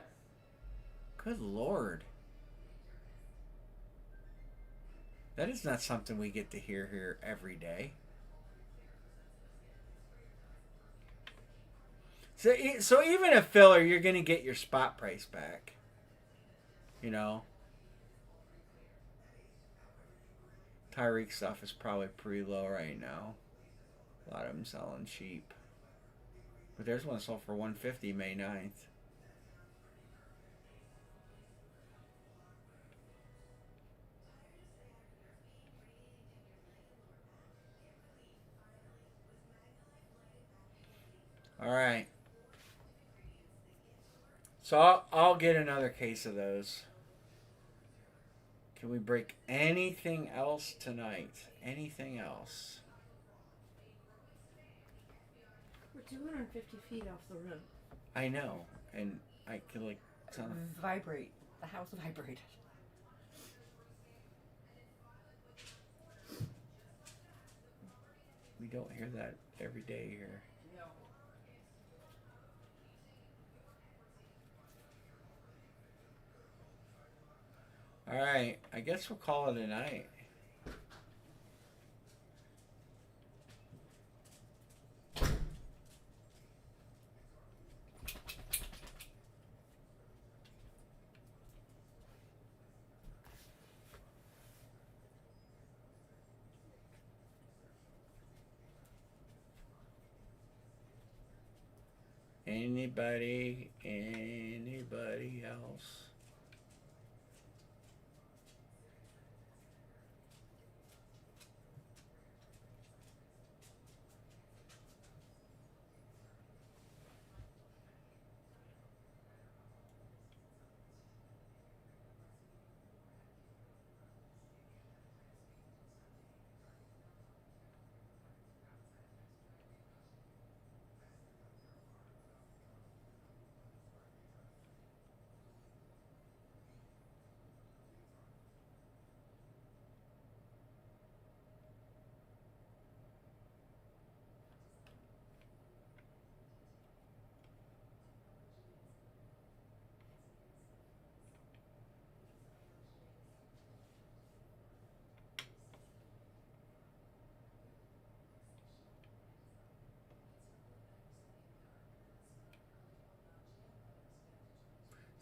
Good lord. That is not something we get to hear here every day. So even a filler, you're going to get your spot price back. You know? Tyreek stuff is probably pretty low right now. A lot of them selling cheap. But there's one sold for $150 May 9th. All right. So I'll get another case of those. Can we break anything else tonight? Anything else? We're 250 feet off the rim. I know. And I can like vibrate. The house vibrated. We don't hear that every day here. No. All right. I guess we'll call it a night. Anybody else?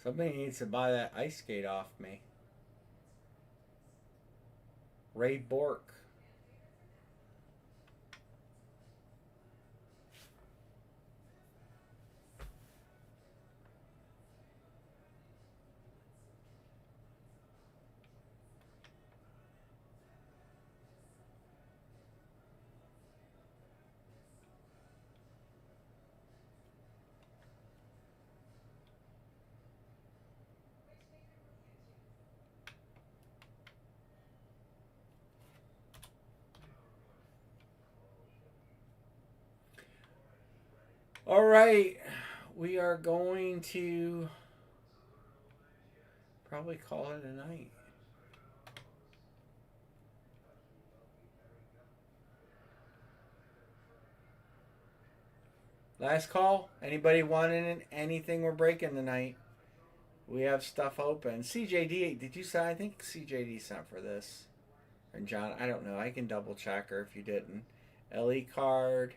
Somebody needs to buy that ice skate off me. Ray Bork. All right. We are going to probably call it a night. Last call. Anybody wanting anything we're breaking tonight? We have stuff open. CJD, did you say? I think CJD sent for this. And John, I don't know. I can double check her if you didn't. LE card.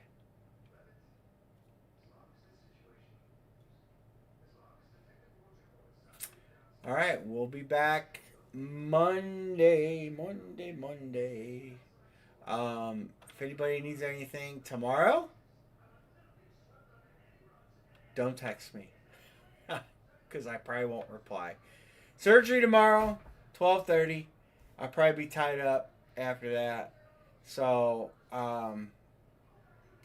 All right, we'll be back Monday. If anybody needs anything tomorrow, don't text me because I probably won't reply. Surgery tomorrow, 12:30. I'll probably be tied up after that. So I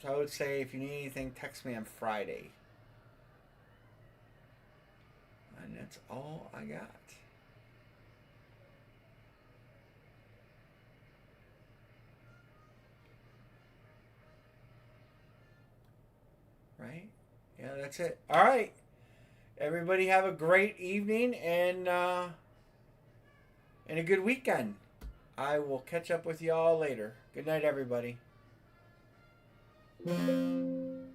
would say if you need anything, text me on Friday. And that's all I got. Right? Yeah, that's it. All right. Everybody have a great evening and a good weekend. I will catch up with y'all later. Good night, everybody.